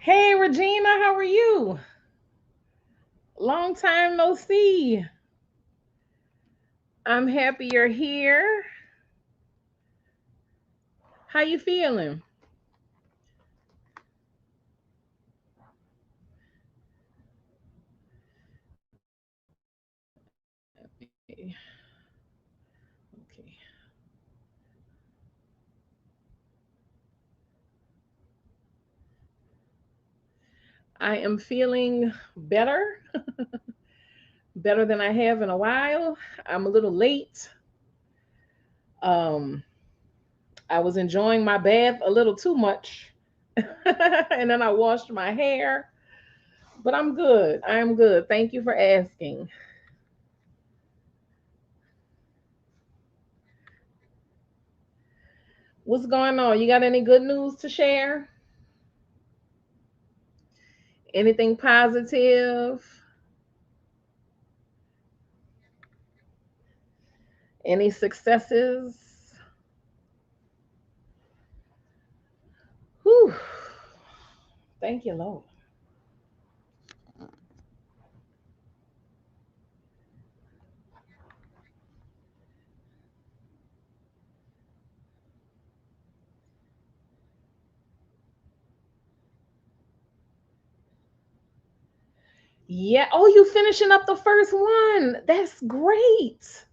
Hey, Regina, how are you? Long time no see. I'm happy you're here. How you feeling? Okay. I am feeling better, better than I have in a while. I'm a little late. Um, I was enjoying my bath a little too much. And then I washed my hair, but I'm good. I'm good. Thank you for asking. What's going on? You got any good news to share? Anything positive? Any successes? Whew. Thank you, Lord. Yeah. Oh, you finishing up the first one. That's great.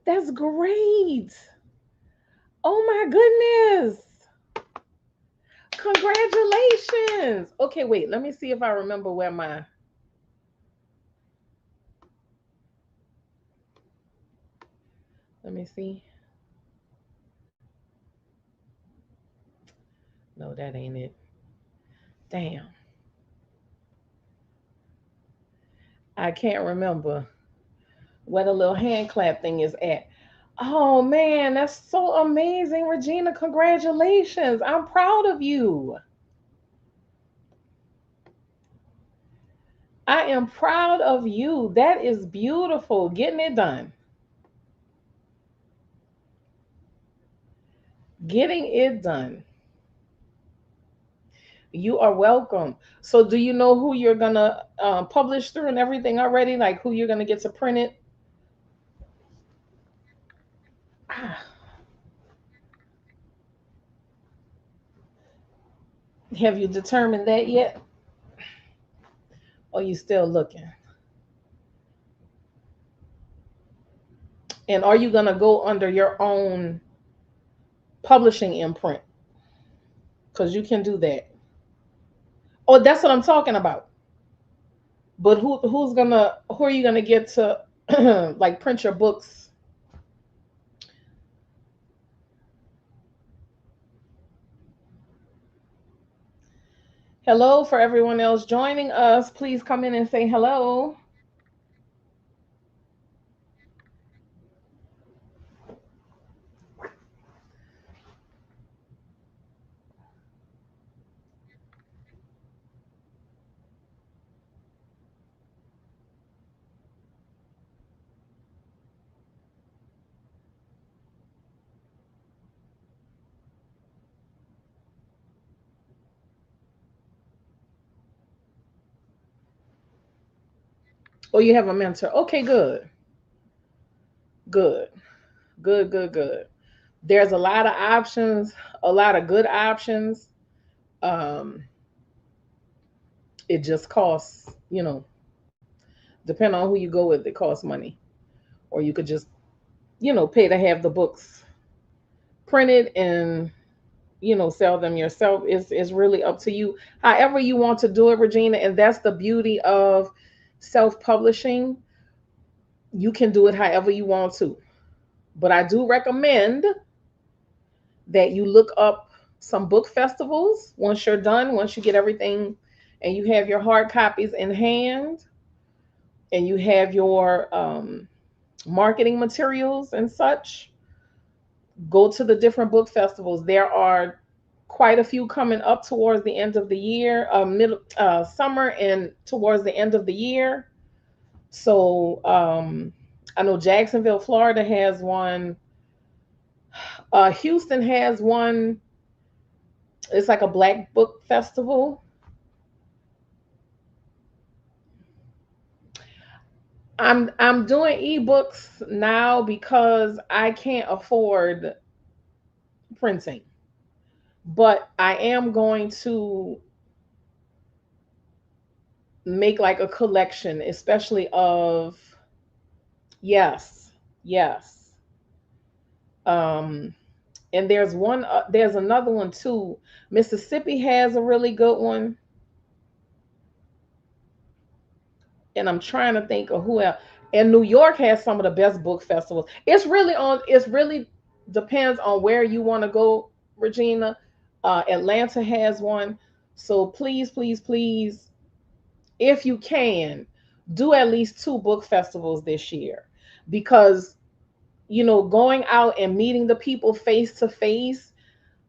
That's great. Oh my goodness. Congratulations. Okay, wait. Let me see if I remember where my. Let me see. No, that ain't it. Damn. I can't remember where the little hand clap thing is at. Oh man, that's so amazing, Regina. Congratulations. I'm proud of you. I am proud of you. That is beautiful. Getting it done. Getting it done. You are welcome. So, do you know who you're gonna publish through and everything already? Like who you're gonna get to print it? Ah, have you determined that yet? Or you still looking? And are you gonna go under your own publishing imprint? Because you can do that. Oh, that's what I'm talking about. But who are you gonna get to like print your books? Hello for everyone else joining us. Please come in and say hello. Oh, you have a mentor. Okay, good. Good. Good, good, good. There's a lot of options, a lot of good options. Um, it just costs, depending on who you go with, it costs money. Or you could just, pay to have the books printed and, sell them yourself. Is really up to you. However you want to do it, Regina, and that's the beauty of self-publishing. You can do it however you want to. But I do recommend that you look up some book festivals once you're done, once you get everything and you have your hard copies in hand and you have your marketing materials and such. Go to the different book festivals. There are quite a few coming up towards the end of the year, middle summer and towards the end of the year. So I know Jacksonville, Florida has one. Houston has one It's like a black book festival. I'm doing ebooks now because I can't afford printing. But I am going to make like a collection, especially of, yes, yes. Um, and there's another one too. Mississippi has a really good one, and I'm trying to think of who else. And New York has some of the best book festivals. It's really depends on where you want to go, Regina. Atlanta has one. So please, please, please, if you can, do at least two book festivals this year, because going out and meeting the people face to face,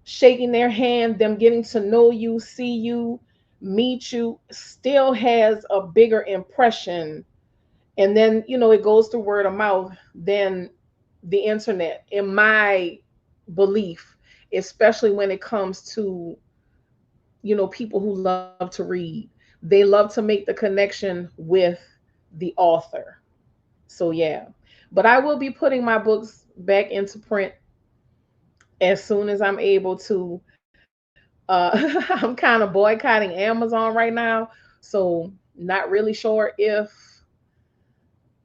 shaking their hand, them getting to know you, see you, meet you, still has a bigger impression. And then it goes through word of mouth than the internet, in my belief, especially when it comes to people who love to read. They love to make the connection with the author. So yeah, but I will be putting my books back into print as soon as I'm able to. I'm kind of boycotting Amazon right now, so not really sure if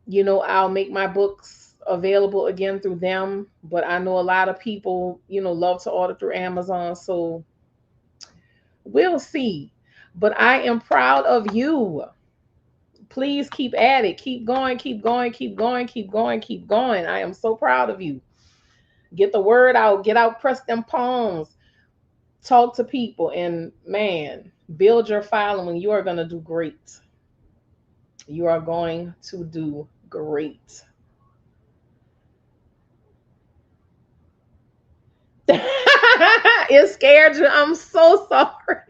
I'll make my books available again through them. But I know a lot of people love to order through Amazon, so we'll see. But I am proud of you. Please keep at it. Keep going, keep going, keep going, keep going, keep going. I am so proud of you. Get the word out, get out, press them palms, talk to people, and man, build your following. You are going to do great. You are going to do great. It scared you. I'm so sorry.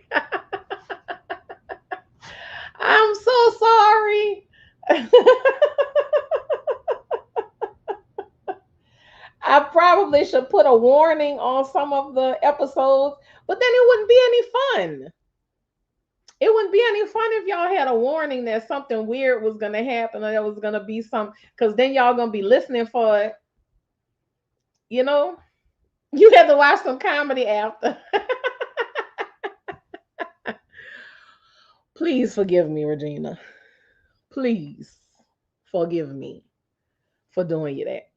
I'm so sorry. I probably should put a warning on some of the episodes, but then it wouldn't be any fun. It wouldn't be any fun if y'all had a warning that something weird was gonna happen or there was gonna be some, because then y'all gonna be listening for it. You know, you had to watch some comedy after. Please forgive me, Regina. Please forgive me for doing you that.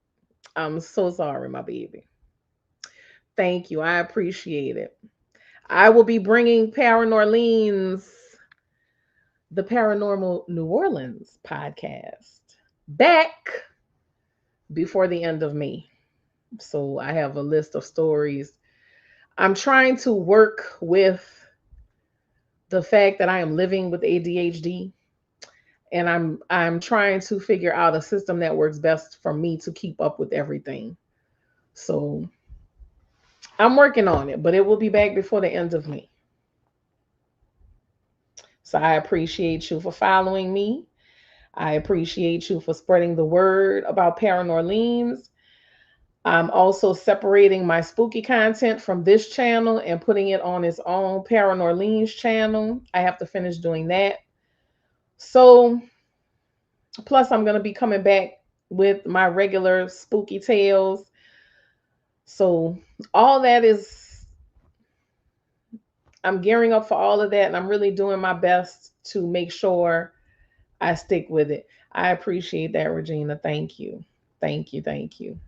I'm so sorry, my baby. Thank you. I appreciate it. I will be bringing Paranorleans, the Paranormal New Orleans podcast, back before the end of May. So I have a list of stories. I'm trying to work with the fact that I am living with ADHD, and I'm trying to figure out a system that works best for me to keep up with everything. So I'm working on it, but it will be back before the end of May. So I appreciate you for following me. I appreciate you for spreading the word about Paranorleans. I'm also separating my spooky content from this channel and putting it on its own Paranorleans channel. I have to finish doing that. So, plus, I'm going to be coming back with my regular spooky tales. So, all that is, I'm gearing up for all of that, and I'm really doing my best to make sure I stick with it. I appreciate that, Regina. Thank you. Thank you. Thank you.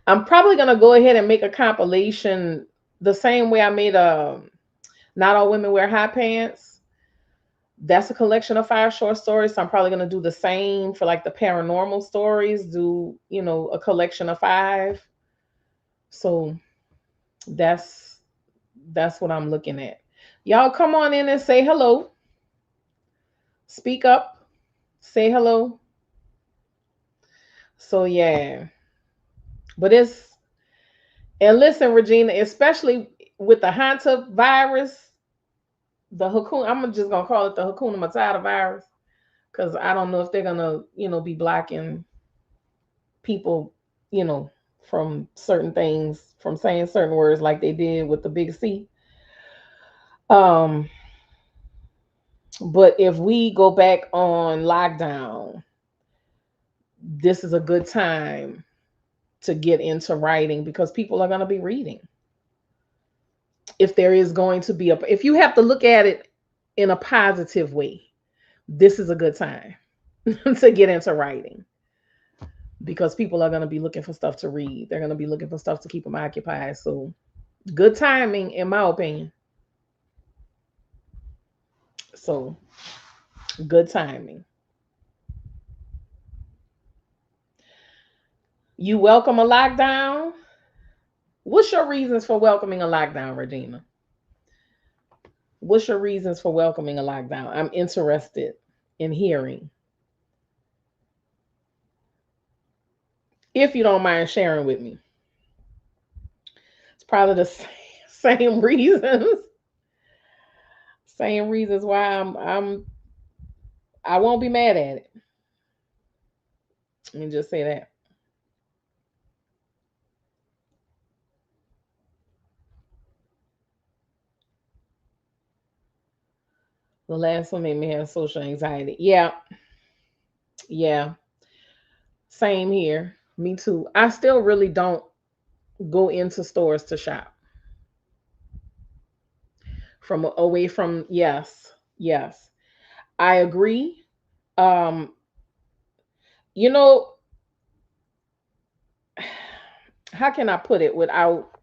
I'm probably gonna go ahead and make a compilation the same way I made a Not All Women Wear High Pants. That's a collection of 5 short stories. So I'm probably gonna do the same for like the paranormal stories, do a collection of 5. So that's that's what I'm looking at. Y'all come on in and say hello. Speak up. Say hello. So yeah. But it's and listen, Regina, especially with the Hanta virus, the Hakuna, I'm just gonna call it the Hakuna Matata virus, because I don't know if they're gonna, be blocking people, you know, from certain things, from saying certain words like they did with the big C. Um, but if we go back on lockdown, this is a good time to get into writing because people are going to be reading. If there is going to be if you have to look at it in a positive way, this is a good time to get into writing because people are going to be looking for stuff to read. They're going to be looking for stuff to keep them occupied. So, good timing, in my opinion. So, good timing. You welcome a lockdown? What's your reasons for welcoming a lockdown, Regina? What's your reasons for welcoming a lockdown? I'm interested in hearing. If you don't mind sharing with me. It's probably the same reasons. Same reasons why I won't be mad at it. Let me just say that. The last one made me have social anxiety. Yeah, yeah. Same here. Me too. I still really don't go into stores to shop. From away from, yes, yes. I agree. Um, you know, how can I put it without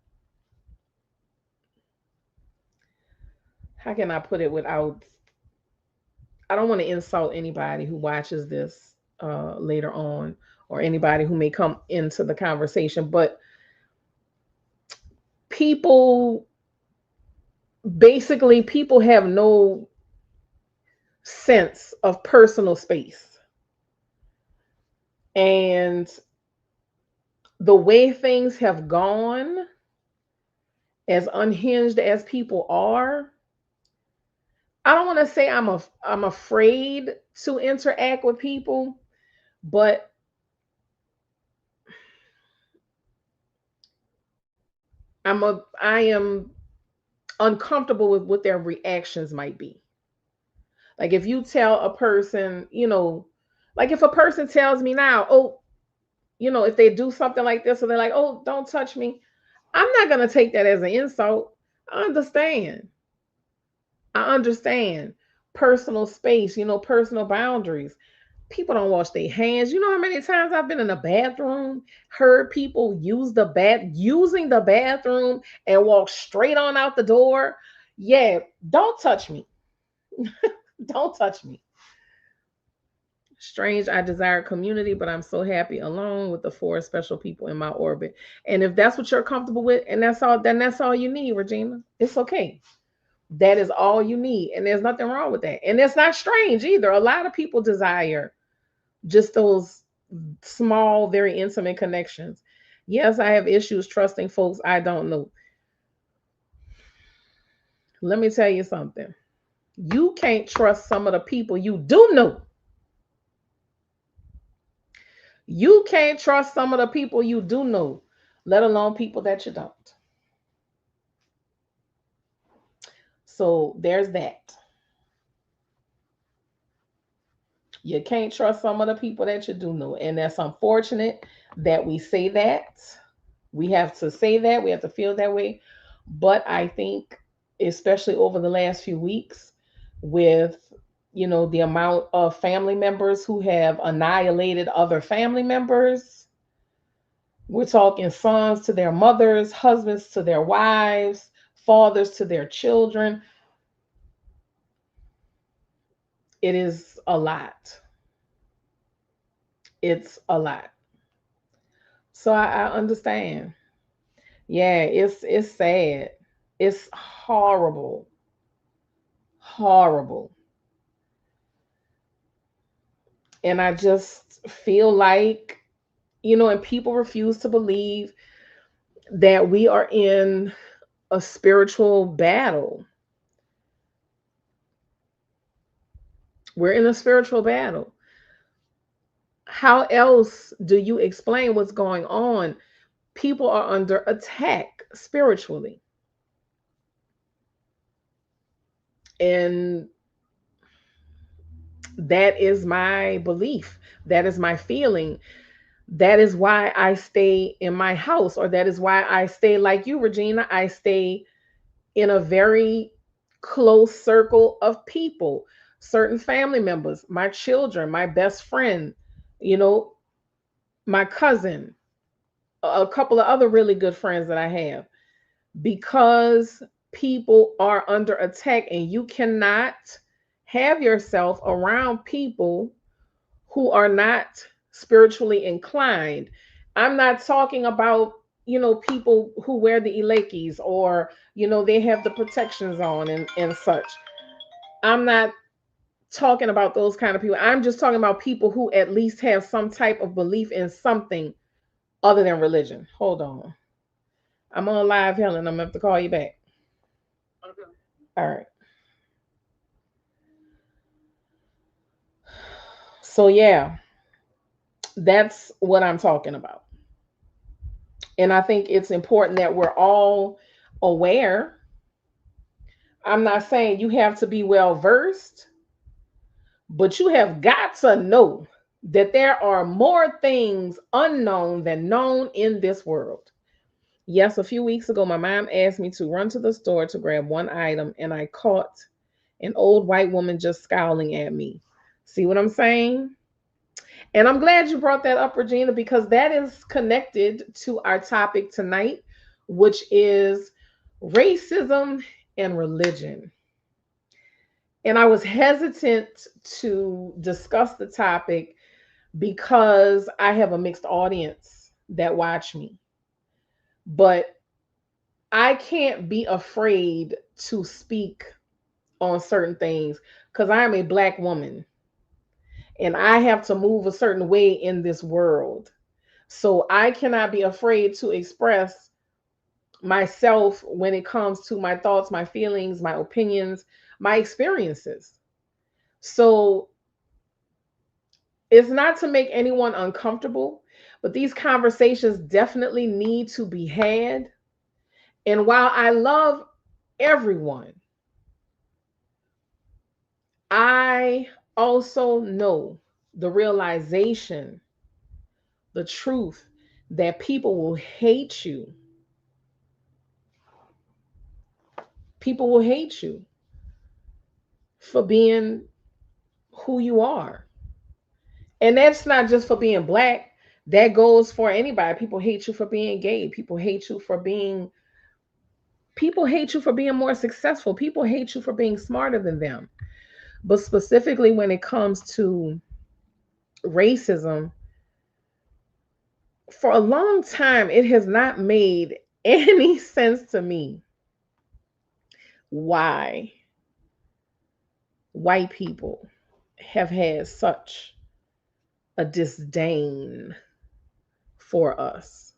how can I put it without I don't want to insult anybody who watches this later on or anybody who may come into the conversation, but people people have no sense of personal space. And the way things have gone, as unhinged as people are, I don't want to say I'm afraid to interact with people, but I am uncomfortable with what their reactions might be. Like if you tell a person, like if a person tells me now, oh, if they do something like this, or they're like, oh, don't touch me, I'm not gonna take that as an insult. I understand. I understand personal space, personal boundaries. People don't wash their hands. You know how many times I've been in a bathroom, heard people using the bathroom and walk straight on out the door. Yeah, don't touch me. Don't touch me. Strange, I desire community, but I'm so happy alone with the four special people in my orbit. And if that's what you're comfortable with, and that's all, then that's all you need, Regina. It's okay. That is all you need. And there's nothing wrong with that. And it's not strange either. A lot of people desire just those small, very intimate connections. Yes, I have issues trusting folks I don't know. Let me tell you something. You can't trust some of the people you do know. You can't trust some of the people you do know, let alone people that you don't. So there's that. You can't trust some of the people that you do know. And that's unfortunate that we say that. We have to say that. We have to feel that way. But I think, especially over the last few weeks, with the amount of family members who have annihilated other family members, we're talking sons to their mothers, husbands to their wives, fathers to their children. It is a lot. It's a lot. So I understand. Yeah, it's sad. It's horrible. Horrible. And I just feel like, and people refuse to believe that we are in a spiritual battle. We're in a spiritual battle. How else do you explain what's going on? People are under attack spiritually. And that is my belief. That is my feeling. That is why I stay in my house, or that is why I stay like you, Regina. I stay in a very close circle of people, certain family members, my children, my best friend, you know, my cousin, a couple of other really good friends that I have, because people are under attack and you cannot have yourself around people who are not spiritually inclined. I'm not talking about, people who wear the ilekis, or, they have the protections on and such. I'm not talking about those kind of people. I'm just talking about people who at least have some type of belief in something other than religion. Hold on. I'm on live, Helen. I'm going to have to call you back. Okay. All right. So, yeah, that's what I'm talking about. And I think it's important that we're all aware. I'm not saying you have to be well versed, but you have got to know that there are more things unknown than known in this world. Yes, a few weeks ago, my mom asked me to run to the store to grab one item, and I caught an old white woman just scowling at me. See what I'm saying? And I'm glad you brought that up, Regina, because that is connected to our topic tonight, which is racism and religion. And I was hesitant to discuss the topic because I have a mixed audience that watch me. But I can't be afraid to speak on certain things because I am a black woman and I have to move a certain way in this world. So I cannot be afraid to express myself when it comes to my thoughts, my feelings, my opinions, my experiences. So it's not to make anyone uncomfortable, but these conversations definitely need to be had. And while I love everyone, I also know the realization, the truth that people will hate you. People will hate you for being who you are. And that's not just for being black, that goes for anybody. People hate you for being gay. People hate you for being more successful. People hate you for being smarter than them. But specifically when it comes to racism, for a long time, it has not made any sense to me why white people have had such a disdain for us.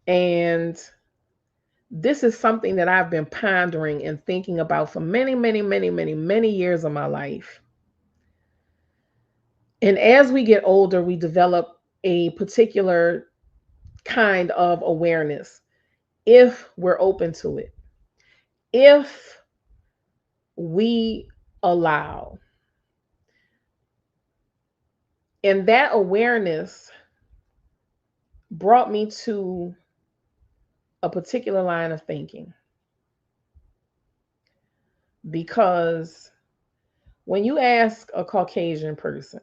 And this is something that I've been pondering and thinking about for many, many, many, many, many years of my life. And as we get older, we develop a particular kind of awareness if we're open to it, if we allow. And that awareness brought me to a particular line of thinking, because when you ask a Caucasian person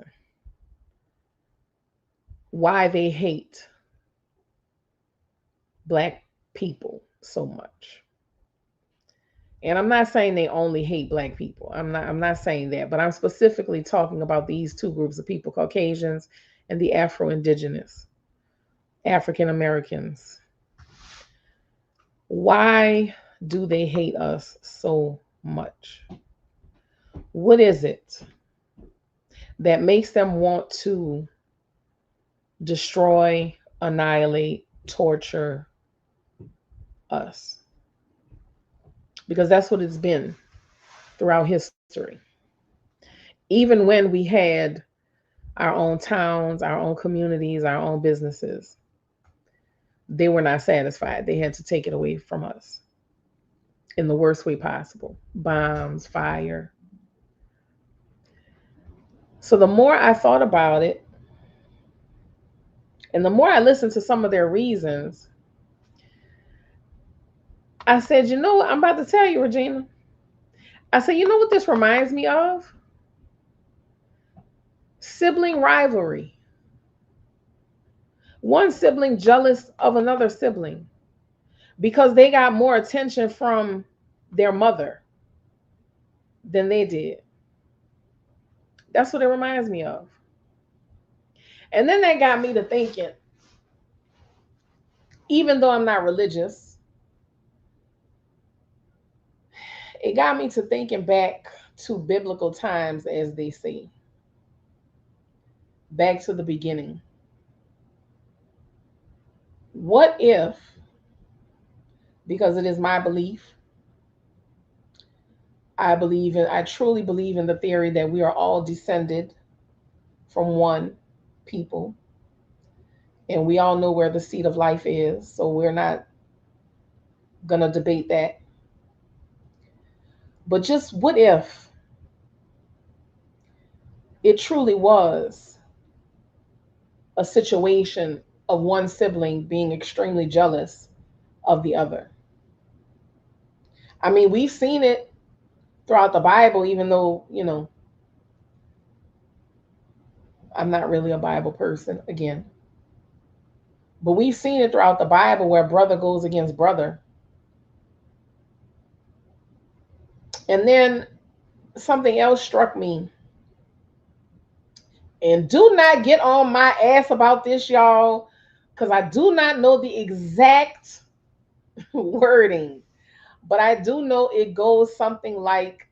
why they hate black people so much, and I'm not saying they only hate black people. I'm not saying that, but I'm specifically talking about these two groups of people, Caucasians and the Afro Indigenous, African Americans. Why do they hate us so much? What is it that makes them want to destroy, annihilate, torture us? Because that's what it's been throughout history. Even when we had our own towns, our own communities, our own businesses, they were not satisfied. They had to take it away from us. in the worst way possible. Bombs, fire. So the more I thought about it, and the more I listened to some of their reasons, I said, you know what? I'm about to tell you, Regina. I said, you know what this reminds me of? Sibling rivalry. One sibling jealous of another sibling because they got more attention from their mother than they did. That's what it reminds me of. And then that got me to thinking, even though I'm not religious, it got me to thinking back to biblical times, as they say, back to the beginning. What if, because it is my belief, I truly believe in the theory that we are all descended from one people, and we all know where the seat of life is, so we're not going to debate that. But just what if it truly was a situation of one sibling being extremely jealous of the other? I mean, we've seen it throughout the Bible, even though, I'm not really a Bible person again. But we've seen it throughout the Bible where brother goes against brother. And then something else struck me. And do not get on my ass about this, y'all, because I do not know the exact wording. But I do know it goes something like,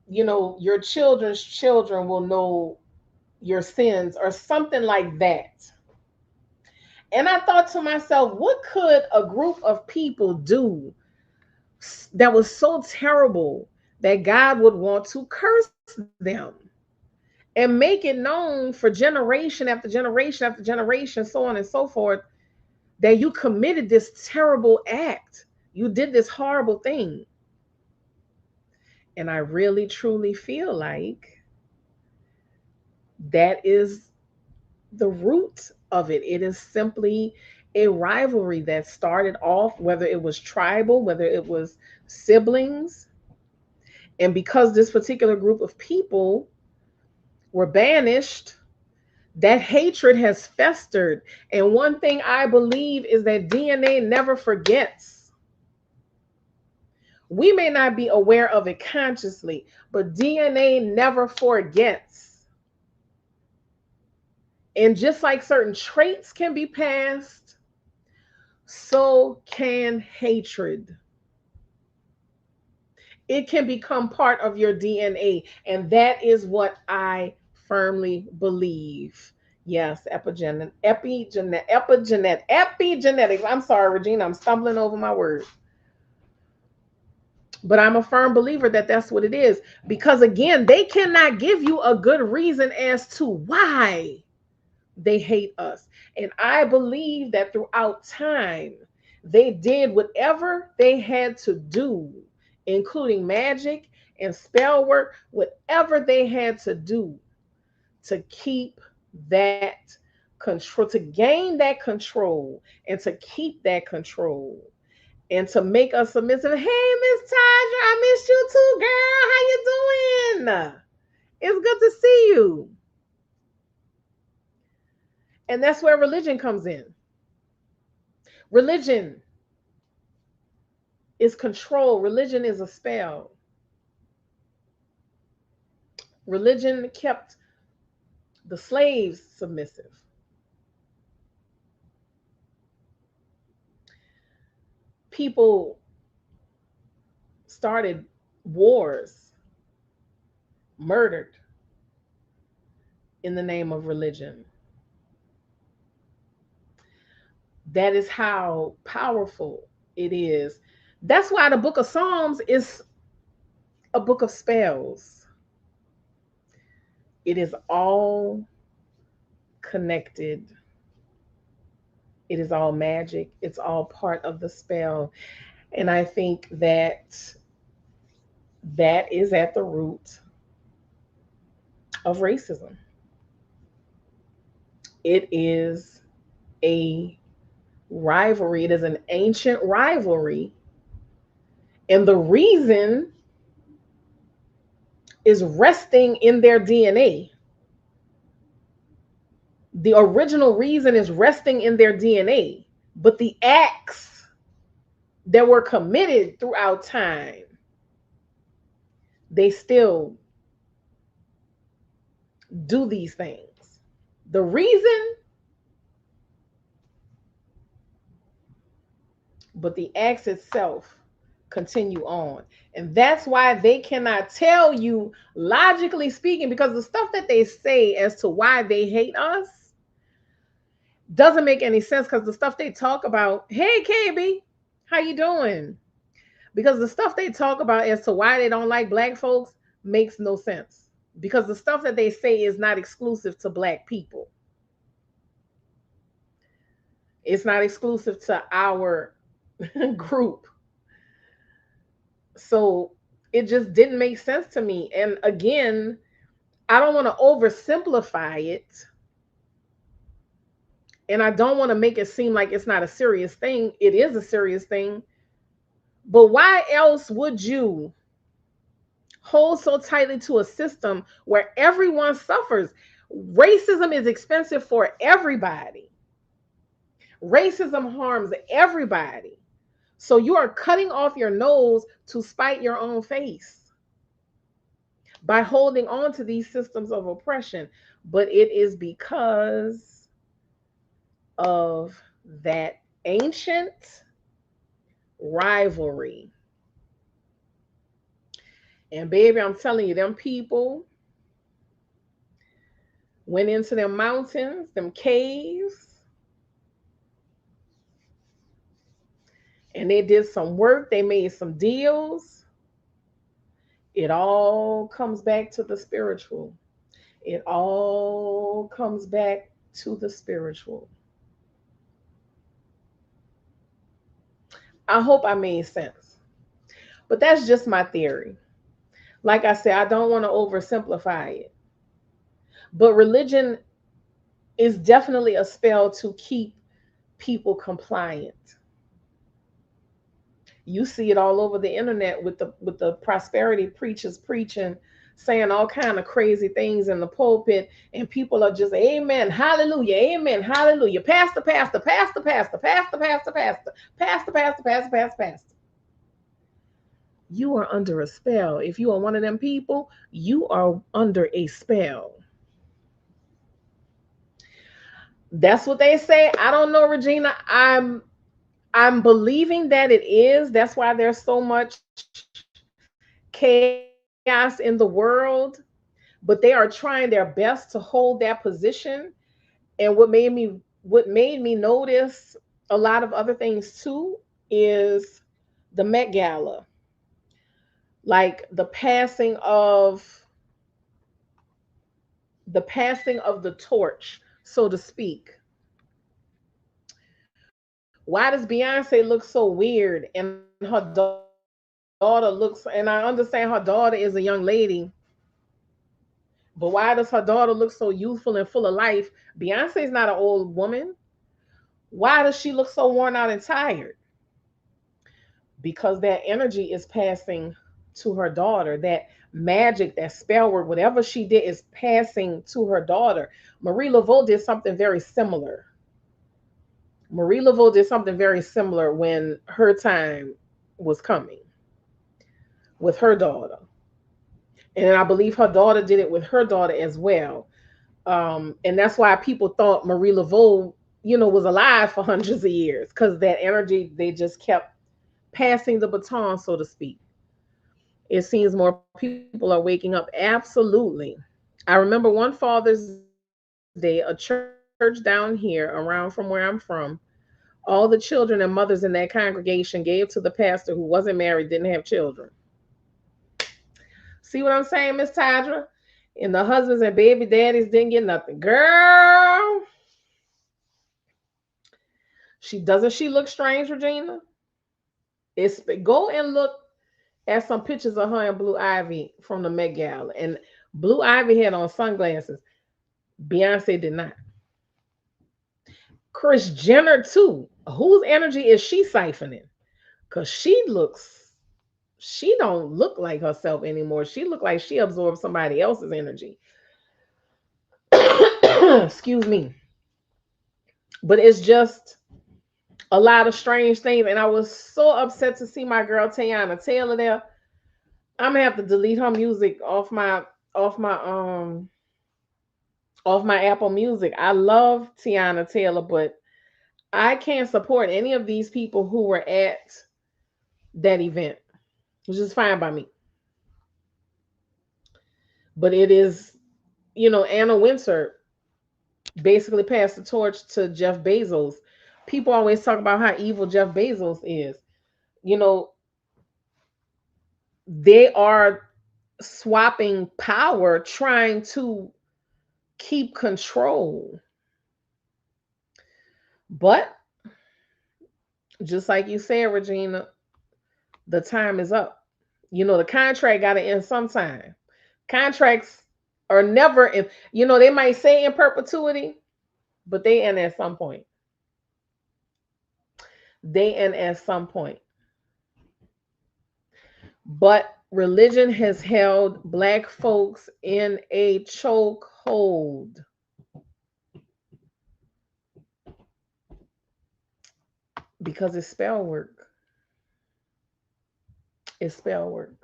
your children's children will know your sins, or something like that. And I thought to myself, what could a group of people do that was so terrible that God would want to curse them and make it known for generation after generation after generation, so on and so forth, that you committed this terrible act? You did this horrible thing. And I really, truly feel like that is the root of it. It is simply a rivalry that started off, whether it was tribal, whether it was siblings. And because this particular group of people were banished, that hatred has festered. And one thing I believe is that DNA never forgets. We may not be aware of it consciously, but DNA never forgets. And just like certain traits can be passed, so can hatred. It can become part of your DNA. And that is what I firmly believe. Yes, epigenetics. I'm sorry, Regina, I'm stumbling over my words. But I'm a firm believer that that's what it is. Because again, they cannot give you a good reason as to why they hate us. And I believe that throughout time, they did whatever they had to do, including magic and spell work, whatever they had to do to keep that control, to gain that control, and to keep that control, and to make us submissive. Hey, Miss Tadra, I missed you too, girl. How you doing? It's good to see you. And that's where religion comes in. Religion is control. Religion is a spell. Religion kept the slaves submissive. People started wars, murdered in the name of religion. That is how powerful it is. That's why the book of Psalms is a book of spells. It is all connected. It is all magic. It's all part of the spell. And I think that that is at the root of racism. It is a rivalry, it is an ancient rivalry. And the reason is resting in their DNA. The original reason is resting in their DNA. But the acts that were committed throughout time, they still do these things. The reason, but the acts itself continue on. And that's why they cannot tell you, logically speaking, because the stuff that they say as to why they hate us doesn't make any sense, because the stuff they talk about, hey KB, how you doing? Because the stuff they talk about as to why they don't like black folks makes no sense. Because the stuff that they say is not exclusive to black people. It's not exclusive to our group. So it just didn't make sense to me. And again, I don't want to oversimplify it. And I don't want to make it seem like it's not a serious thing. It is a serious thing. But why else would you hold so tightly to a system where everyone suffers? Racism is expensive for everybody. Racism harms everybody. So you are cutting off your nose to spite your own face by holding on to these systems of oppression. But it is because of that ancient rivalry. And baby, I'm telling you, them people went into them mountains, them caves, and they did some work, they made some deals. It all comes back to the spiritual. It all comes back to the spiritual. I hope I made sense. But that's just my theory. Like I said, I don't want to oversimplify it. But religion is definitely a spell to keep people compliant. You see it all over the internet with the prosperity preachers preaching, saying all kind of crazy things in the pulpit, and people are just amen, hallelujah, amen, hallelujah, pastor, pastor, pastor, pastor, pastor, pastor, pastor, pastor, pastor, pastor, pastor, pastor. You are under a spell. If you are one of them people, you are under a spell. That's what they say. I don't know, Regina. I'm believing that it is. That's why there's so much chaos in the world. But they are trying their best to hold that position. And what made me notice a lot of other things too is the Met Gala. Like the passing of the torch, so to speak. Why does Beyonce look so weird and her daughter looks, and I understand her daughter is a young lady, but why does her daughter look so youthful and full of life? Beyonce's not an old woman. Why does she look so worn out and tired? Because that energy is passing to her daughter. That magic, that spell word, whatever she did is passing to her daughter. Marie Laveau did something very similar. Marie Laveau did something very similar when her time was coming with her daughter. And I believe her daughter did it with her daughter as well. And that's why people thought Marie Laveau, was alive for hundreds of years, because that energy, they just kept passing the baton, so to speak. It seems more people are waking up. Absolutely. I remember one Father's Day, a church down here around from where I'm from. All the children and mothers in that congregation gave to the pastor who wasn't married, didn't have children. See what I'm saying, Miss Tadra? And the husbands and baby daddies didn't get nothing. Girl, she look strange, Regina? It's go and look at some pictures of her and Blue Ivy from the Met Gala. And Blue Ivy had on sunglasses. Beyonce did not. Kris Jenner too. Whose energy is she siphoning? Cause she don't look like herself anymore. She look like she absorbed somebody else's energy. Excuse me. But it's just a lot of strange things. And I was so upset to see my girl Teyana Taylor there. I'm gonna have to delete her music off my um off my Apple Music. I love Tiana Taylor, but I can't support any of these people who were at that event, which is fine by me. But it is, Anna Wintour basically passed the torch to Jeff Bezos. People always talk about how evil Jeff Bezos is. You know, they are swapping power, trying to keep control. But just like you said, Regina, the time is up. The contract got to end sometime. Contracts are never in, they might say in perpetuity, but they end at some point. They end at some point. But religion has held Black folks in a chokehold. Because it's spell work. It's spell work.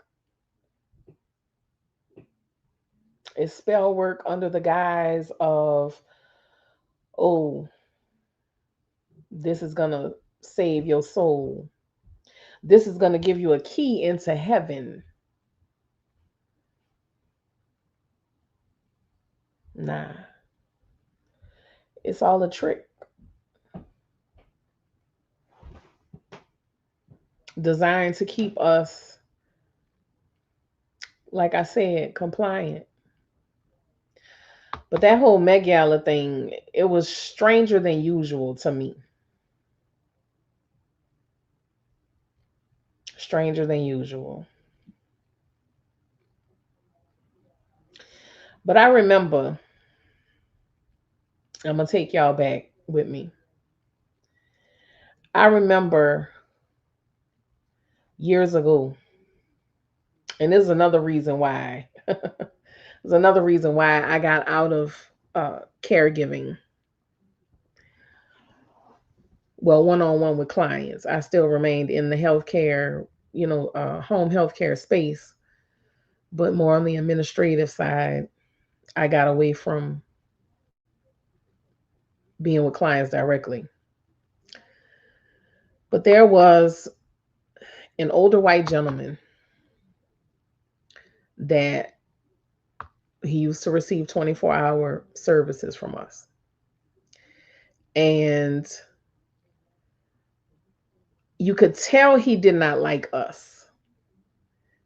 It's spell work under the guise of, oh, this is going to save your soul. This is going to give you a key into heaven. Nah, it's all a trick designed to keep us, like I said, compliant. But that whole Met Gala thing, it was stranger than usual to me. Stranger than usual. But I remember, I'm going to take y'all back with me. I remember years ago, and this is another reason why. There's another reason why I got out of caregiving. Well, one-on-one with clients. I still remained in the healthcare, home healthcare space, but more on the administrative side. I got away from being with clients directly. But there was an older white gentleman that he used to receive 24-hour services from us. And you could tell he did not like us.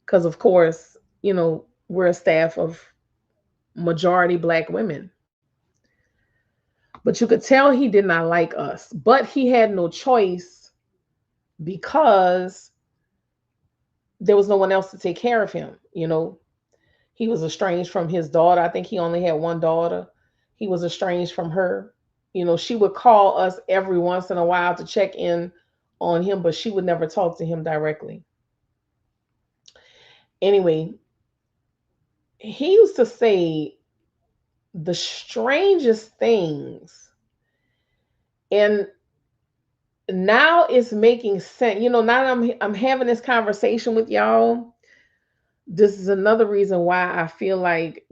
Because, of course, we're a staff of majority Black women. But you could tell he did not like us. But he had no choice because there was no one else to take care of him. He was estranged from his daughter. I think he only had one daughter. He was estranged from her. She would call us every once in a while to check in on him, but she would never talk to him directly. Anyway, he used to say the strangest things. And now it's making sense. Now that I'm having this conversation with y'all, this is another reason why I feel like,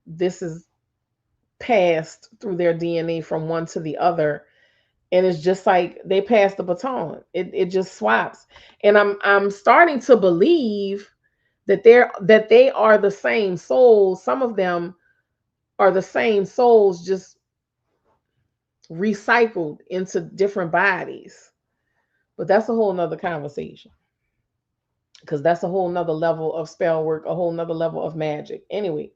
this is passed through their DNA from one to the other. And it's just like they pass the baton. It just swaps. And I'm starting to believe that they are the same souls. Some of them are the same souls, just recycled into different bodies. But that's a whole nother conversation. Because that's a whole nother level of spell work, a whole nother level of magic. Anyway.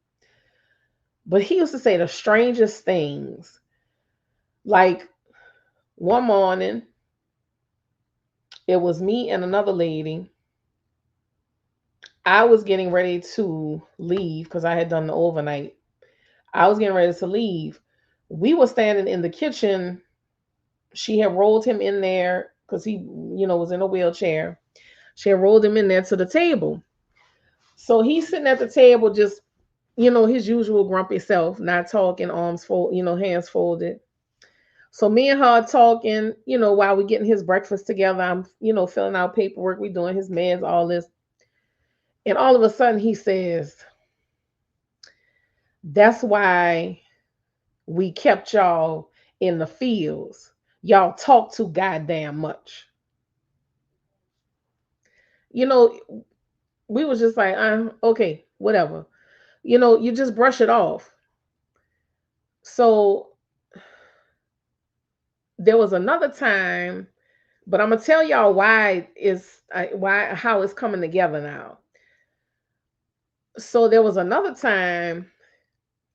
But he used to say the strangest things. Like one morning, It was me and another lady. I was getting ready to leave because I had done the overnight. I was getting ready to leave. We were standing in the kitchen. She had rolled him in there because he, was in a wheelchair. She had rolled him in there to the table. So he's sitting at the table, just, his usual grumpy self, not talking, arms fold, hands folded. So me and her talking, while we getting his breakfast together. I'm, filling out paperwork. We doing his meds, all this. And all of a sudden he says, that's why we kept y'all in the fields. Y'all talk too goddamn much. You know, we was just like, okay, whatever. You just brush it off. So there was another time, but I'm gonna tell y'all why how it's coming together now. So there was another time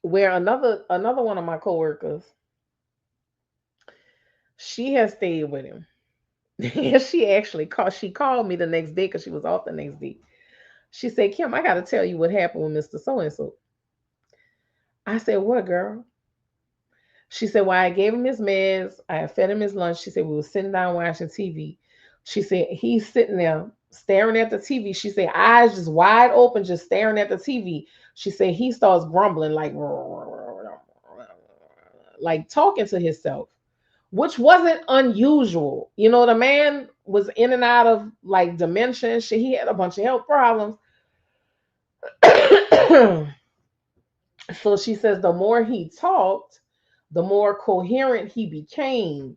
where another one of my coworkers, she has stayed with him. And she called me the next day because she was off the next day. She said, Kim, I gotta tell you what happened with Mr. So and so. I said, what, girl? She said, well, I gave him his meds. I fed him his lunch. She said, we were sitting down watching TV. She said, he's sitting there staring at the TV. She said, eyes just wide open, just staring at the TV. She said, he starts grumbling like talking to himself, which wasn't unusual. The man was in and out of like dementia. He had a bunch of health problems. So she says the more he talked, the more coherent he became.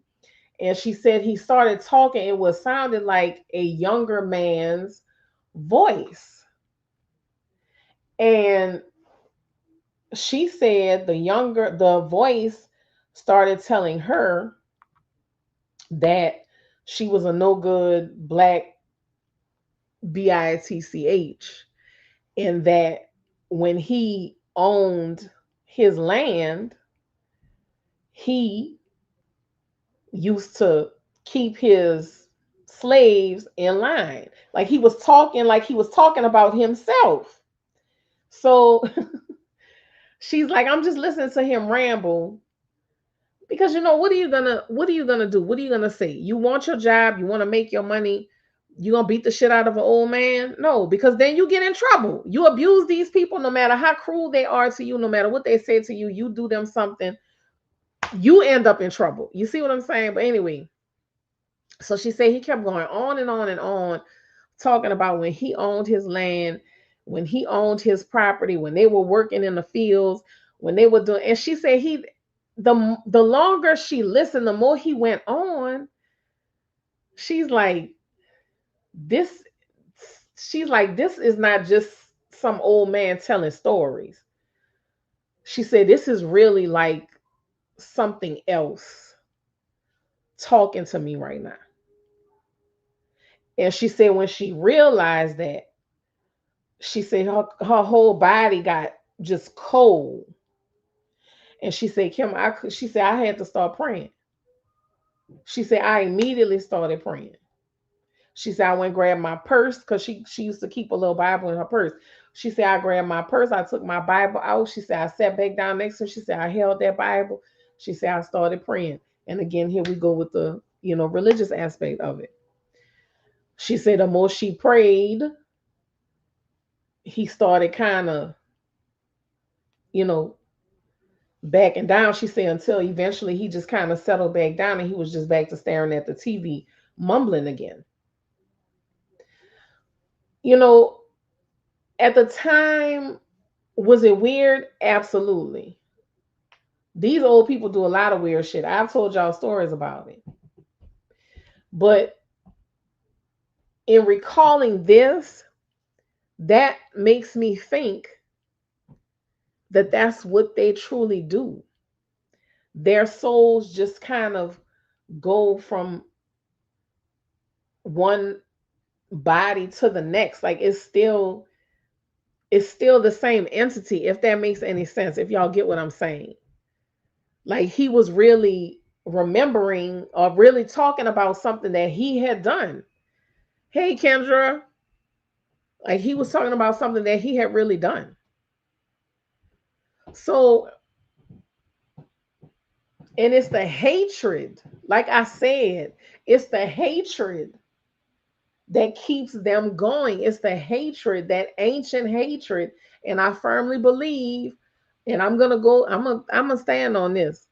And she said he started talking, it was sounding like a younger man's voice. And she said the voice started telling her that she was a no good black bitch, and that when he owned his land, he used to keep his slaves in line. Like he was talking about himself. So she's like, I'm just listening to him ramble because what are you gonna do? What are you gonna say? You want your job, you want to make your money, you gonna beat the shit out of an old man? No, because then you get in trouble. You abuse these people no matter how cruel they are to you, no matter what they say to you, you do them something, you end up in trouble. You see what I'm saying? But anyway, so she said he kept going on and on and on, talking about when he owned his land, when he owned his property, when they were working in the fields, when they were doing. And she said the longer she listened, the more he went on. She's like, this. She's like, this is not just some old man telling stories. She said, this is really like something else talking to me right now. And she said when she realized that, she said her whole body got just cold. And she said, Kim, she said, I had to start praying. She said, I immediately started praying. She said, I went and grabbed my purse because she used to keep a little Bible in her purse. She said, I grabbed my purse. I took my Bible out. She said, I sat back down next to her. She said, I held that Bible. She said, I started praying. And again, here we go with the, religious aspect of it. She said, the more she prayed, he started kind of, you know, backing down. She said until eventually he just kind of settled back down and he was just back to staring at the TV, mumbling again. You know, at the time, was it weird? Absolutely. These old people do a lot of weird shit. I've told y'all stories about it. But in recalling this, that makes me think that that's what they truly do. Their souls just kind of go from one body to the next. Like it's still the same entity, if that makes any sense, if y'all get what I'm saying. Like he was really remembering or really talking about something that he had done. Hey, Kendra. Like he was talking about something that he had really done. So, and it's the hatred. Like I said, it's the hatred that keeps them going. It's the hatred, that ancient hatred. And I firmly believe, and I'm gonna stand on this.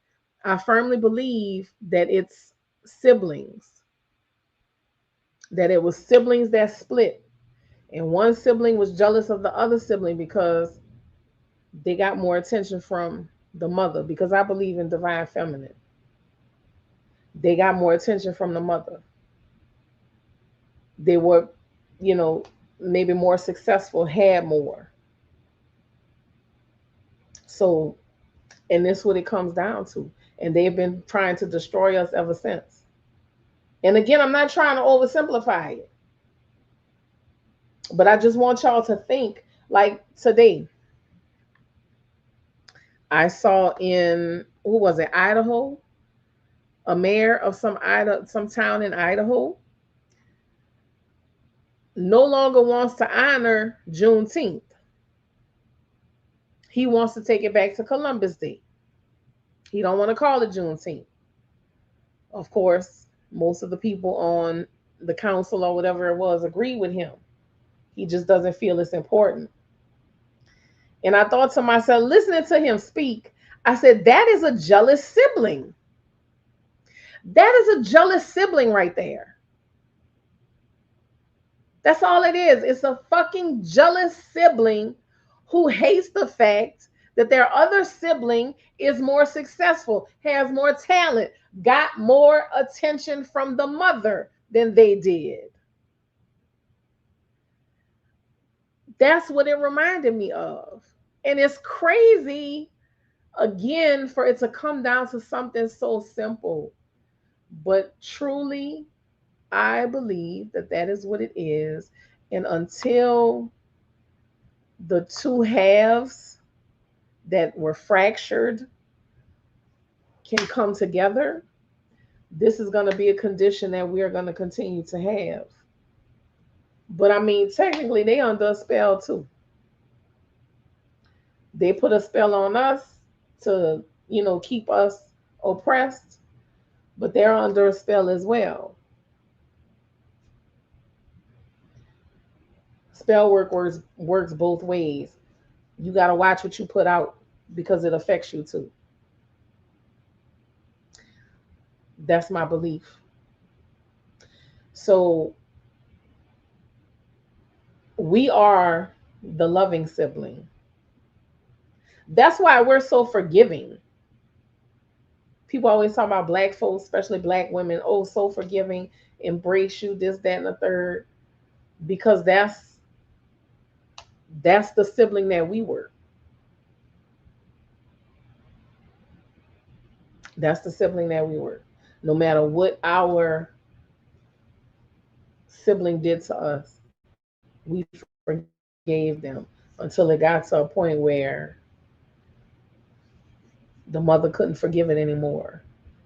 I firmly believe that it's siblings, that it was siblings that split. And one sibling was jealous of the other sibling because they got more attention from the mother. Because I believe in divine feminine. They got more attention from the mother. They were, you know, maybe more successful, had more. So, and this is what it comes down to. And they've been trying to destroy us ever since. And again, I'm not trying to oversimplify it, but I just want y'all to think like today. I saw in, who was it, Idaho, a mayor of some town in Idaho no longer wants to honor Juneteenth. He wants to take it back to Columbus Day. He don't want to call it Juneteenth. Of course, most of the people on the council or whatever it was agree with him. He just doesn't feel it's important. And I thought to myself, listening to him speak, I said, that is a jealous sibling. That is a jealous sibling right there. That's all it is. It's a fucking jealous sibling who hates the fact that their other sibling is more successful, has more talent, got more attention from the mother than they did. That's what it reminded me of. And it's crazy, again, for it to come down to something so simple. But truly, I believe that that is what it is. And until the two halves that were fractured can come together, this is going to be a condition that we are going to continue to have. But I mean, technically, they under a spell too. They put a spell on us to, keep us oppressed, but they're under a spell as well. Spell works both ways. You got to watch what you put out because it affects you too. That's my belief. So we are the loving sibling. That's why we're so forgiving. People always talk about black folks, especially black women. Oh, so forgiving, embrace you, this, that, and the third. Because that's the sibling that we were. That's the sibling that we were. No matter what our sibling did to us, we forgave them until it got to a point where the mother couldn't forgive it anymore.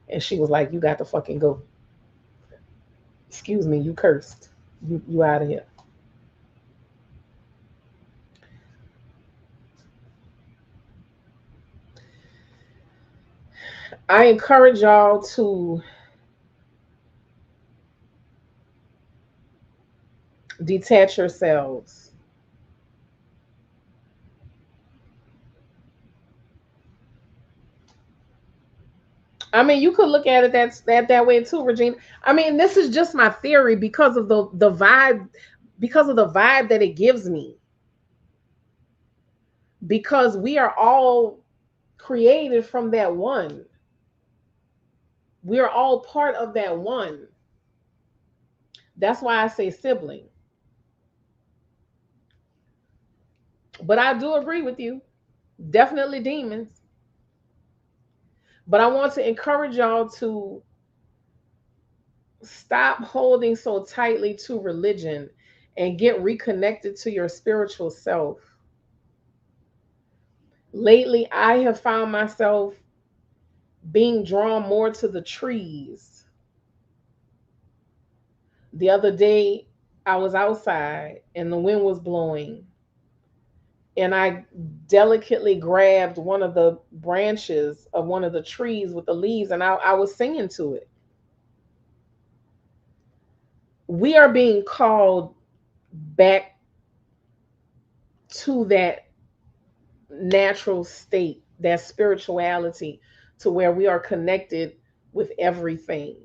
And she was like, you got to fucking go. Excuse me, you cursed. You out of here. I encourage y'all to detach yourselves. I mean, you could look at it that way too, Regina. I mean, this is just my theory because of the vibe, because of the vibe that it gives me. Because we are all created from that one. We are all part of that one. That's why I say sibling. But I do agree with you. Definitely demons. But I want to encourage y'all to stop holding so tightly to religion and get reconnected to your spiritual self. Lately, I have found myself being drawn more to the trees. The other day, I was outside and the wind was blowing, and I delicately grabbed one of the branches of one of the trees with the leaves, and I was singing to it. We are being called back to that natural state, that spirituality, to where we are connected with everything.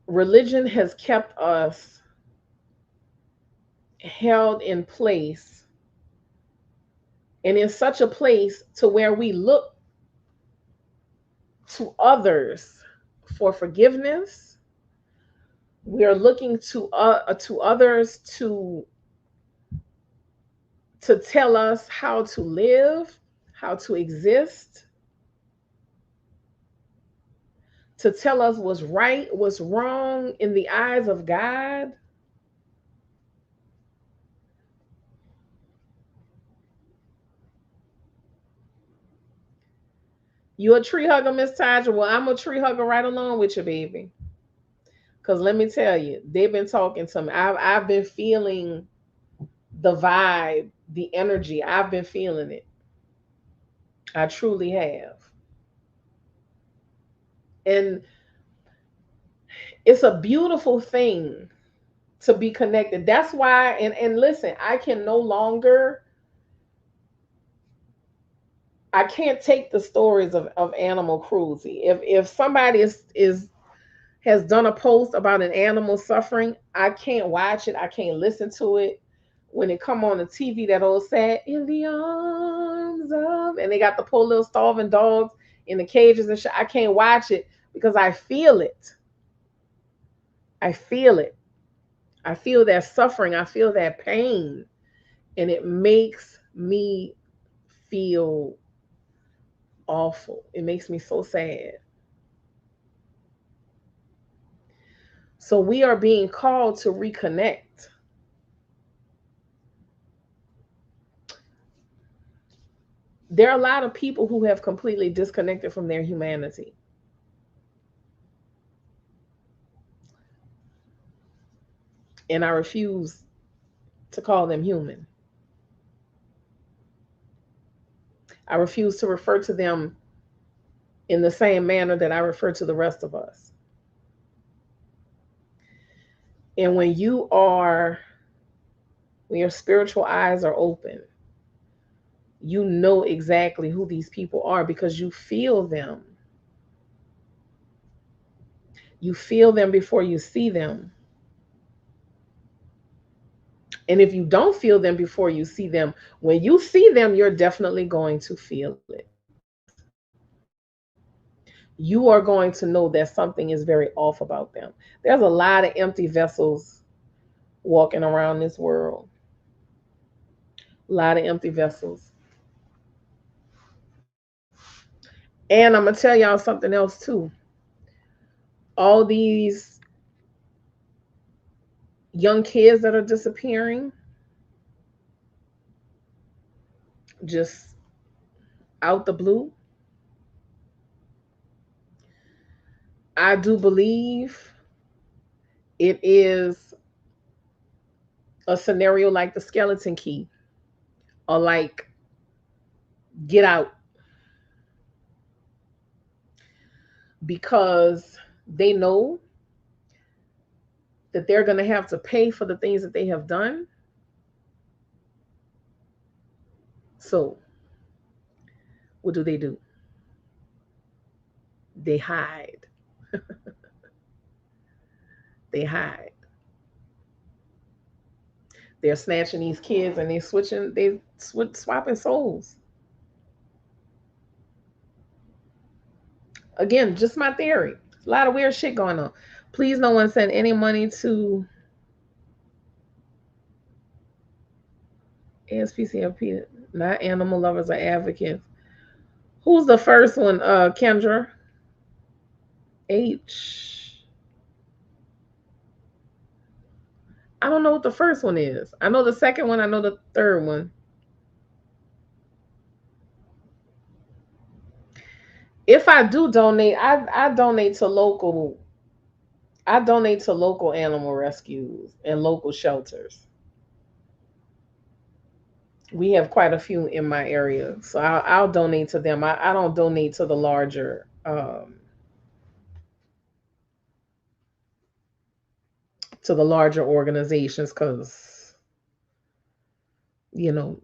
Religion has kept us held in place and in such a place to where we look to others for forgiveness. We are looking to others to tell us how to live, how to exist, to tell us what's right, what's wrong in the eyes of God. You a tree hugger, Miss Taja? Well, I'm a tree hugger right along with you, baby. Cause let me tell you, they've been talking to me. I've been feeling the vibe, the energy. I've been feeling it. I truly have. And it's a beautiful thing to be connected. That's why, and listen, I can't take the stories of animal cruelty. If somebody is has done a post about an animal suffering, I can't watch it. I can't listen to it. When it come on the TV, that old sad in the arms of, and they got the poor little starving dogs in the cages and shit. I can't watch it because I feel it. I feel it. I feel that suffering. I feel that pain, and it makes me feel awful. It makes me so sad. So we are being called to reconnect. There are a lot of people who have completely disconnected from their humanity. And I refuse to call them human. I refuse to refer to them in the same manner that I refer to the rest of us. And when your spiritual eyes are open, you know exactly who these people are because you feel them. You feel them before you see them. And if you don't feel them before you see them, when you see them, you're definitely going to feel it. You are going to know that something is very off about them. There's a lot of empty vessels walking around this world. A lot of empty vessels. And I'm going to tell y'all something else too. All these young kids that are disappearing just out the blue, I do believe it is a scenario like the skeleton key or like get out, because they know that they're going to have to pay for the things that they have done. So, what do? They hide. They hide. They're snatching these kids and swapping souls. Again, just my theory. A lot of weird shit going on. Please, no one send any money to ASPCLP. Not animal lovers or advocates. Who's the first one? Kendra. H. I don't know what the first one is. I know the second one. I know the third one. If I do donate, I donate to local. I donate to local animal rescues and local shelters. We have quite a few in my area, so I'll donate to them. I don't donate to the larger organizations because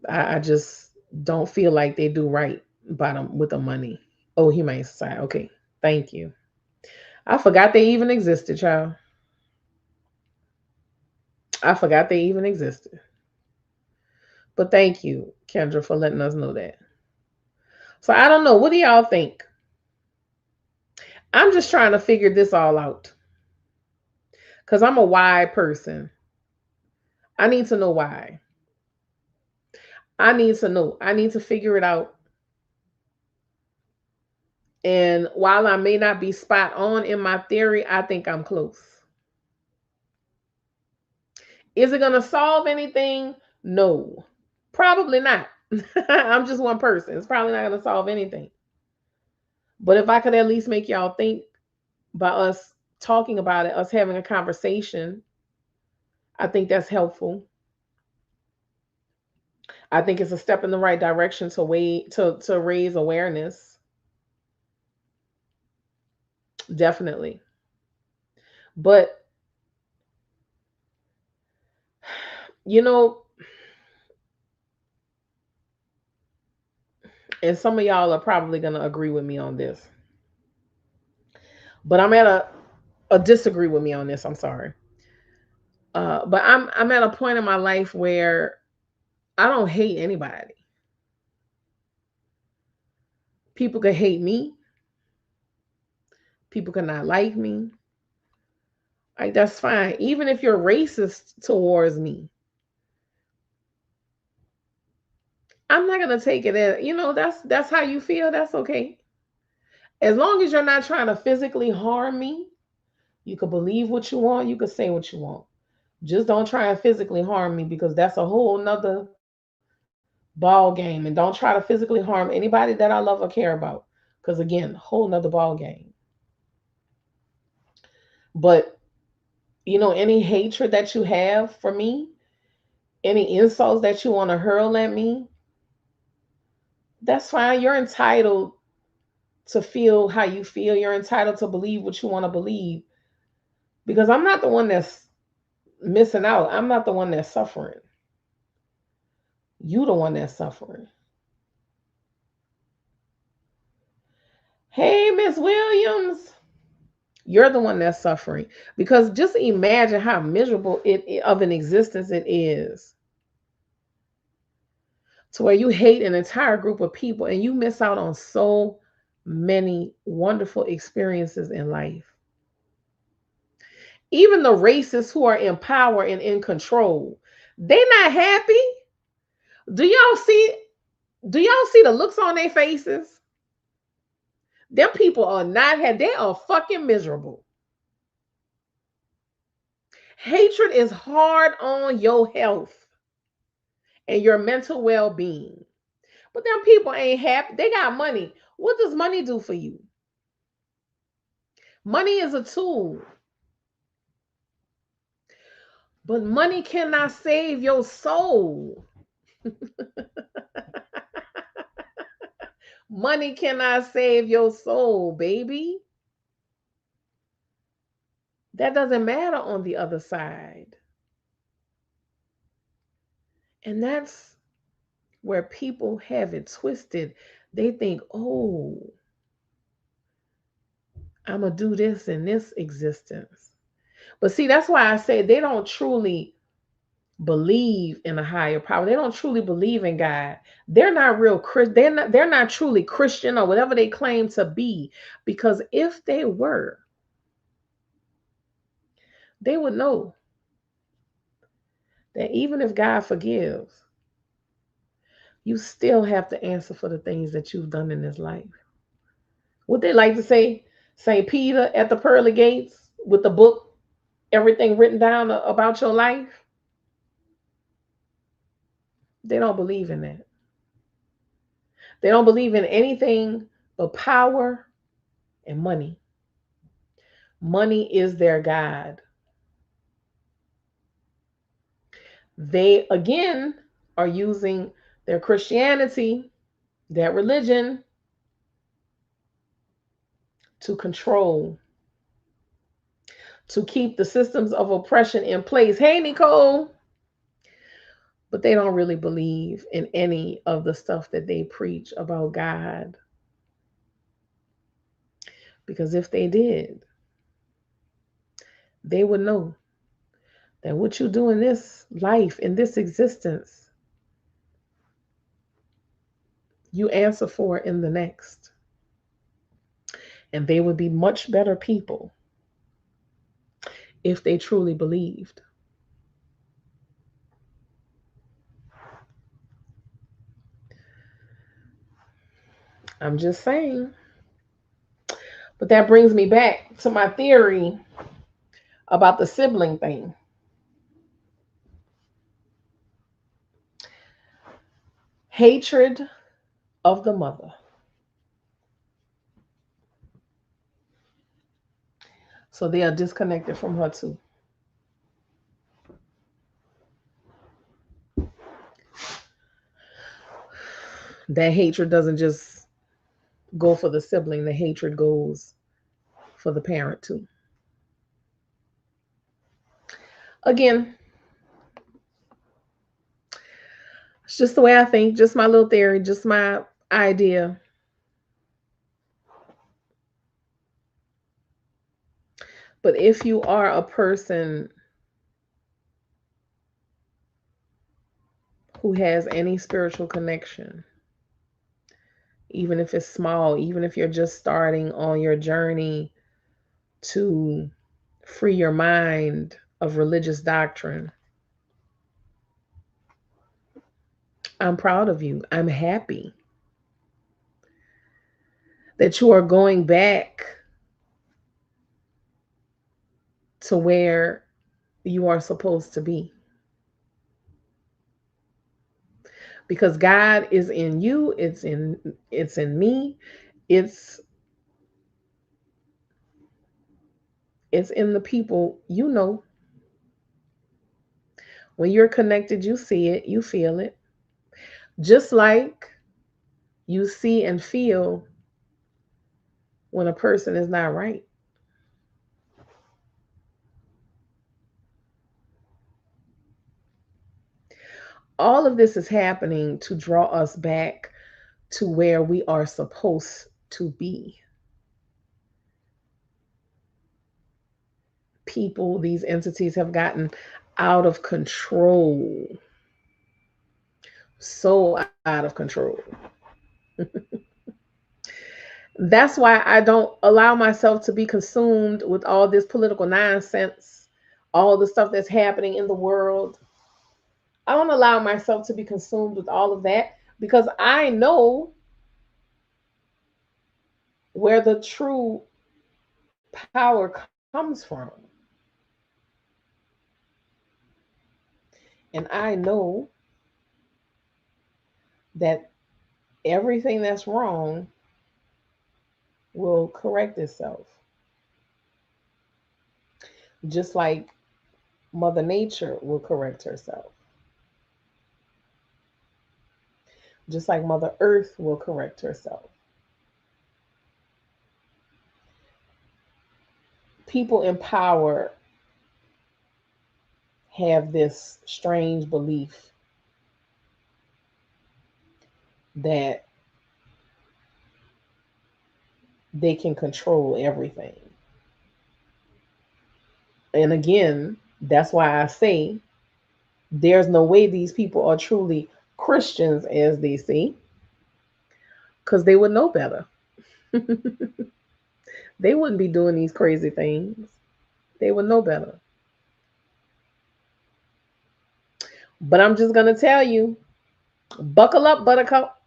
I just don't feel like they do right by them with the money. Oh, Humane Society. Okay, thank you. I forgot they even existed, child. I forgot they even existed. But thank you, Kendra, for letting us know that. So I don't know. What do y'all think? I'm just trying to figure this all out because I'm a why person. I need to know why. I need to know. I need to figure it out. And while I may not be spot on in my theory, I think I'm close. Is it going to solve anything? No, probably not. I'm just one person. It's probably not going to solve anything. But if I could at least make y'all think by us talking about it, us having a conversation, I think that's helpful. I think it's a step in the right direction to raise awareness. Definitely. But you know, and some of y'all are probably going to agree with me on this. But I'm at a disagree with me on this. I'm sorry. But I'm at a point in my life where I don't hate anybody. People could hate me. People could not like me. Like that's fine. Even if you're racist towards me, I'm not gonna take it as that's how you feel. That's okay. As long as you're not trying to physically harm me, you could believe what you want. You could say what you want. Just don't try and physically harm me because that's a whole nother ball game. And don't try to physically harm anybody that I love or care about. Because again, whole nother ball game. But any hatred that you have for me, any insults that you want to hurl at me, that's fine. You're entitled to feel how you feel. You're entitled to believe what you want to believe. Because I'm not the one that's missing out. I'm not the one that's suffering. You the one that's suffering. Hey, Miss Williams. You're the one that's suffering. Because just imagine how miserable of an existence it is to where you hate an entire group of people and you miss out on so many wonderful experiences in life. Even the racists who are in power and in control, they not happy. Do y'all see do y'all see the looks on their faces? Them people are not happy. They are fucking miserable. Hatred is hard on your health and your mental well-being. But them people ain't happy. They got money. What does money do for you? Money is a tool. But money cannot save your soul. Money cannot save your soul, baby. That doesn't matter on the other side. And that's where people have it twisted. They think, oh, I'm going to do this in this existence. But see, that's why I say they don't truly believe in a higher power. They don't truly believe in God. They're not real Christian. They're not truly Christian or whatever they claim to be. Because if they were, they would know that even if God forgives, you still have to answer for the things that you've done in this life. What they like to say, St. Peter at the pearly gates with the book, everything written down about your life. They don't believe in that. They don't believe in anything but power. and money. Money is their God. They, again, are using their Christianity, their religion, to control, to keep the systems of oppression in place. Hey, Nicole. But they don't really believe in any of the stuff that they preach about God. Because if they did, they would know that what you do in this life, in this existence, you answer for in the next. And they would be much better people if they truly believed. I'm just saying. But that brings me back to my theory about the sibling thing. Hatred of the mother. So they are disconnected from her too. That hatred doesn't just go for the sibling, the hatred goes for the parent too. Again, it's just the way I think, just my little theory, just my idea. But if you are a person who has any spiritual connection, even if it's small, even if you're just starting on your journey to free your mind of religious doctrine, I'm proud of you. I'm happy that you are going back to where you are supposed to be. Because God is in you, it's in me, it's it's in the people you know. When you're connected, you see it, you feel it. Just like you see and feel when a person is not right. All of this is happening to draw us back to where we are supposed to be. People, these entities have gotten out of control. So out of control. That's why I don't allow myself to be consumed with all this political nonsense, all the stuff that's happening in the world. I don't allow myself to be consumed with all of that because I know where the true power comes from. And I know that everything that's wrong will correct itself. Just like Mother Nature will correct herself. Just like Mother Earth will correct herself. People in power have this strange belief that they can control everything. And again, that's why I say there's no way these people are truly Christians as they say, because they would know better. They wouldn't be doing these crazy things. They would know better. But I'm just going to tell you, buckle up, buttercup.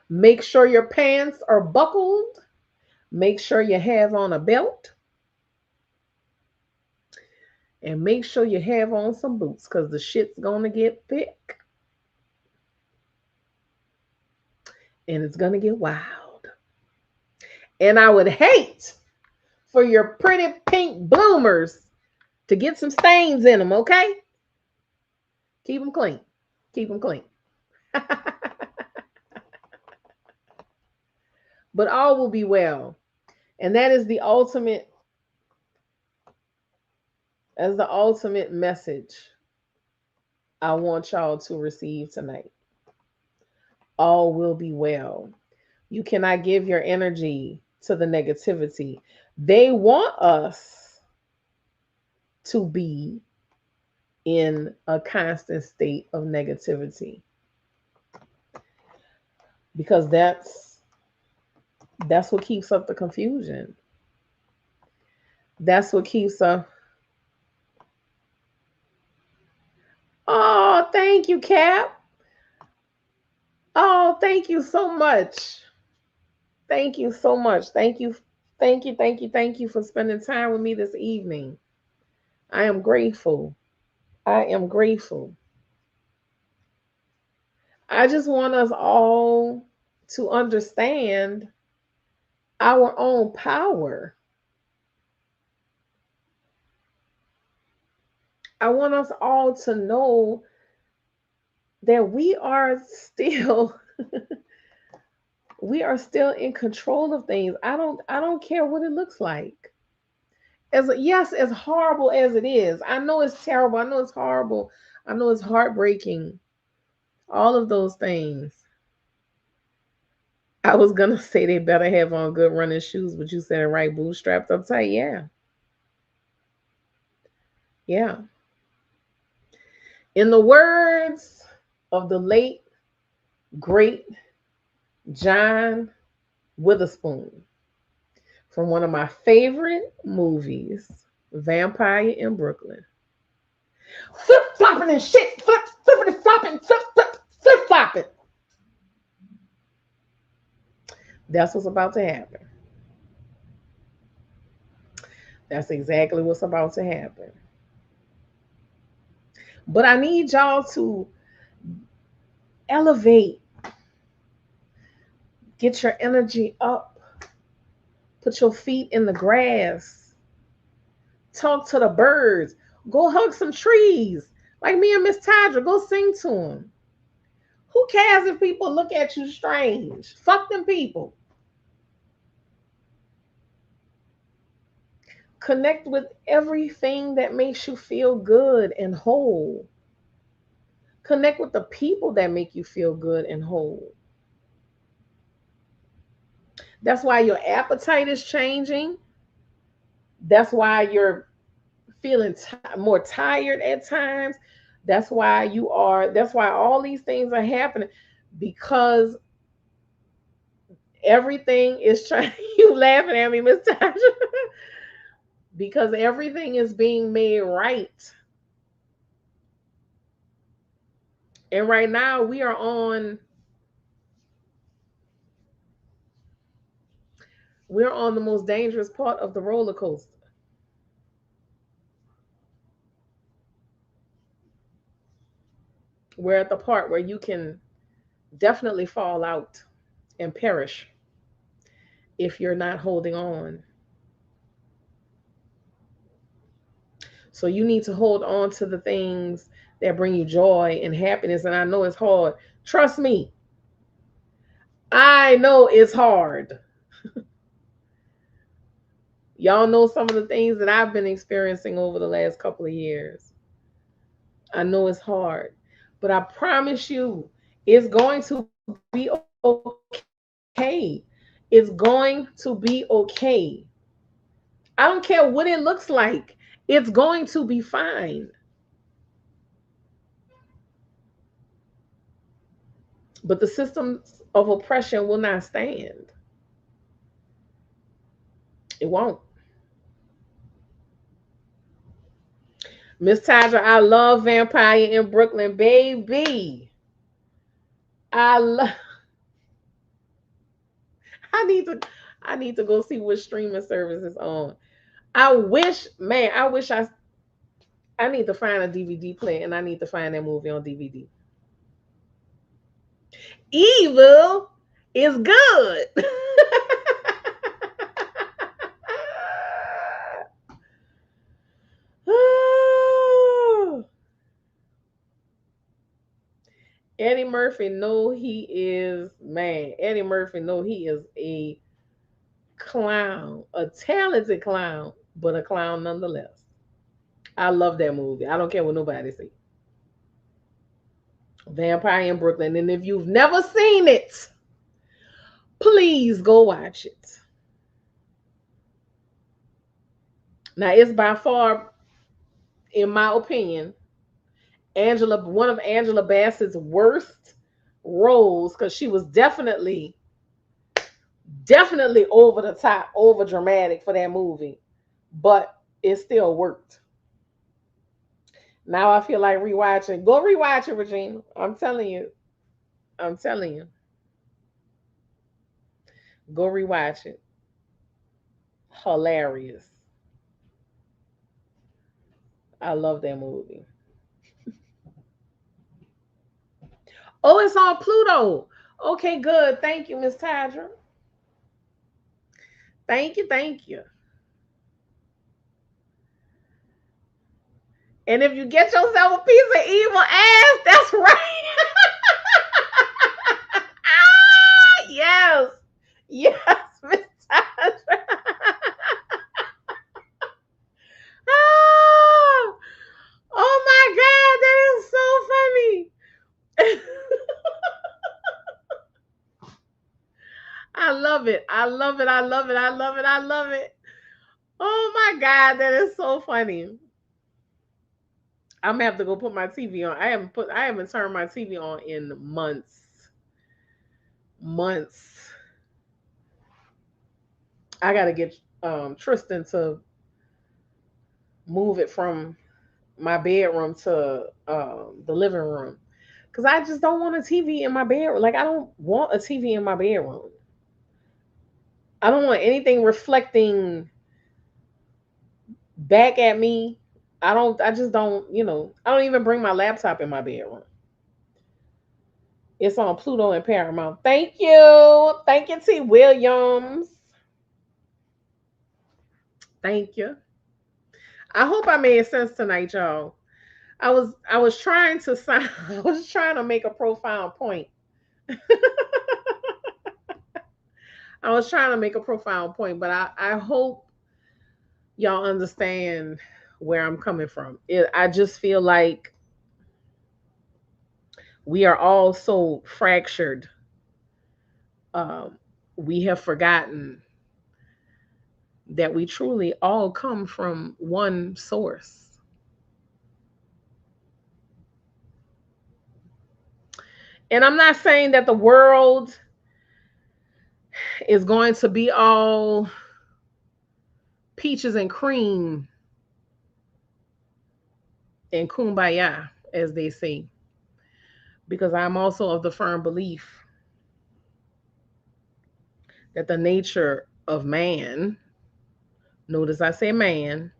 Make sure your pants are buckled. Make sure you have on a belt. And make sure you have on some boots because the shit's going to get thick. And it's going to get wild. And I would hate for your pretty pink bloomers to get some stains in them, okay? Keep them clean. Keep them clean. But all will be well. And that is the ultimate, as the ultimate message I want y'all to receive tonight. All will be well. You cannot give your energy to the negativity. They want us to be in a constant state of negativity because that's what keeps up the confusion. That's what keeps up. Oh, thank you, Cap. Oh, thank you so much. Thank you so much. Thank you. Thank you. Thank you. Thank you for spending time with me this evening. I am grateful. I am grateful. I just want us all to understand our own power. I want us all to know that we are still in control of things. I don't care what it looks like. As yes, as horrible as it is. I know it's terrible. I know it's horrible. I know it's heartbreaking. All of those things. I was gonna say they better have on good running shoes, but you said it right, bootstrapped up tight. Yeah. Yeah. In the words of the late, great John Witherspoon from one of my favorite movies, Vampire in Brooklyn. Flip flopping and shit, flipping and flopping, flip flopping. That's what's about to happen. That's exactly what's about to happen. But I need y'all to elevate, get your energy up, put your feet in the grass, talk to the birds, go hug some trees. Like me and Miss Tadra, go sing to them. Who cares if people look at you strange? Fuck them people. Connect with everything that makes you feel good and whole. Connect with the people that make you feel good and whole. That's why your appetite is changing. That's why you're feeling more tired at times. That's why all these things are happening because everything is trying. You laughing at me, Miss Tasha? Because everything is being made right. And right now we're on the most dangerous part of the roller coaster. We're at the part where you can definitely fall out and perish if you're not holding on. So you need to hold on to the things that bring you joy and happiness. And I know it's hard. Trust me, I know it's hard. Y'all know some of the things that I've been experiencing over the last couple of years. I know it's hard, but I promise you, it's going to be okay. It's going to be okay. I don't care what it looks like, it's going to be fine. But the systems of oppression will not stand. It won't. Miss Tadra, I love Vampire in Brooklyn, baby. I love. I need to. I need to go see what streaming service is on. I wish, man. I wish I. I need to find a DVD player, and I need to find that movie on DVD. Evil is good. Eddie Murphy know he is man. Eddie Murphy know he is a clown, a talented clown, but a clown nonetheless. I love that movie. I don't care what nobody say. Vampire in Brooklyn. And if you've never seen it, please go watch it. Now it's by far, in my opinion, one of Angela Bassett's worst roles because she was definitely over the top, over dramatic for that movie, but it still worked. Now I feel like rewatching. Go rewatch it, Regina. I'm telling you. I'm telling you. Go rewatch it. Hilarious. I love that movie. Oh, it's on Pluto. Okay, good. Thank you, Miss Tadra. Thank you, thank you. And if you get yourself a piece of evil ass, that's right. Ah, yes. Yes, Miss Tadra. Oh, oh my God, that is so funny. I love it. I love it. I love it. I love it. I love it. Oh my God, that is so funny. I'm gonna have to go put my TV on. I haven't turned my TV on in months. Months. I gotta get Tristan to move it from my bedroom to the living room. Cause I just don't want a TV in my bedroom. Like I don't want a TV in my bedroom. I don't want anything reflecting back at me. I just don't, I don't even bring my laptop in my bedroom. It's on Pluto and Paramount. Thank you. Thank you, T. Williams. Thank you. I hope I made sense tonight, y'all. I was trying to sound I was trying to make a profound point. I was trying to make a profound point, but I hope y'all understand where I'm coming from. I just feel like we are all so fractured. Um, we have forgotten that we truly all come from one source. And I'm not saying that the world is going to be all peaches and cream and kumbaya, as they say, because I'm also of the firm belief that the nature of man, notice I say man,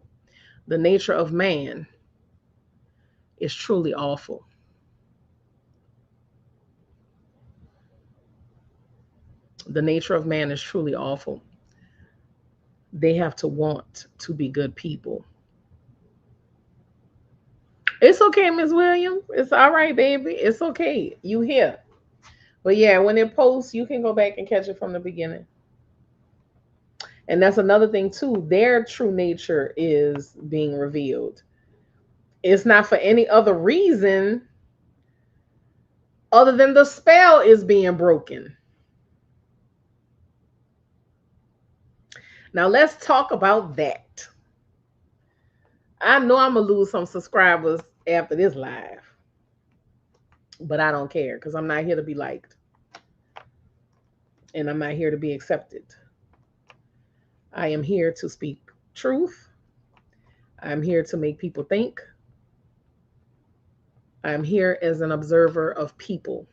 the nature of man is truly awful. The nature of man is truly awful. They have to want to be good people. It's okay, Miss Williams. It's all right, baby. It's okay. You here. But yeah, when it posts, you can go back and catch it from the beginning. And that's another thing too. Their true nature is being revealed. It's not for any other reason other than the spell is being broken. Now let's talk about that. I know I'm gonna lose some subscribers after this live, but I don't care because I'm not here to be liked and I'm not here to be accepted. I am here to speak truth. I'm here to make people think. I'm here as an observer of people.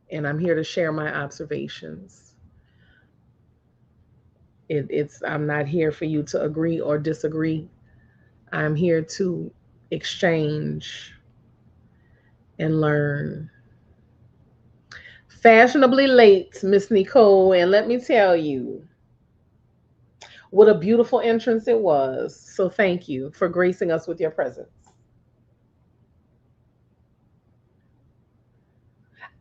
And I'm here to share my observations. I'm not here for you to agree or disagree. I'm here to exchange and learn. Fashionably late, Miss Nicole, and let me tell you, what a beautiful entrance it was. So thank you for gracing us with your presence.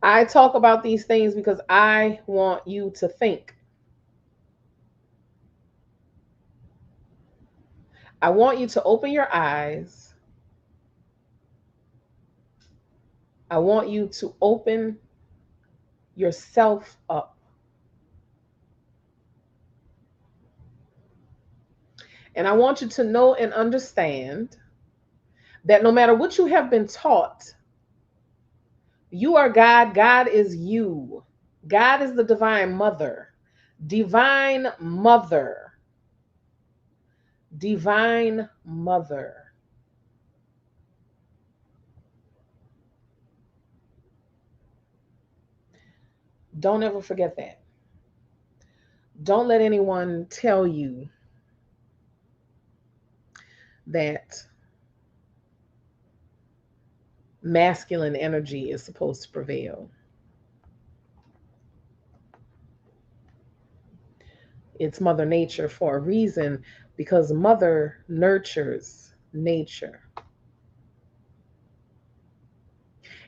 I talk about these things because I want you to think. I want you to open your eyes. I want you to open yourself up. And I want you to know and understand that no matter what you have been taught, you are God, God is you. God is the divine mother. Divine mother. Divine mother. Don't ever forget that. Don't let anyone tell you that masculine energy is supposed to prevail. It's Mother Nature for a reason because Mother nurtures nature.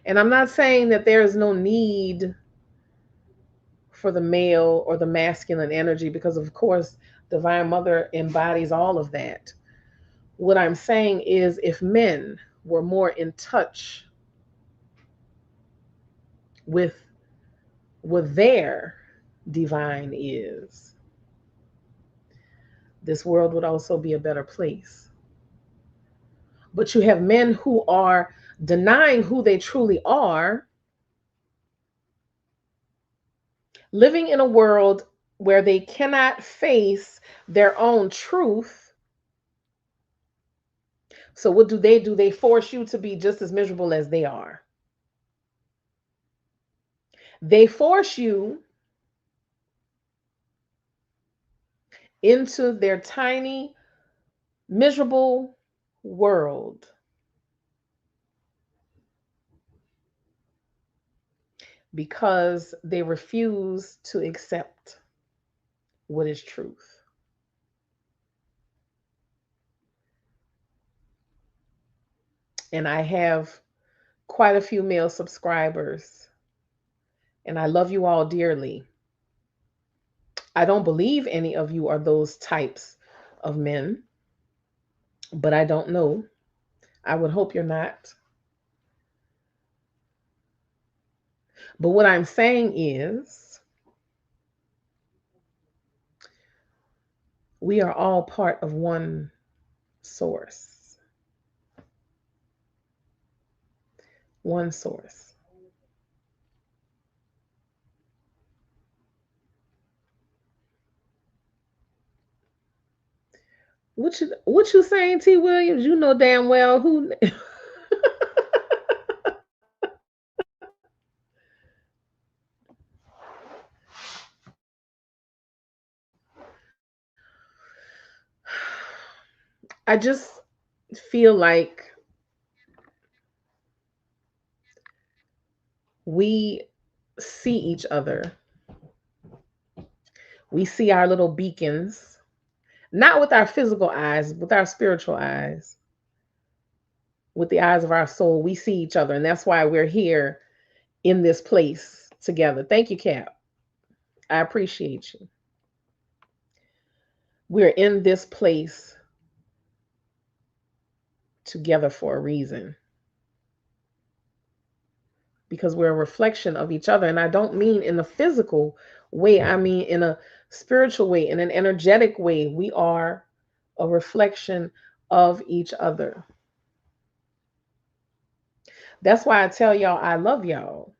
And I'm not saying that there is no need for the male or the masculine energy because, of course, Divine Mother embodies all of that. What I'm saying is, if men were more in touch with what their divine is, this world would also be a better place. But you have men who are denying who they truly are, living in a world where they cannot face their own truth. So, what do? They force you to be just as miserable as they are. They force you into their tiny, miserable world because they refuse to accept what is truth. And I have quite a few male subscribers, and I love you all dearly. I don't believe any of you are those types of men, but I don't know. I would hope you're not. But what I'm saying is, we are all part of one source. One source. What you saying, T. Williams? You know damn well who. I just feel like we see each other. We see our little beacons, not with our physical eyes, with our spiritual eyes, with the eyes of our soul. We see each other, and that's why we're here in this place together. Thank you, Cap. I appreciate you. We're in this place together for a reason because we're a reflection of each other. And I don't mean in a physical way, I mean in a spiritual way, in an energetic way. We are a reflection of each other. That's why I tell y'all I love y'all.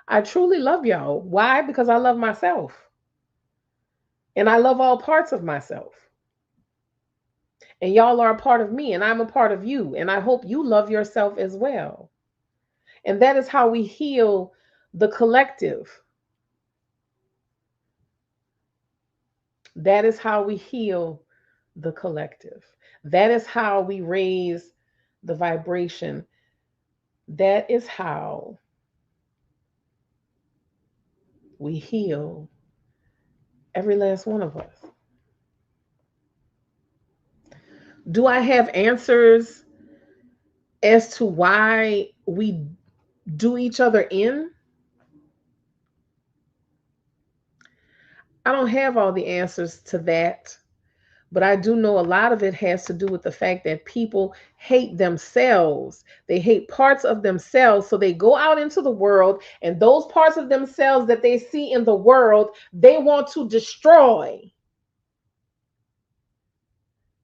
I truly love y'all. Why? Because I love myself. And I love all parts of myself. And y'all are a part of me, and I'm a part of you. And I hope you love yourself as well. And that is how we heal the collective. That is how we heal the collective. That is how we raise the vibration. That is how we heal every last one of us. Do I have answers as to why we do each other in? I don't have all the answers to that, but I do know a lot of it has to do with the fact that people hate themselves. They hate parts of themselves. So they go out into the world, and those parts of themselves that they see in the world, they want to destroy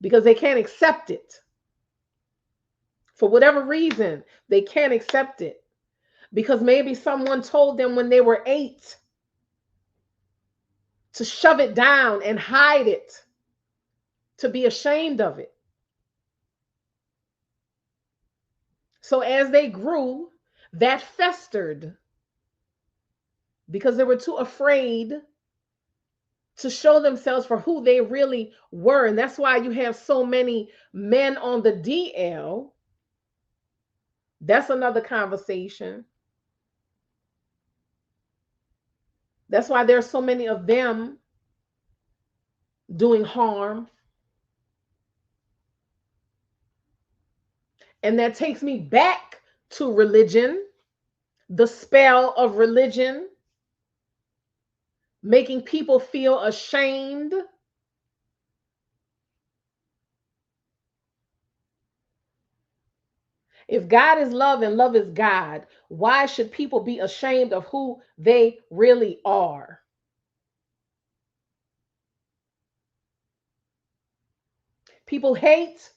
because they can't accept it. For whatever reason, they can't accept it because maybe someone told them when they were 8 to shove it down and hide it, to be ashamed of it. So as they grew, that festered because they were too afraid to show themselves for who they really were. And that's why you have so many men on the DL. That's another conversation. That's why there's so many of them doing harm. And that takes me back to religion, the spell of religion, making people feel ashamed. If God is love and love is God, why should people be ashamed of who they really are? People hate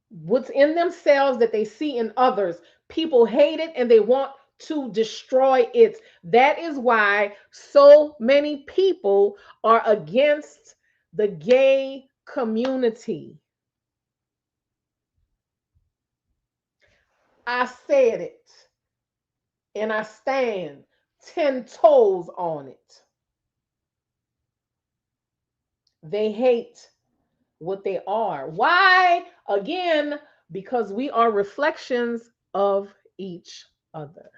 what's in themselves that they see in others. People hate it and they want to destroy it. That is why so many people are against the gay community. I said it and I stand 10 toes on it. They hate what they are. Why? Again, because we are reflections of each other.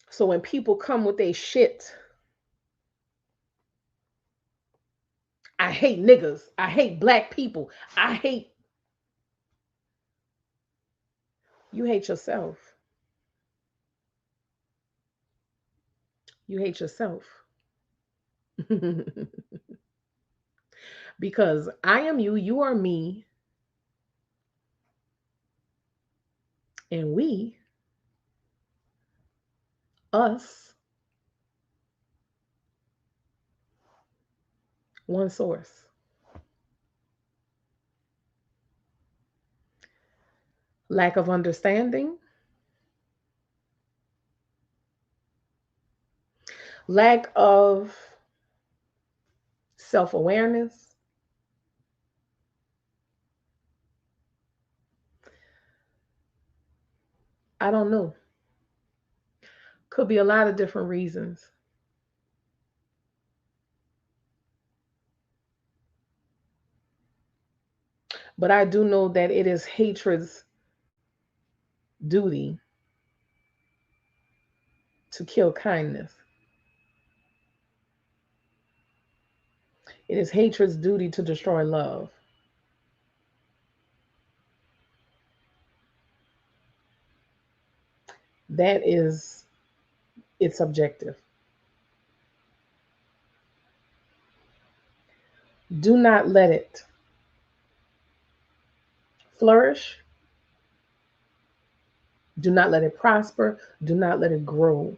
So when people come with their shit, I hate niggas, I hate black people, I hate, you hate yourself. You hate yourself. Because I am you, you are me, and we, us, one source. Lack of understanding, lack of self awareness. I don't know. Could be a lot of different reasons. But I do know that it is hatred's duty to kill kindness. It is hatred's duty to destroy love. That is its objective. Do not let it flourish. Do not let it prosper. Do not let it grow.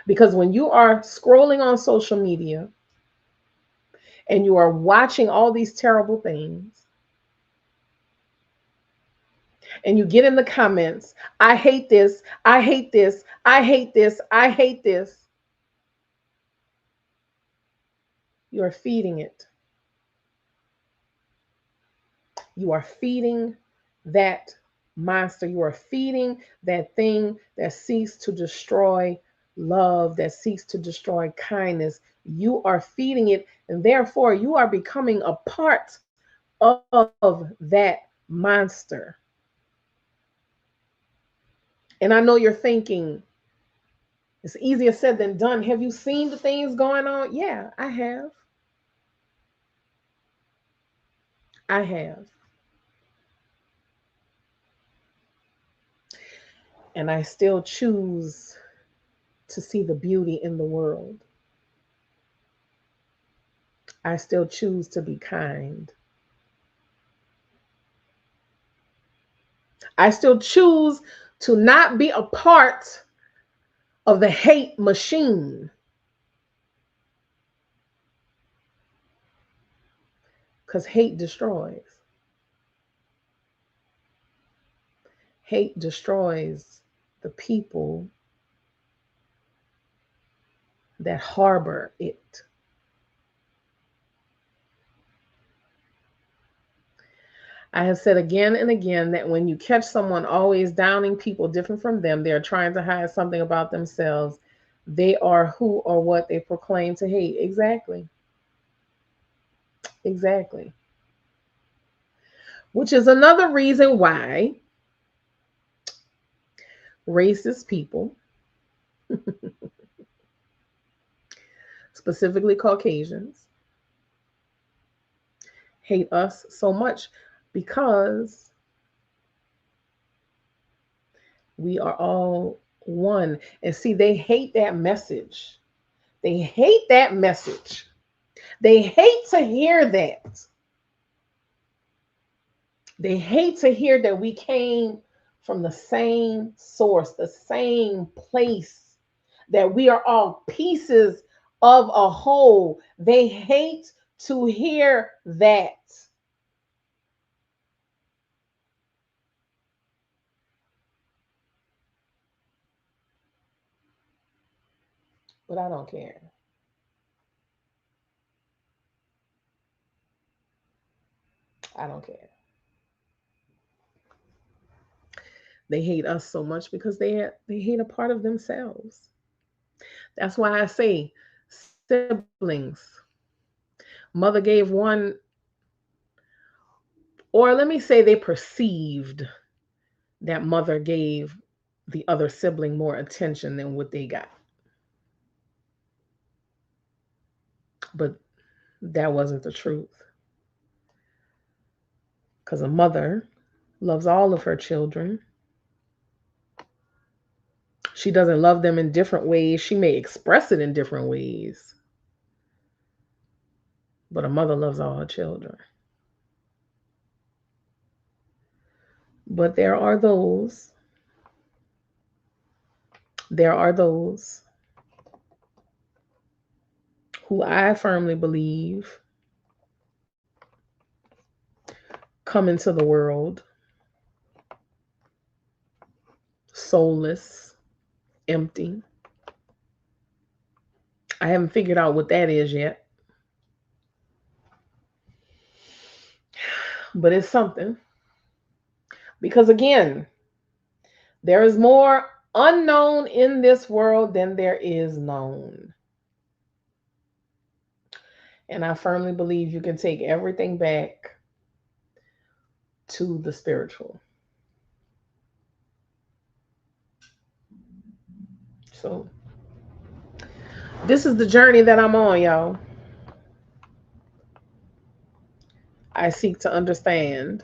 Because when you are scrolling on social media and you are watching all these terrible things and you get in the comments, I hate this, I hate this, I hate this, I hate this, you are feeding it. You are feeding that monster. You are feeding that thing that seeks to destroy love, that seeks to destroy kindness. You are feeding it, and therefore you are becoming a part of that monster. And I know you're thinking, It's easier said than done. Have you seen the things going on? Yeah, I have. I have. And I still choose to see the beauty in the world. I still choose to be kind. I still choose to not be a part of the hate machine because hate destroys. Hate destroys the people that harbor it. I have said again and again that when you catch someone always downing people different from them, they are trying to hide something about themselves. They are who or what they proclaim to hate. Exactly. Exactly. Which is another reason why racist people, specifically Caucasians, hate us so much because we are all one. And see, they hate that message. They hate that message. They hate to hear that. They hate to hear that we came from the same source, the same place, that we are all pieces of a whole. They hate to hear that. But I don't care. I don't care. They hate us so much because they hate a part of themselves. That's why I say siblings. Mother gave one, or let me say they perceived that mother gave the other sibling more attention than what they got. But that wasn't the truth. Because a mother loves all of her children. She doesn't love them in different ways. She may express it in different ways, but a mother loves all her children. But there are those who I firmly believe come into the world soulless, empty. I haven't figured out what that is yet, but it's something. Because again, there is more unknown in this world than there is known. And I firmly believe you can take everything back to the spiritual. So, this is the journey that I'm on, y'all. I seek to understand,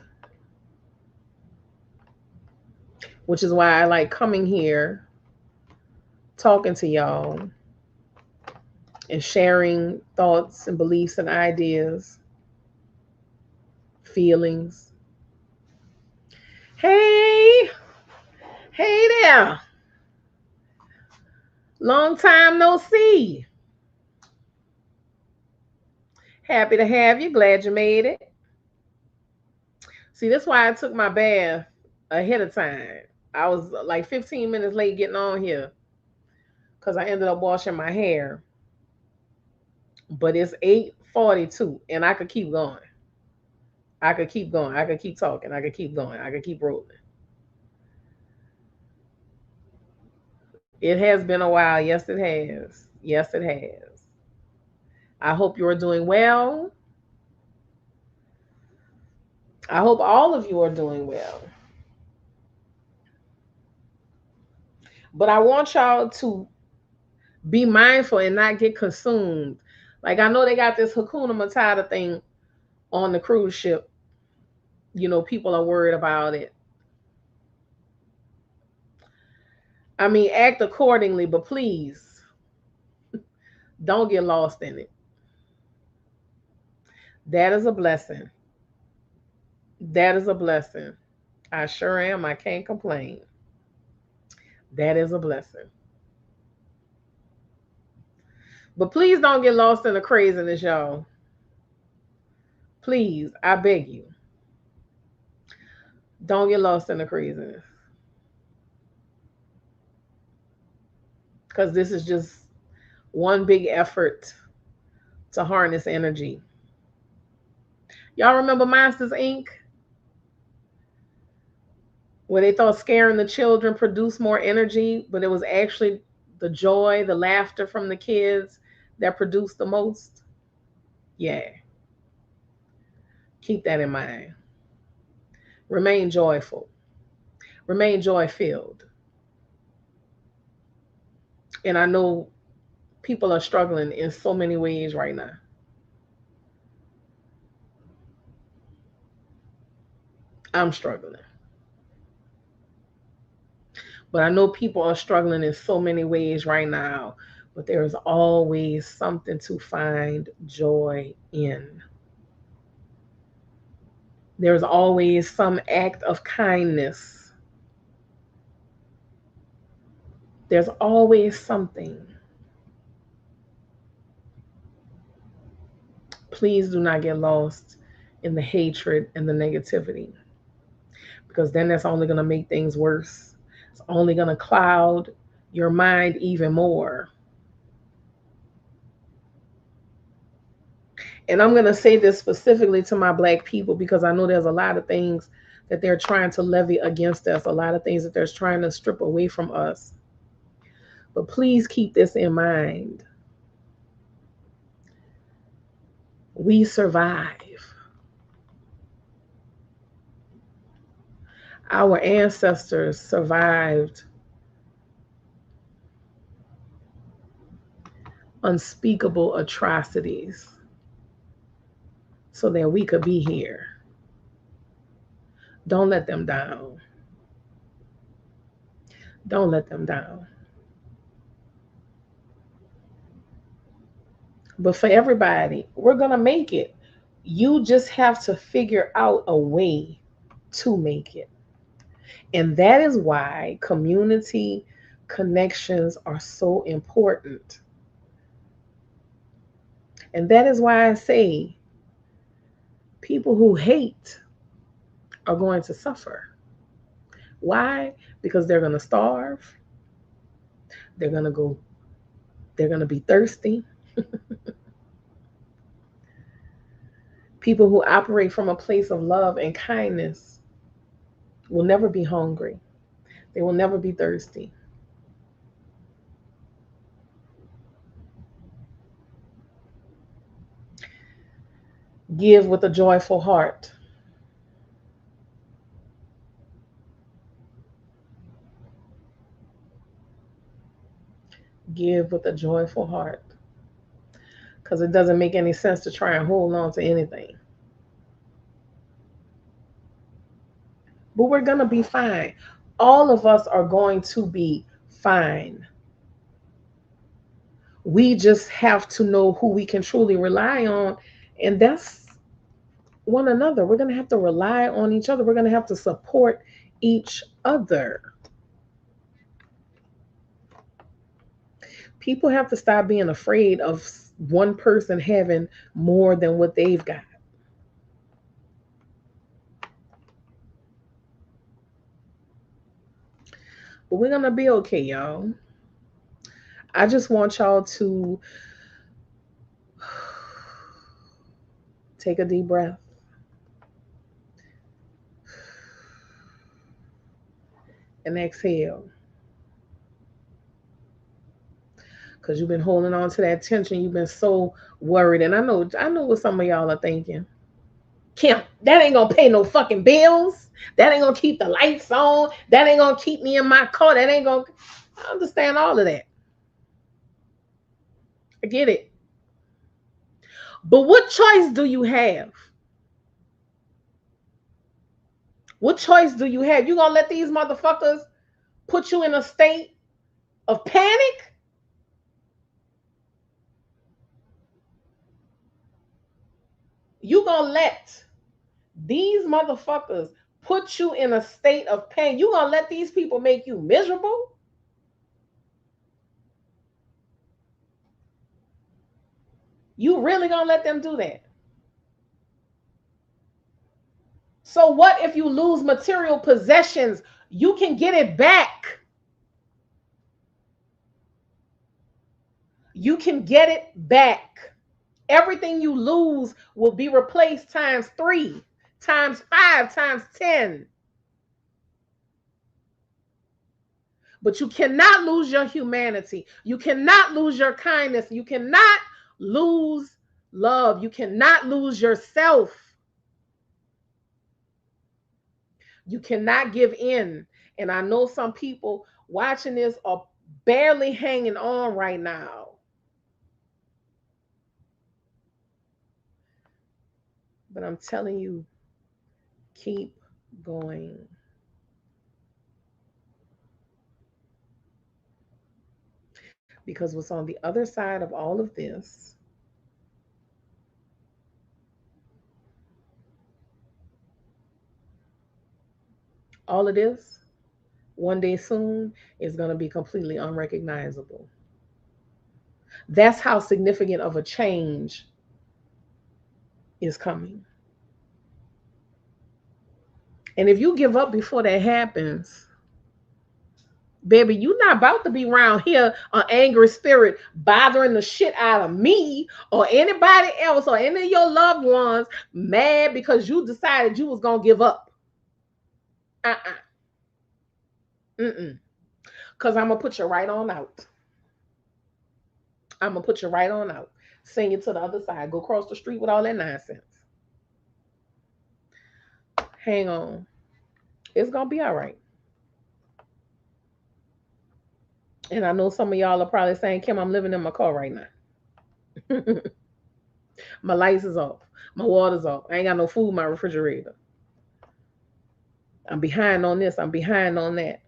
which is why I like coming here, talking to y'all, and sharing thoughts and beliefs and ideas, feelings. Hey, hey there. Long time no see. Happy to have you. Glad you made it. See, that's why I took my bath ahead of time. I was like 15 minutes late getting on here because I ended up washing my hair. But it's 8:42 and I could keep going. I could keep going. I could keep talking. I could keep going. I could keep rolling. It has been a while. Yes, it has. Yes, it has. I hope you're doing well. I hope all of you are doing well. But I want y'all to Be mindful and not get consumed. Like I know they got this Hakuna Matata thing on the cruise ship. You know, people are worried about it. I mean, act accordingly, but please don't get lost in it. That is a blessing. That is a blessing. I sure am. I can't complain. That is a blessing. But please don't get lost in the craziness, y'all. Please, I beg you. Don't get lost in the craziness. Because this is just one big effort to harness energy. Y'all remember Monsters Inc., where they thought scaring the children produced more energy, but it was actually the joy, the laughter from the kids that produced the most? Yeah. Keep that in mind. Remain joyful. Remain joy filled. And I know people are struggling in so many ways right now. I'm struggling. But I know people are struggling in so many ways right now. But there's always something to find joy in. There's always some act of kindness. There's always something. Please do not get lost in the hatred and the negativity, because then that's only going to make things worse. It's only going to cloud your mind even more. And I'm going to say this specifically to my Black people, because I know there's a lot of things that they're trying to levy against us, a lot of things that they're trying to strip away from us. But please keep this in mind. We survive. Our ancestors survived unspeakable atrocities so that we could be here. Don't let them down. Don't let them down. But for everybody, we're going to make it. You just have to figure out a way to make it. And that is why community connections are so important. And that is why I say people who hate are going to suffer. Why? Because they're going to starve. They're going to be thirsty. People who operate from a place of love and kindness will never be hungry. They will never be thirsty. Give with a joyful heart. Give with a joyful heart. Because it doesn't make any sense to try and hold on to anything. But we're going to be fine. All of us are going to be fine. We just have to know who we can truly rely on. And that's one another. We're going to have to rely on each other. We're going to have to support each other. People have to stop being afraid of one person having more than what they've got. But we're going to be okay, y'all. I just want y'all to take a deep breath. And exhale. Because you've been holding on to that tension. You've been so worried. And I know what some of y'all are thinking. Kim, that ain't going to pay no fucking bills. That ain't going to keep the lights on. That ain't going to keep me in my car. That ain't going to... I understand all of that. I get it. But what choice do you have? What choice do you have? You gonna let these motherfuckers put you in a state of panic? You gonna let these motherfuckers put you in a state of pain? You gonna let these people make you miserable? You really gonna let them do that? So what if you lose material possessions? You can get it back. You can get it back. Everything you lose will be replaced times 3, times 5, times 10. But you cannot lose your humanity. You cannot lose your kindness. You cannot lose love. You cannot lose yourself. You cannot give in. And I know some people watching this are barely hanging on right now. But I'm telling you, keep going. Because what's on the other side of all of this, all of this, one day soon is going to be completely unrecognizable. That's how significant of a change is coming. And if you give up before that happens, baby, you're not about to be around here an angry spirit bothering the shit out of me or anybody else or any of your loved ones mad because you decided you was going to give up. Uh-uh. Mm-mm. Because I'm going to put you right on out. I'm going to put you right on out. Send you to the other side. Go across the street with all that nonsense. Hang on. It's going to be all right. And I know some of y'all are probably saying, Kim, I'm living in my car right now. My lights is off. My water's off. I ain't got no food in my refrigerator. I'm behind on this. I'm behind on that.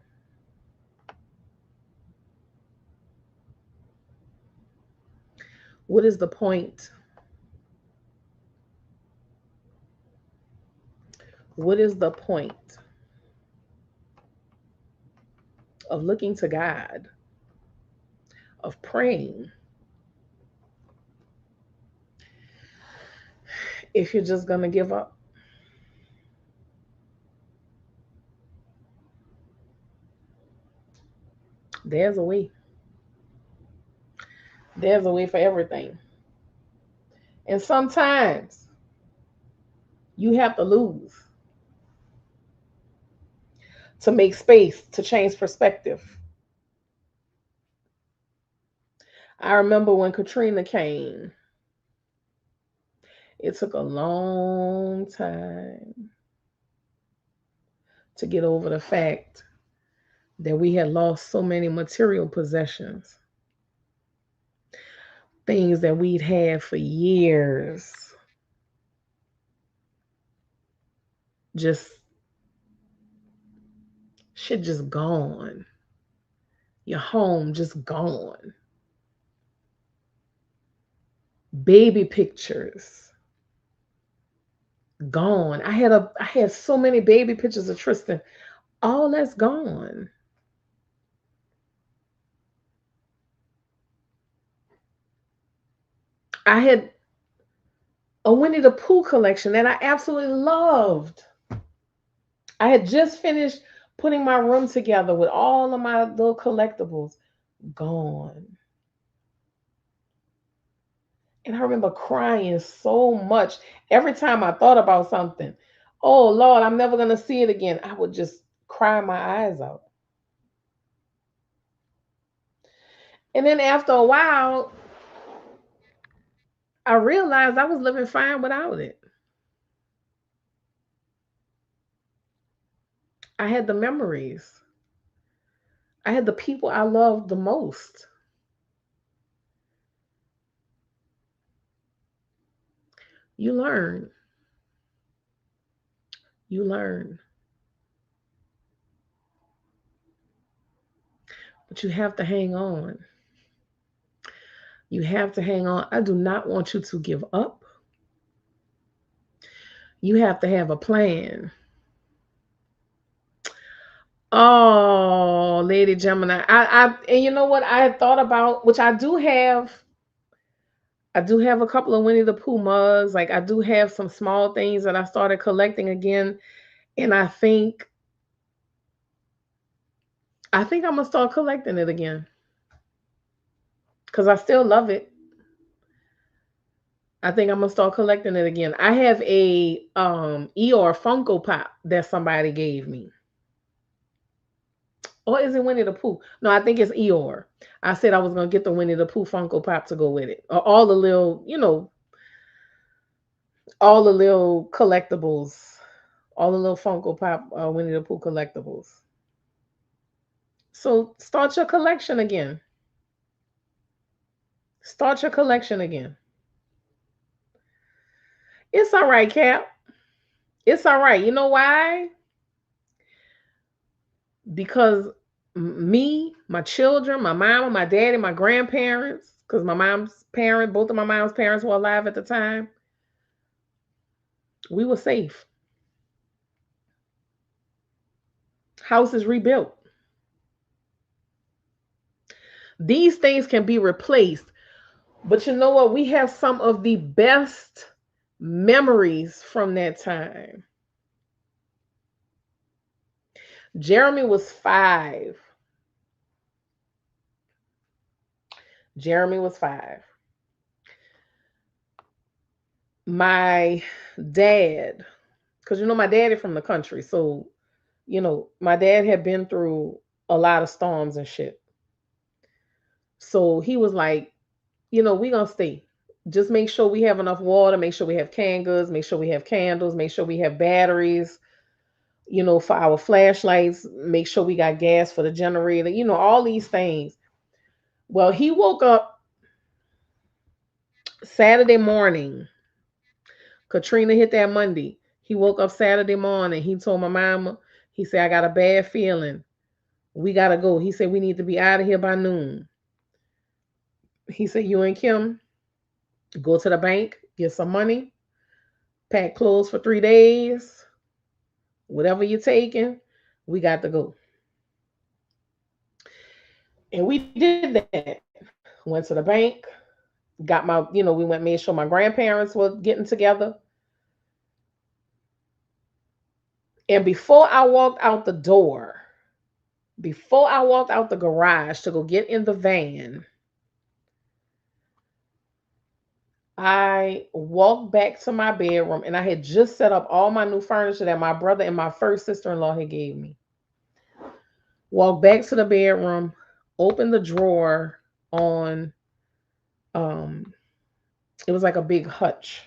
What is the point? What is the point of looking to God, of praying, if you're just going to give up? There's a way. There's a way for everything. And sometimes you have to lose to make space, to change perspective. I remember when Katrina came, it took a long time to get over the fact that we had lost so many material possessions, things that we'd had for years, just shit just gone. Your home just gone. Baby pictures gone. I had so many baby pictures of Tristan. All that's gone. I had a Winnie the Pooh collection that I absolutely loved. I had just finished putting my room together with all of my little collectibles. Gone. And I remember crying so much every time I thought about something. Oh Lord, I'm never gonna see it again. I would just cry my eyes out. And then after a while, I realized I was living fine without it. I had the memories. I had the people I loved the most. You learn. You learn. But you have to hang on. You have to hang on. I do not want you to give up. You have to have a plan. Oh, Lady Gemini. And you know what I had thought about, which I do have a couple of Winnie the Pooh mugs. Like I do have some small things that I started collecting again. And I think I'm gonna start collecting it again. Because I still love it. I think I'm gonna start collecting it again. I have a Eeyore Funko Pop that somebody gave me. Or is it Winnie the Pooh? No, I think it's Eeyore. I said I was gonna get the Winnie the Pooh Funko Pop to go with it. Or all the little, all the little collectibles, all the little Funko Pop Winnie the Pooh collectibles. So start your collection again. Start your collection again. It's all right, Cap. It's all right. You know why? Because me, my children, my mama, my daddy, my grandparents, because both of my mom's parents were alive at the time, we were safe. House is rebuilt. These things can be replaced. But you know what? We have some of the best memories from that time. Jeremy was 5. Jeremy was 5. My dad, because my daddy from the country, so my dad had been through a lot of storms and shit. So he was like, we gonna stay. Just make sure we have enough water, make sure we have canned goods, make sure we have candles, make sure we have batteries, for our flashlights, make sure we got gas for the generator, all these things. Well, he woke up Saturday morning. Katrina hit that Monday. He woke up Saturday morning. He told my mama, he said, I got a bad feeling. We got to go. He said, we need to be out of here by noon. He said, you and Kim go to the bank, get some money, pack clothes for 3 days, whatever you're taking, we got to go. And we did that. Went to the bank, got we went, made sure my grandparents were getting together. And before I walked out the garage to go get in the van, I walked back to my bedroom and I had just set up all my new furniture that my brother and my first sister-in-law had gave me. Walked back to the bedroom, opened the drawer on it was like a big hutch.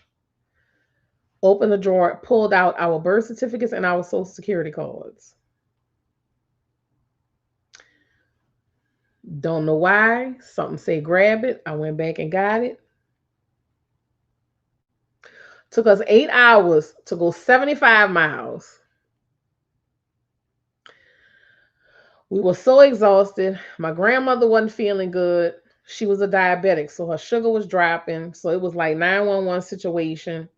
Opened the drawer, pulled out our birth certificates and our social security cards. Don't know why. Something said grab it. I went back and got it. Took us 8 hours to go 75 miles. We were so exhausted. My grandmother wasn't feeling good. She was a diabetic, so her sugar was dropping. So it was like 911 situation.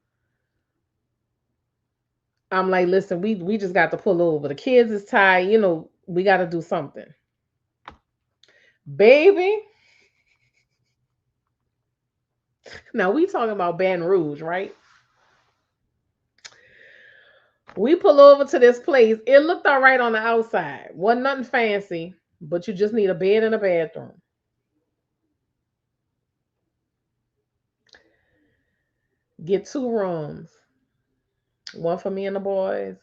I'm like, listen, we just got to pull over. The kids is tired. We got to do something. Baby. Now we talking about Baton Rouge, right? We pull over to this place. It looked all right on the outside. Wasn't nothing fancy, but you just need a bed and a bathroom. Get 2 rooms. One for me and the boys.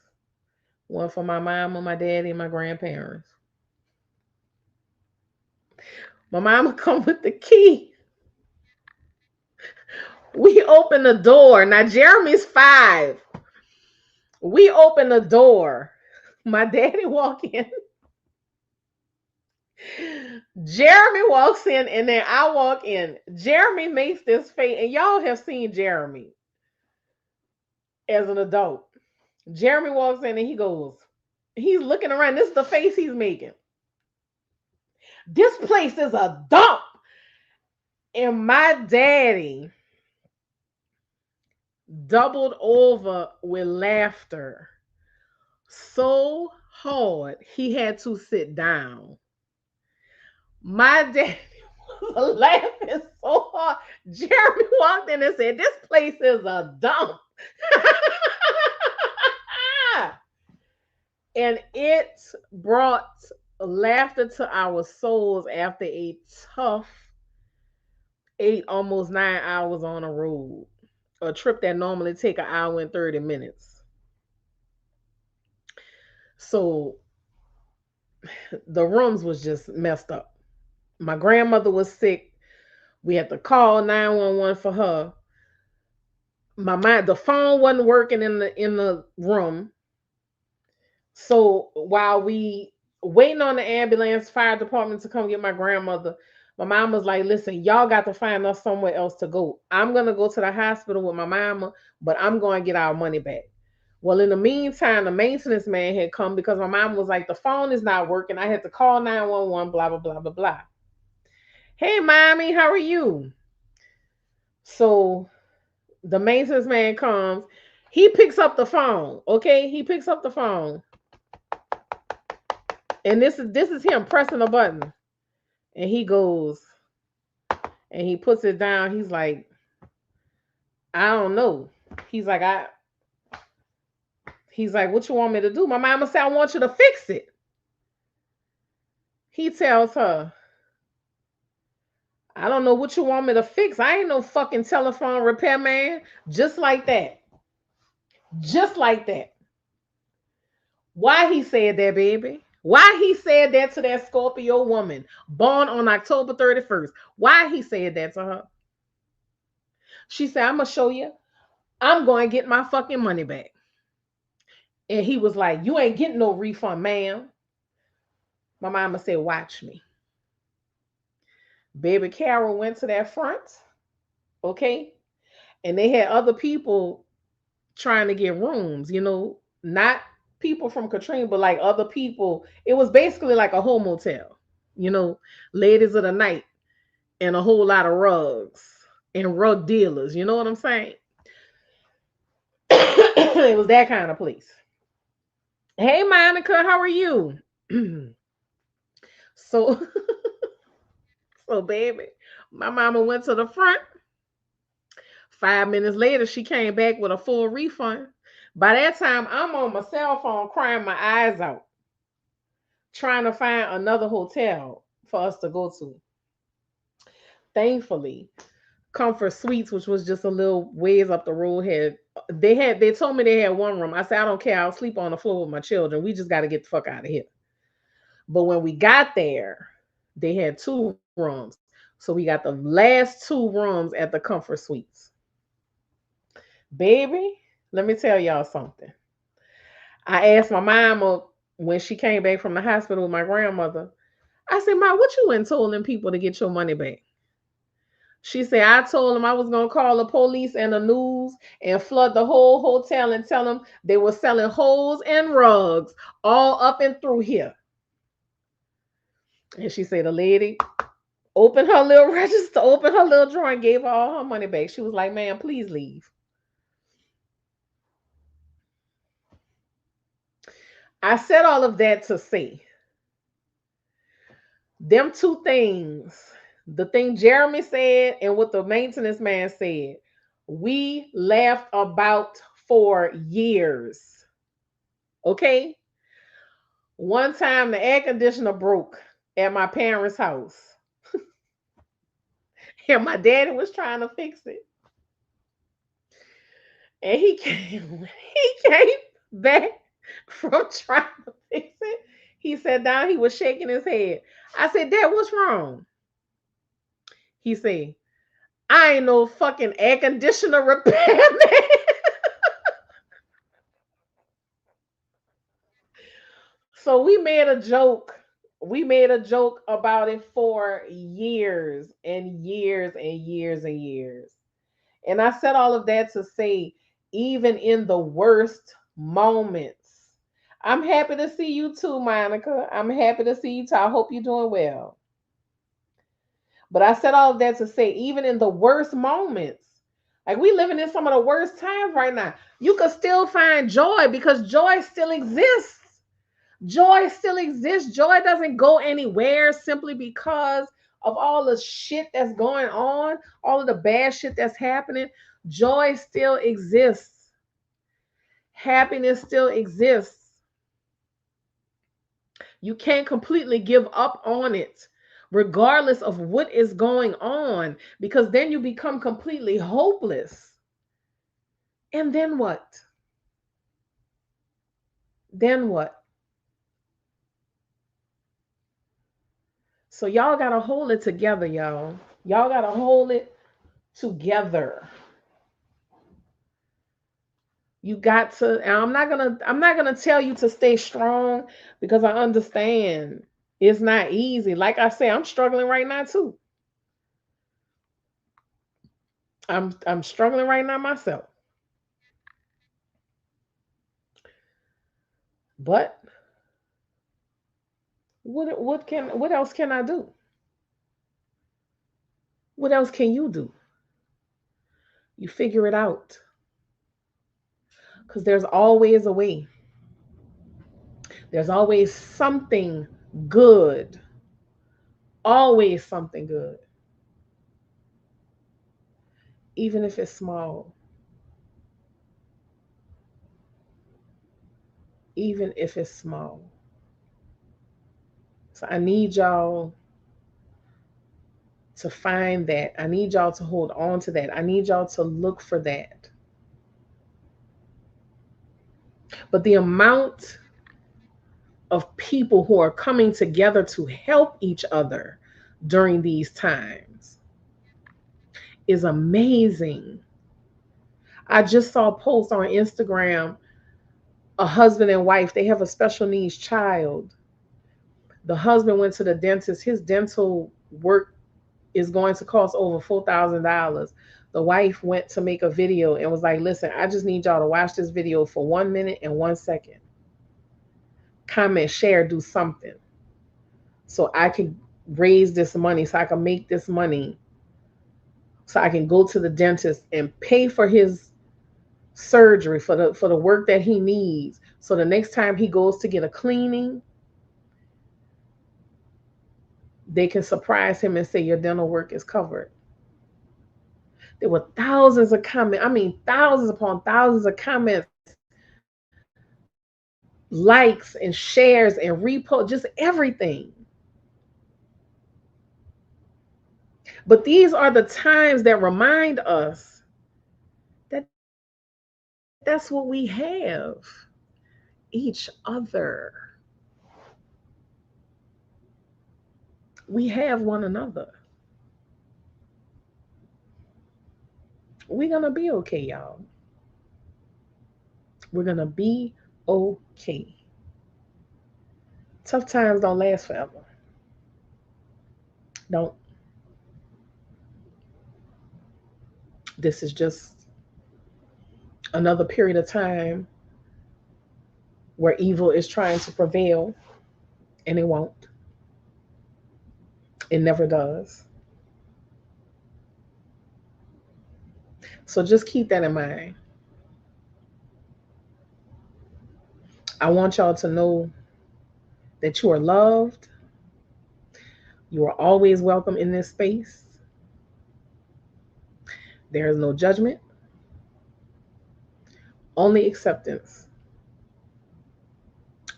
One for my mama, my daddy, and my grandparents. My mama come with the key. We open the door. Now Jeremy's 5. We open the door. My daddy walk in. Jeremy walks in and then I walk in. Jeremy makes this face, and y'all have seen Jeremy. as an adult. Jeremy walks in and he goes, he's looking around. This is the face he's making. This place is a dump. And my daddy doubled over with laughter so hard he had to sit down. My daddy was laughing so hard. Jeremy walked in and said, "This place is a dump." And it brought laughter to our souls after a tough 8, almost 9 hours on a road. A trip that normally take an hour and 30 minutes. So the rooms was just messed up. My grandmother was sick. We had to call 911 for her. The phone wasn't working in the room. So while we waiting on the ambulance, fire department to come get my grandmother, my mom was like, "Listen, y'all got to find us somewhere else to go. I'm gonna go to the hospital with my mama, but I'm going to get our money back." Well, in the meantime, the maintenance man had come because my mom was like, "The phone is not working. I had to call 911, blah, blah, blah, blah, blah." "Hey, mommy, how are you?" So the maintenance man comes. He picks up the phone. Okay, he picks up the phone, and this is him pressing a button, and he goes and he puts it down. He's like, "I don't know." He's like, "I." He's like, "What you want me to do?" My mama said, "I want you to fix it." He tells her, "I don't know what you want me to fix. I ain't no fucking telephone repair man." Just like that. Just like that. Why he said that, baby? Why he said that to that Scorpio woman born on October 31st? Why he said that to her? She said, "I'm going to show you. I'm going to get my fucking money back." And he was like, "You ain't getting no refund, ma'am." My mama said, "Watch me." Baby Carol went to that front, okay? And they had other people trying to get rooms, not people from Katrina, but like other people. It was basically like a whole motel, you know, ladies of the night and a whole lot of rugs and rug dealers. You know what I'm saying? It was that kind of place. "Hey, Monica, how are you?" so, so baby, my mama went to the front. 5 minutes later, she came back with a full refund. By that time, I'm on my cell phone crying my eyes out, trying to find another hotel for us to go to. Thankfully, Comfort Suites, which was just a little ways up the road, they told me they had one room. I said, "I don't care. I'll sleep on the floor with my children. We just got to get the fuck out of here." But when we got there, they had two rooms. So we got the last two rooms at the Comfort Suites. Baby, let me tell y'all something. I asked my mama when she came back from the hospital with my grandmother. I said, "Ma, what you went told them people to get your money back?" She said, "I told them I was going to call the police and the news and flood the whole hotel and tell them they were selling hoes and rugs all up and through here." And she said the lady opened her little register, opened her little drawer, and gave her all her money back. She was like, "Ma'am, please leave." I said all of that to say them two things, the thing Jeremy said and what the maintenance man said, we laughed about for years. Okay? One time the air conditioner broke at my parents' house. And my daddy was trying to fix it. And he came back from trying to fix it. He sat down, he was shaking his head. I said, "Dad, what's wrong?" He said, "I ain't no fucking air conditioner repairman." So we made a joke. We made a joke about it for years and years and years and years. And I said all of that to say even in the worst moments. I'm happy to see you too, Monica. I'm happy to see you too. I hope you're doing well. But I said all of that to say, even in the worst moments, like we living in some of the worst times right now, you could still find joy because joy still exists. Joy still exists. Joy doesn't go anywhere simply because of all the shit that's going on, all of the bad shit that's happening. Joy still exists. Happiness still exists. You can't completely give up on it, regardless of what is going on, because then you become completely hopeless. And then what? Then what? So y'all gotta hold it together, y'all. Y'all gotta hold it together. You got to, and I'm not gonna tell you to stay strong because I understand it's not easy. Like I say, I'm struggling right now too. I'm struggling right now myself. But what else can I do? What else can you do? You figure it out. Because there's always a way. There's always something good. Always something good. Even if it's small. Even if it's small. So I need y'all to find that. I need y'all to hold on to that. I need y'all to look for that. But the amount of people who are coming together to help each other during these times is amazing. I just saw a post on Instagram, a husband and wife, they have a special needs child. The husband went to the dentist. His dental work is going to cost over $4,000. The wife went to make a video and was like, listen, I just need y'all to watch this video for 1 minute and 1 second. Comment, share, do something so I can raise this money, so I can make this money, so I can go to the dentist and pay for his surgery, for the work that he needs. So the next time he goes to get a cleaning, they can surprise him and say your dental work is covered. There were thousands of comments. I mean, thousands upon thousands of comments, likes and shares and repost, just everything. But these are the times that remind us that that's what we have, each other. We have one another. We're going to be okay, y'all. We're going to be okay. Tough times don't last forever. Don't. This is just another period of time where evil is trying to prevail, and it won't. It never does. So just keep that in mind. I want y'all to know that you are loved. You are always welcome in this space. There is no judgment, only acceptance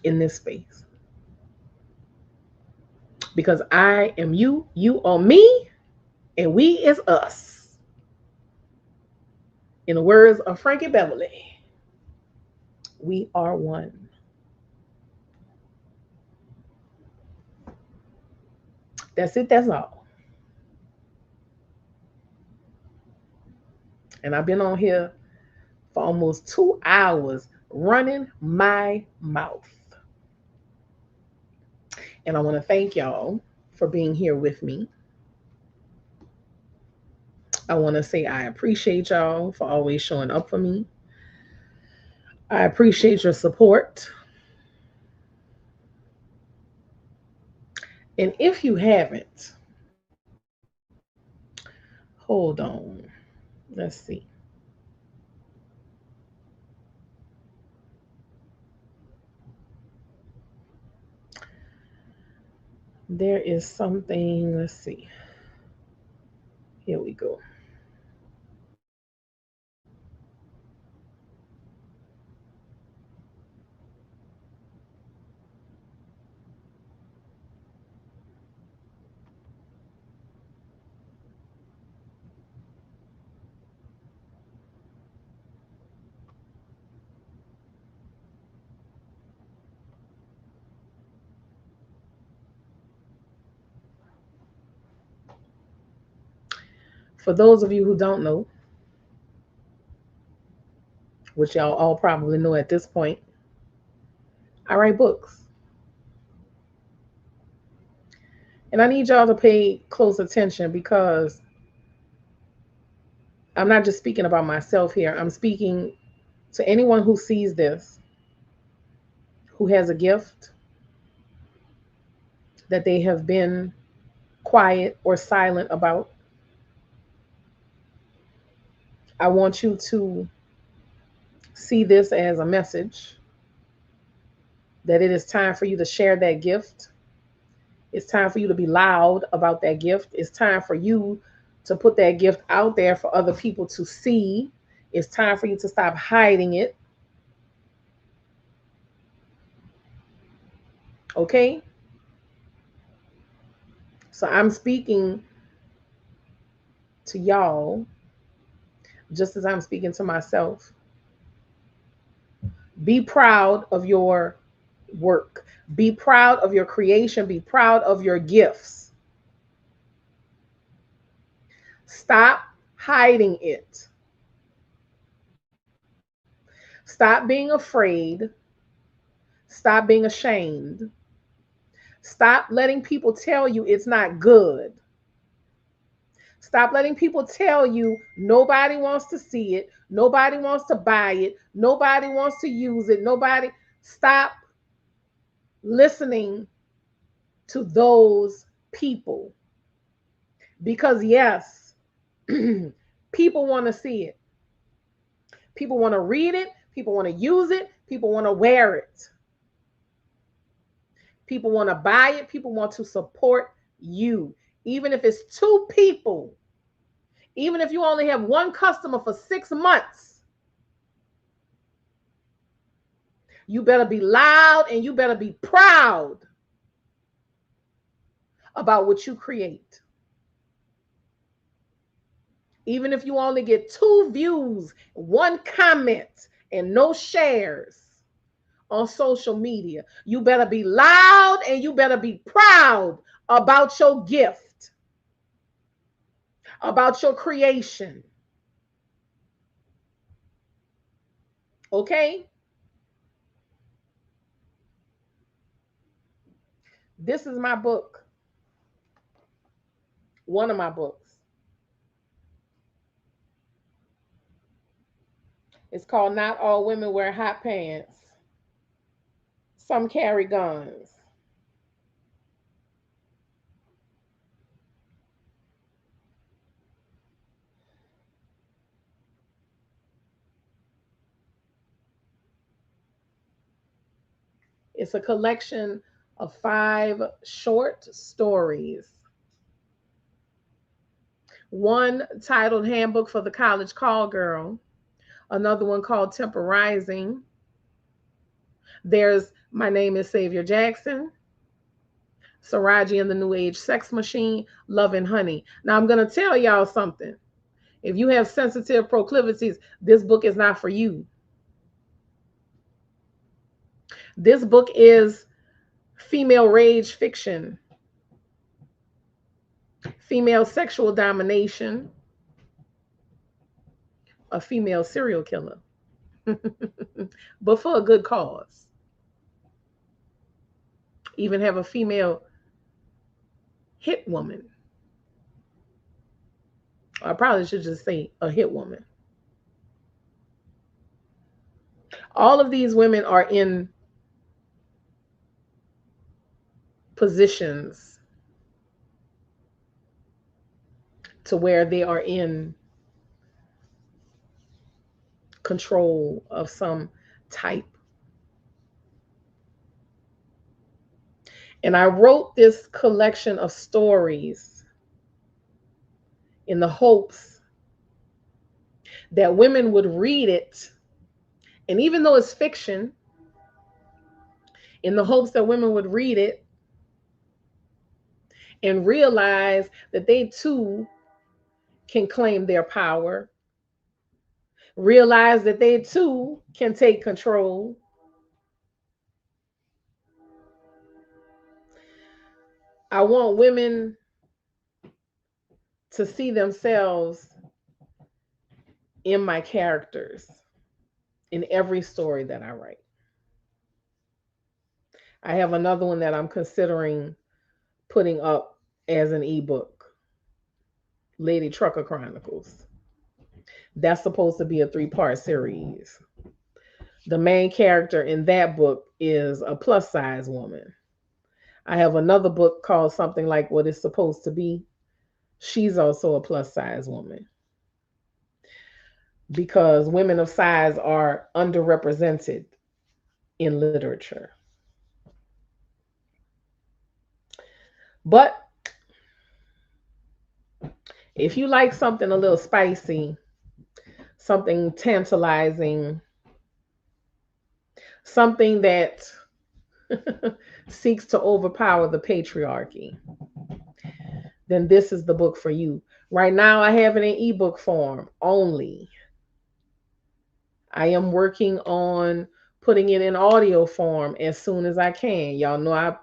in this space. Because I am you, you are me, and we is us. In the words of Frankie Beverly, we are one. That's it, that's all. And I've been on here for almost 2 hours running my mouth. And I want to thank y'all for being here with me. I want to say I appreciate y'all for always showing up for me. I appreciate your support. And if you haven't, hold on. Let's see. There is something, let's see. Here we go. For those of you who don't know, which y'all all probably know at this point, I write books. And I need y'all to pay close attention because I'm not just speaking about myself here. I'm speaking to anyone who sees this, who has a gift that they have been quiet or silent about. I want you to see this as a message that it is time for you to share that gift. It's time for you to be loud about that gift. It's time for you to put that gift out there for other people to see. It's time for you to stop hiding it. Okay? So I'm speaking to y'all just as I'm speaking to myself. Be proud of your work. Be proud of your creation. Be proud of your gifts. Stop hiding it. Stop being afraid. Stop being ashamed. Stop letting people tell you it's not good. Stop letting people tell you nobody wants to see it. Nobody wants to buy it. Nobody wants to use it. Nobody. Stop listening to those people. Because, yes, people want to see it. People want to read it. People want to use it. People want to wear it. People want to buy it. People want to support you. Even if it's two people, even if you only have one customer for 6 months, you better be loud and you better be proud about what you create. Even if you only get 2 views, 1 comment, and no shares on social media, you better be loud and you better be proud about your gift, about your creation. Okay? This is my book, one of my books. It's called Not All Women Wear Hot Pants. Some carry guns. It's a collection of 5 short stories. One titled Handbook for the College Call Girl, another one called Temporizing. There's My Name is Savior Jackson, Saraji and the New Age Sex Machine, Love and Honey. Now, I'm going to tell y'all something. If you have sensitive proclivities, this book is not for you. This book is female rage fiction, female sexual domination, a female serial killer, but for a good cause. Even have a female hit woman. I probably should just say a hit woman. All of these women are in positions to where they are in control of some type. And I wrote this collection of stories in the hopes that women would read it. And even though it's fiction, in the hopes that women would read it and realize that they too can claim their power, realize that they too can take control. I want women to see themselves in my characters in every story that I write. I have another one that I'm considering putting up as an ebook, Lady Trucker Chronicles. That's supposed to be a 3-part series. The main character in that book is a plus size woman. I have another book called something like What It's Supposed to Be. She's also a plus size woman, because women of size are underrepresented in literature. But if you like something a little spicy, something tantalizing, something that seeks to overpower the patriarchy, then this is the book for you. Right now, I have it in ebook form only. I am working on putting it in audio form as soon as I can. Y'all know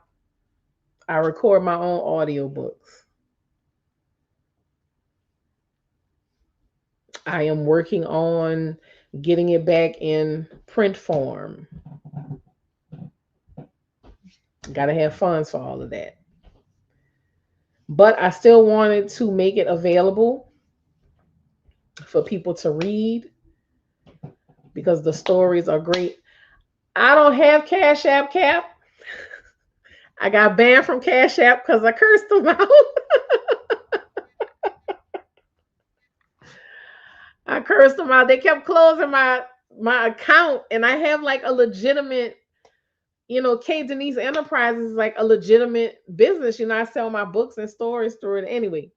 I record my own audiobooks. I am working on getting it back in print form. Got to have funds for all of that. But I still wanted to make it available for people to read because the stories are great. I don't have Cash App Cap. I got banned from Cash App because I cursed them out. I cursed them out. They kept closing my account, and I have like a legitimate, K Denise Enterprises is like a legitimate business. I sell my books and stories through it. Anyway,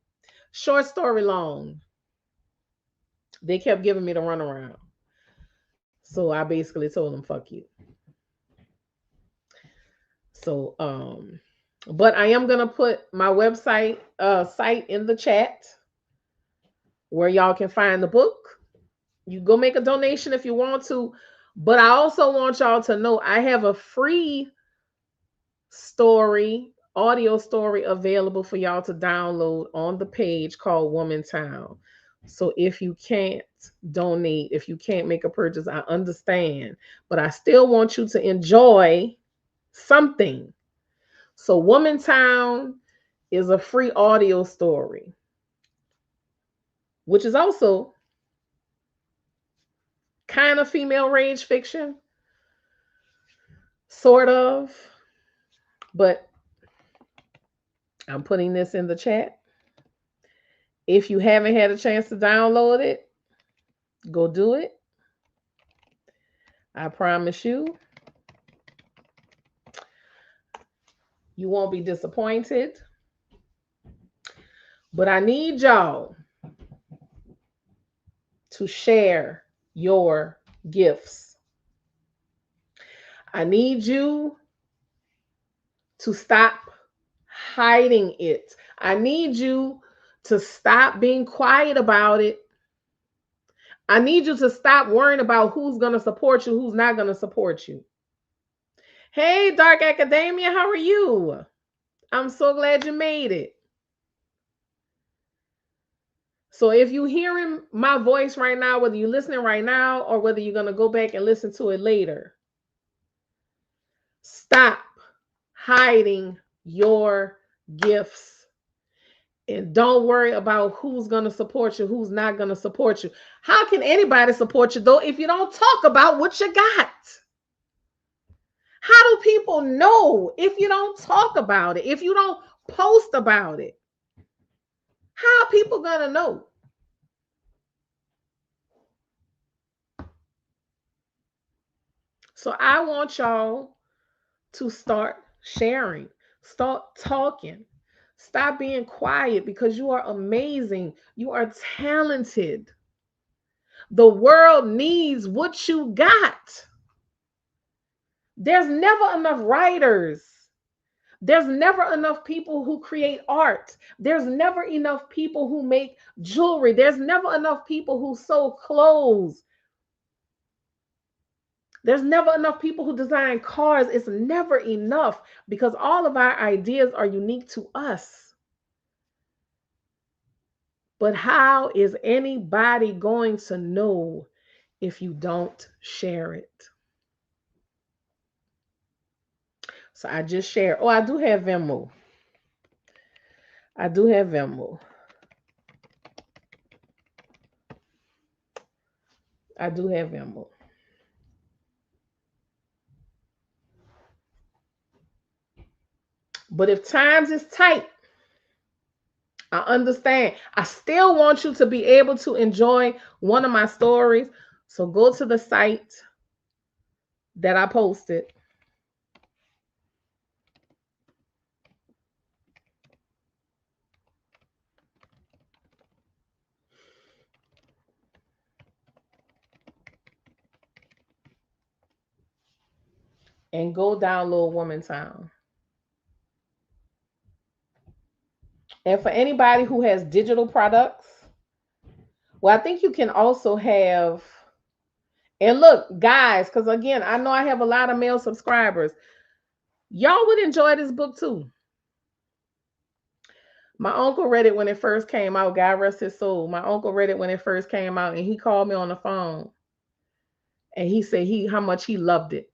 short story long, they kept giving me the runaround. So I basically told them, fuck you. So, but I am gonna put my website site in the chat where y'all can find the book. You go make a donation if you want to, but I also want y'all to know I have a free story, audio story available for y'all to download on the page called Woman Town. So if you can't donate, if you can't make a purchase, I understand, but I still want you to enjoy something. So Woman Town is a free audio story, which is also kind of female rage fiction, sort of, but I'm putting this in the chat. If you haven't had a chance to download it, go do it. I promise you, you won't be disappointed. But I need y'all to share your gifts. I need you to stop hiding it. I need you to stop being quiet about it. I need you to stop worrying about who's going to support you, who's not going to support you. Hey, Dark Academia, how are you? I'm so glad you made it. So if you're hearing my voice right now, whether you're listening right now or whether you're going to go back and listen to it later, stop hiding your gifts. And don't worry about who's going to support you, who's not going to support you. How can anybody support you, though, if you don't talk about what you got? How do people know if you don't talk about it, if you don't post about it? How are people going to know? So I want y'all to start sharing, start talking. Stop being quiet because you are amazing. You are talented. The world needs what you got. There's never enough writers. There's never enough people who create art. There's never enough people who make jewelry. There's never enough people who sew clothes. There's never enough people who design cars. It's never enough because all of our ideas are unique to us. But how is anybody going to know if you don't share it? So I just shared. Oh, I do have Venmo. I do have Venmo. I do have Venmo. But if times is tight, I understand. I still want you to be able to enjoy one of my stories. So go to the site that I posted and go download Woman Town. And for anybody who has digital products, well, I think you can also have, and look, guys, because again, I know I have a lot of male subscribers. Y'all would enjoy this book too. My uncle read it when it first came out. God rest his soul. My uncle read it when it first came out, and he called me on the phone, and he said how much he loved it.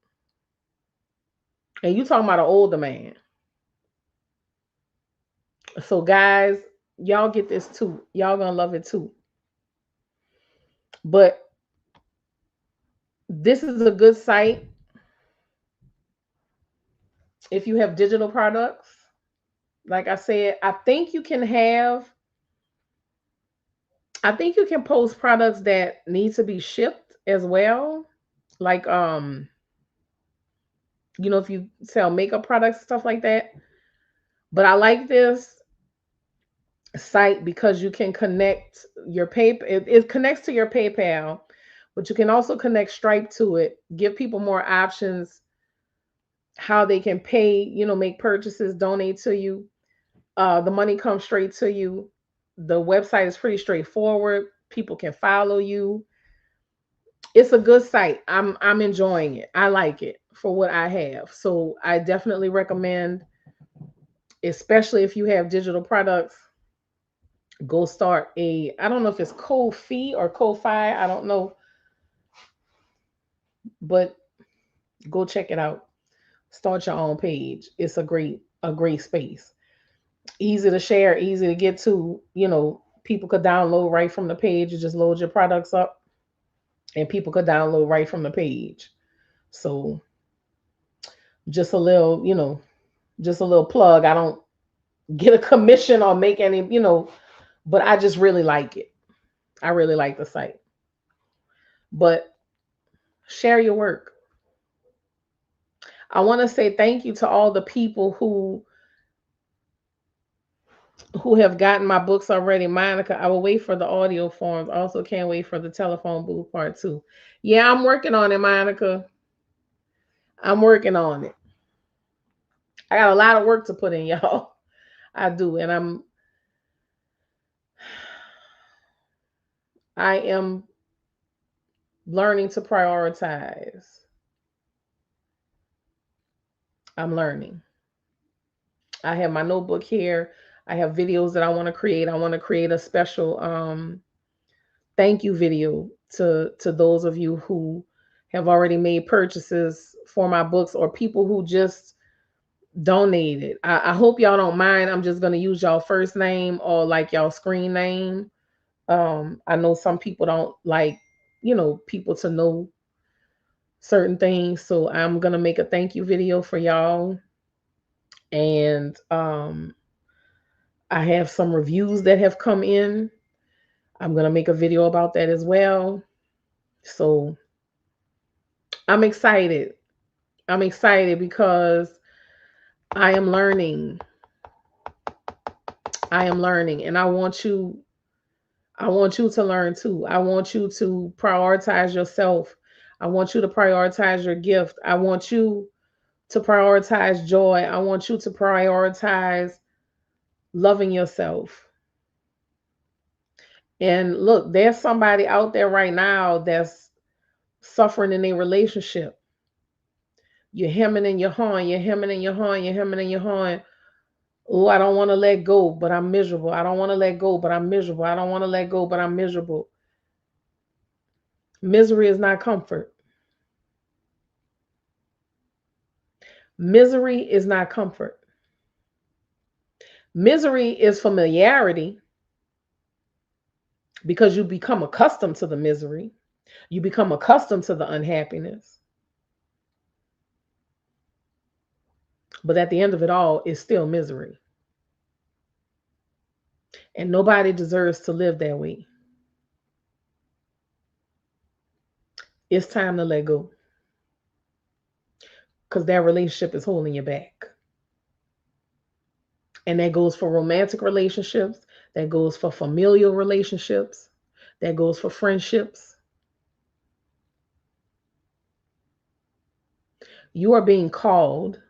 And you talking about an older man. So guys, y'all get this too. Y'all gonna love it too. But this is a good site if you have digital products. Like I said, I think you can post products that need to be shipped as well. Like if you sell makeup products, stuff like that. But I like this site because you can connect your PayPal. It connects to your PayPal, but you can also connect Stripe to it. Give people more options how they can pay. Make purchases, donate to you. The money comes straight to you. The website is pretty straightforward. People can follow you. It's a good site. I'm enjoying it. I like it for what I have. So I definitely recommend, especially if you have digital products, go start I don't know if it's Ko-fi or Ko-fi, I don't know, but go check it out. Start your own page. It's a great space. Easy to share, easy to get to. People could download right from the page. You just load your products up and people could download right from the page. So just a little, just a little plug. I don't get a commission or make any, but I just really like it. I really like the site. But share your work. I want to say thank you to all the people who have gotten my books already. Monica, I will wait for the audio forms. Also can't wait for the telephone booth part 2. Yeah, I'm working on it, Monica. I'm working on it. I got a lot of work to put in, y'all. I do, and I am learning to prioritize. I'm learning. I have my notebook here. I have videos that I want to create. I want to create a special thank you video to those of you who have already made purchases for my books, or people who just Donated. I hope y'all don't mind. I'm just gonna use y'all first name or like y'all screen name. I know some people don't like, people to know certain things. So I'm gonna make a thank you video for y'all. And I have some reviews that have come in. I'm gonna make a video about that as well. So I'm excited. I'm excited because I am learning. I am learning, and I want you to learn too. I want you to prioritize yourself. I want you to prioritize your gift. I want you to prioritize joy. I want you to prioritize loving yourself. And look, there's somebody out there right now that's suffering in a relationship. You're hemming and you're hawing, you're hemming and you're hawing, you're hemming and you're hawing. Oh, I don't want to let go, but I'm miserable. I don't want to let go, but I'm miserable. I don't want to let go, but I'm miserable. Misery is not comfort. Misery is not comfort. Misery is familiarity because you become accustomed to the misery. You become accustomed to the unhappiness. But at the end of it all, it's still misery. And nobody deserves to live that way. It's time to let go because that relationship is holding you back. And that goes for romantic relationships, that goes for familial relationships, that goes for friendships. You are being called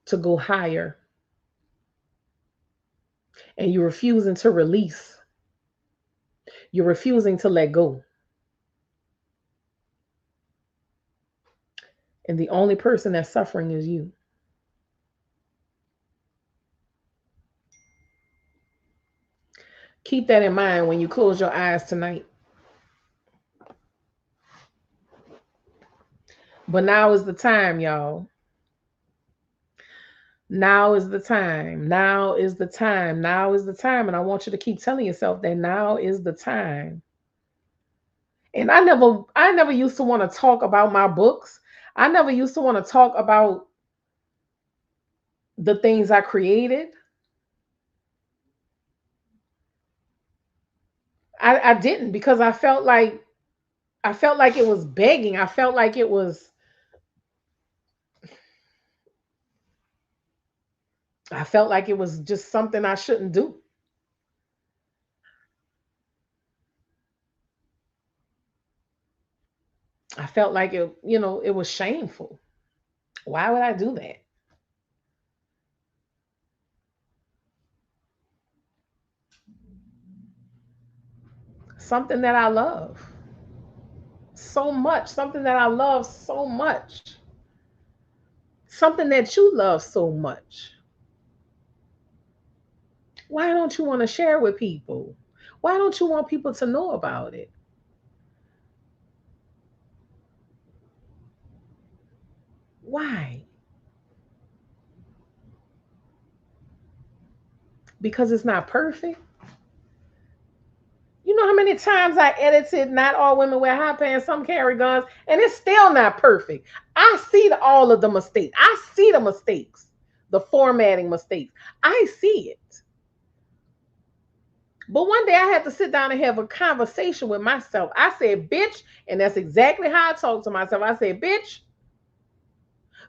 to go higher, and you're refusing to release. You're refusing to let go. And the only person that's suffering is you. Keep that in mind when you close your eyes tonight. But now is the time, y'all. Now is the time. Now is the time. Now is the time. And I want you to keep telling yourself that now is the time. And I never used to want to talk about my books. I never used to want to talk about the things I created. I didn't because I felt like it was begging. I felt like it was just something I shouldn't do. I felt like it was shameful. Why would I do that? Something that I love so much, something that I love so much, something that you love so much. Why don't you want to share with people? Why don't you want people to know about it? Why? Because it's not perfect. You know how many times I edited Not All Women Wear High Pants, Some Carry Guns, and it's still not perfect. I see all of the mistakes. I see the mistakes, the formatting mistakes. I see it. But one day I had to sit down and have a conversation with myself. I said, bitch, and that's exactly how I talk to myself. I said, bitch,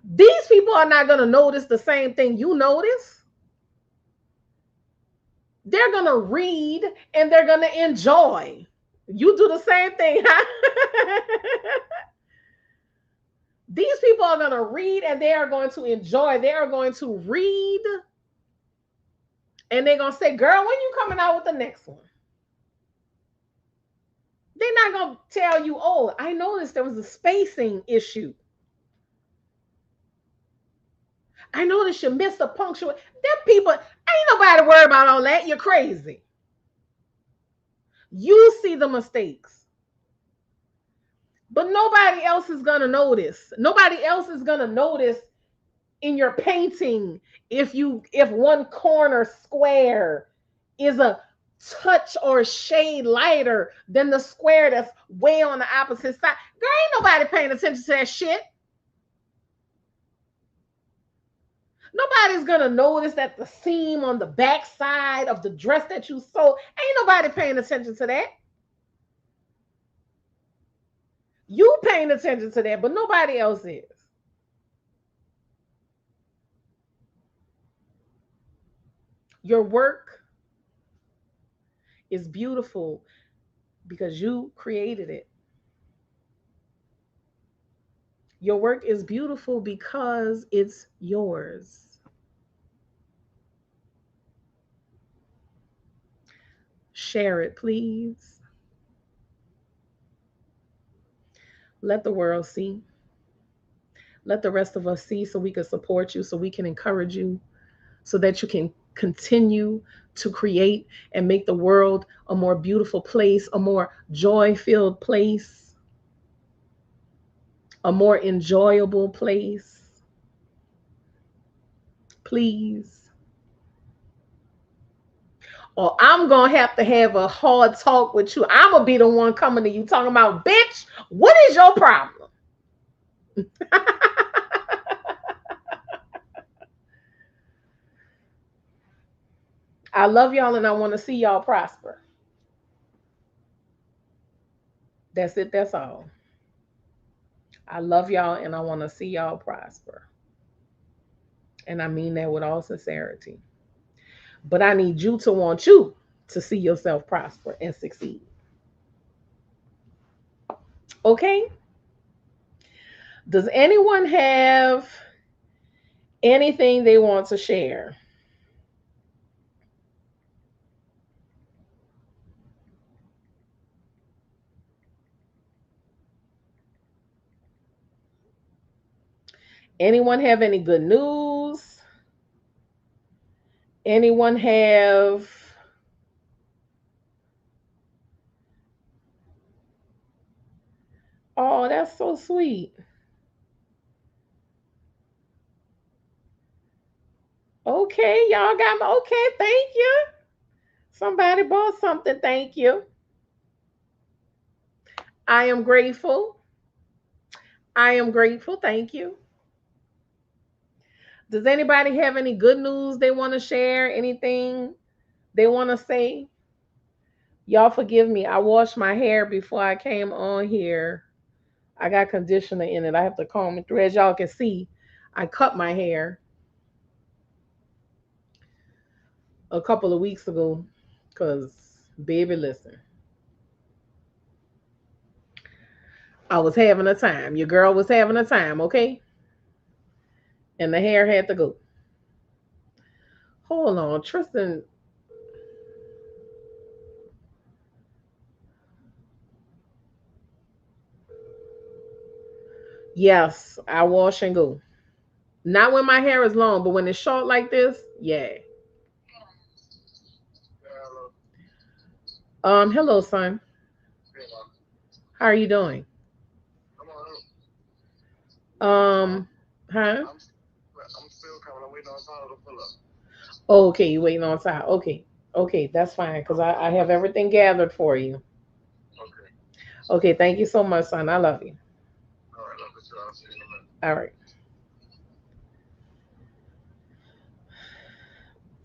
these people are not going to notice the same thing you notice. They're going to read and they're going to enjoy. You do the same thing. These people are going to read and they are going to enjoy. They are going to read and they're going to say, girl, when you coming out with the next one? They're not going to tell you, oh, I noticed there was a spacing issue. I noticed you missed a punctuation. Them people, ain't nobody worried about all that. You're crazy. You see the mistakes. But nobody else is going to notice. Nobody else is going to notice in your painting, if one corner square is a touch or a shade lighter than the square that's way on the opposite side, girl, ain't nobody paying attention to that shit. Nobody's gonna notice that the seam on the back side of the dress that you sewed, ain't nobody paying attention to that. You paying attention to that, but nobody else is. Your work is beautiful because you created it. Your work is beautiful because it's yours. Share it, please. Let the world see. Let the rest of us see so we can support you, so we can encourage you, so that you can continue to create and make the world a more beautiful place, a more joy filled place, a more enjoyable place. Please. Or I'm going to have a hard talk with you. I'm going to be the one coming to you talking about, bitch, what is your problem? I love y'all and I want to see y'all prosper. That's it. That's all. I love y'all and I want to see y'all prosper. And I mean that with all sincerity. But I need you to want you to see yourself prosper and succeed. Okay? Does anyone have anything they want to share? Anyone have any good news? Anyone have Oh, that's so sweet. Okay, y'all got me. Okay, thank you. Somebody bought something. Thank you. I am grateful. I am grateful. Thank you. Does anybody have any good news they want to share? Anything they want to say? Y'all forgive me. I washed my hair before I came on here. I got conditioner in it. I have to comb it through. As y'all can see, I cut my hair a couple of weeks ago because, baby, listen, I was having a time. Your girl was having a time, okay? And the hair had to go. Hold on, Tristan. Yes, I wash and go. Not when my hair is long, but when it's short like this, yeah. Hello, son. How are you doing? Um, huh? Oh, okay, you waiting on time. Okay, okay, that's fine because I have everything gathered for you. Okay, thank you so much, son. I love you. All right.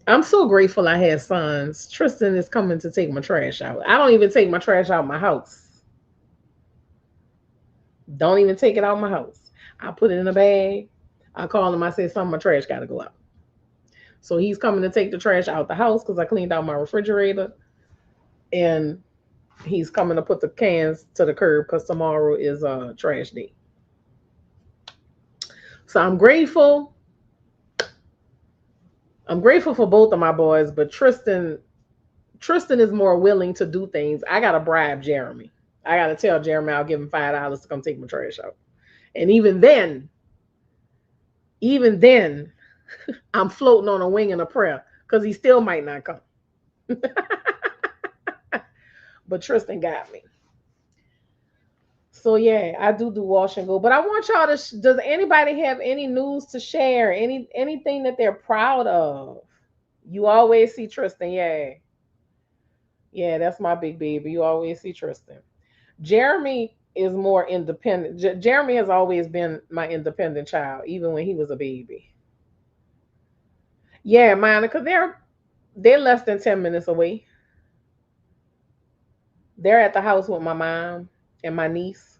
I'm so grateful I had sons. Tristan is coming to take my trash out. I don't even take my trash out my house. Don't even take it out my house. I put it in a bag. I call him. I say, "Some of my trash got to go out." So he's coming to take the trash out the house because I cleaned out my refrigerator, and he's coming to put the cans to the curb because tomorrow is a trash day. So I'm grateful. I'm grateful for both of my boys, but Tristan is more willing to do things. I gotta bribe Jeremy. I gotta tell Jeremy I'll give him $5 to come take my trash out. And even then, I'm floating on a wing and a prayer because he still might not come. But Tristan got me. So yeah, I do wash and go. But I want y'all to. Does anybody have any news to share? Anything that they're proud of? You always see Tristan. Yeah, yeah, that's my big baby. You always see Tristan. Jeremy is more independent. Jeremy has always been my independent child, even when he was a baby. Yeah, Monica, they're less than 10 minutes away. They're at the house with my mom and my niece.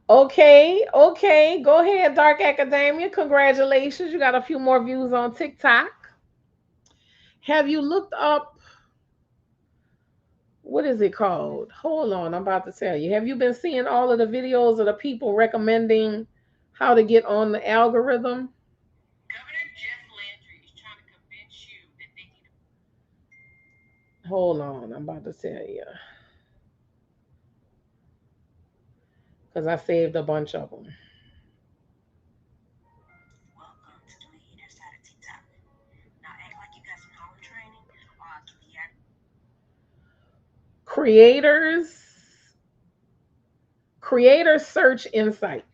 Okay, okay. Go ahead, Dark Academia. Congratulations. You got a few more views on TikTok. Have you looked up what is it called? Hold on, I'm about to tell you. Have you been seeing all of the videos of the people recommending how to get on the algorithm? Hold on, I'm about to tell you because I saved a bunch of them. Creators, creator search insights.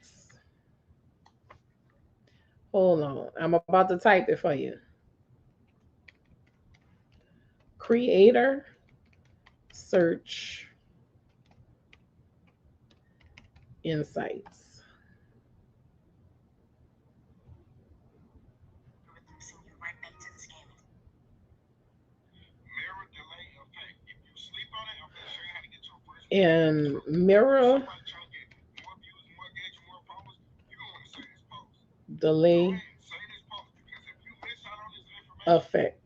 Hold on, I'm about to type it for you. Creator search insights. And mirror delay effect.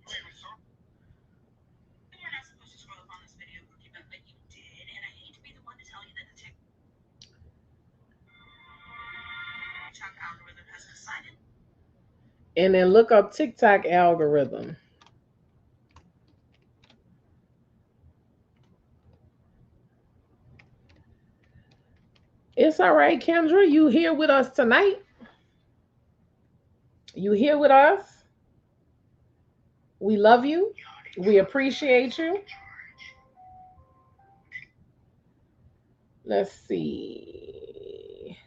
And then look up TikTok algorithm. It's all right, Kendra. You here with us tonight? You here with us? We love you. We appreciate you. Let's see.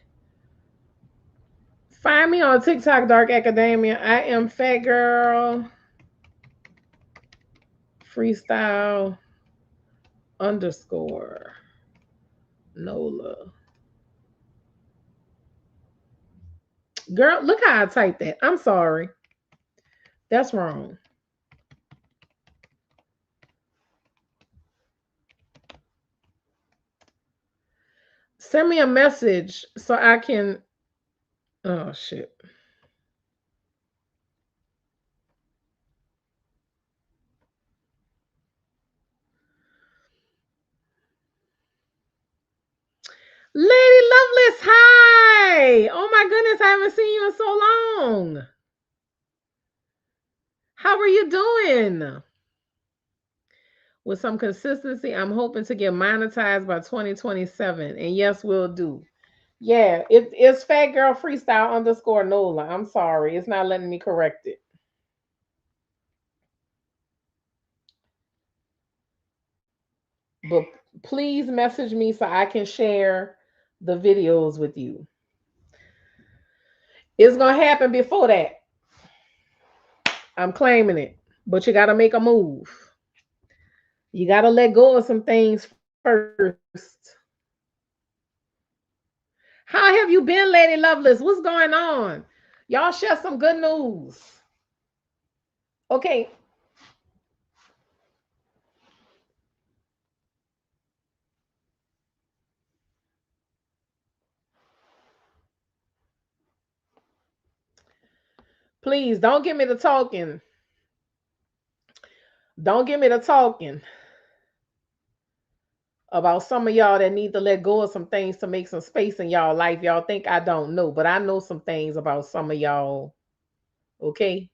Find me on TikTok, Dark Academia. I am Fat Girl Freestyle underscore Nola. Girl, look how I typed that. I'm sorry. That's wrong. Send me a message so I can. Oh, shit. Lady Lovelace, hi. Oh my goodness, I haven't seen you in so long. How are you doing? With some consistency, I'm hoping to get monetized by 2027. And yes, we'll do. Yeah, it's Fat Girl Freestyle underscore Nola. I'm sorry. It's not letting me correct it. But please message me so I can share the videos with you. It's going to happen before that. I'm claiming it. But you got to make a move. You got to let go of some things first. How have you been, Lady Lovelace? What's going on? Y'all share some good news. Okay. Please don't get me to talking. Don't get me to talking about some of y'all that need to let go of some things to make some space in y'all life. Y'all think I don't know, but I know some things about some of y'all. Okay.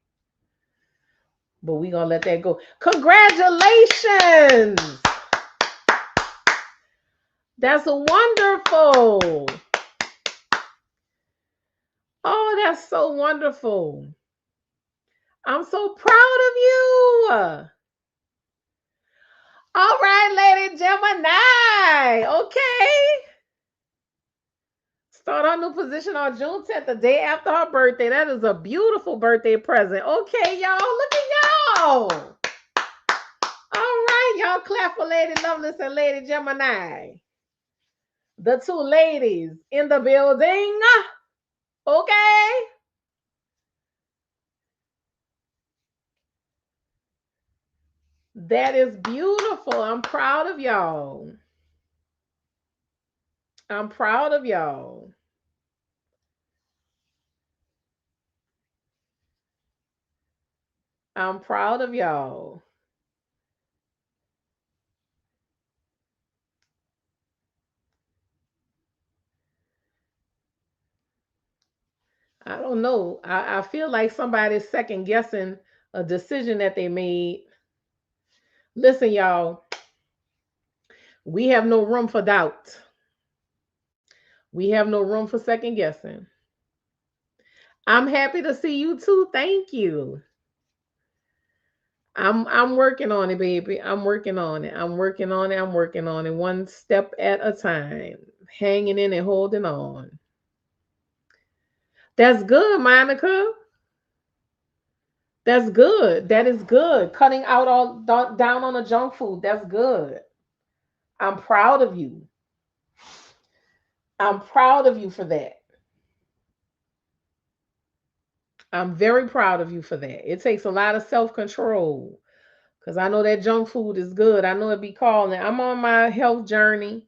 But we gonna let that go. Congratulations. That's wonderful. Oh, that's so wonderful. I'm so proud of you. All right, Lady Gemini. Okay. Start our new position on June 10th, the day after her birthday. That is a beautiful birthday present. Okay, y'all. Look at y'all. All right, y'all clap for Lady Lovelace and Lady Gemini. The two ladies in the building. Okay. That is beautiful. I'm proud of y'all. I'm proud of y'all. I'm proud of y'all. I don't know. I feel like somebody's second guessing a decision that they made. Listen, y'all, we have no room for doubt. We have no room for second guessing. I'm happy to see you too. Thank you. I'm working on it, baby. I'm working on it. I'm working on it. I'm working on it one step at a time. Hanging in and holding on. That's good, Monica. That's good. That is good. Cutting out all down on the junk food. That's good. I'm proud of you. I'm proud of you for that. I'm very proud of you for that. It takes a lot of self control because I know that junk food is good. I know it be calling. I'm on my health journey.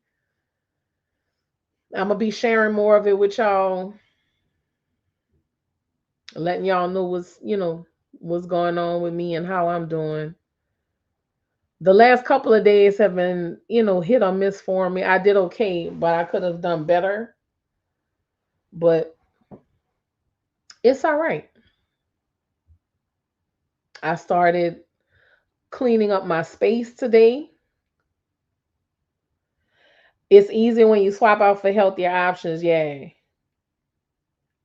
I'm gonna be sharing more of it with y'all, letting y'all know what's going on with me and how I'm doing. The last couple of days have been, hit or miss for me. I did okay, but I could have done better. But it's all right. I started cleaning up my space today. It's easy when you swap out for healthier options. Yeah,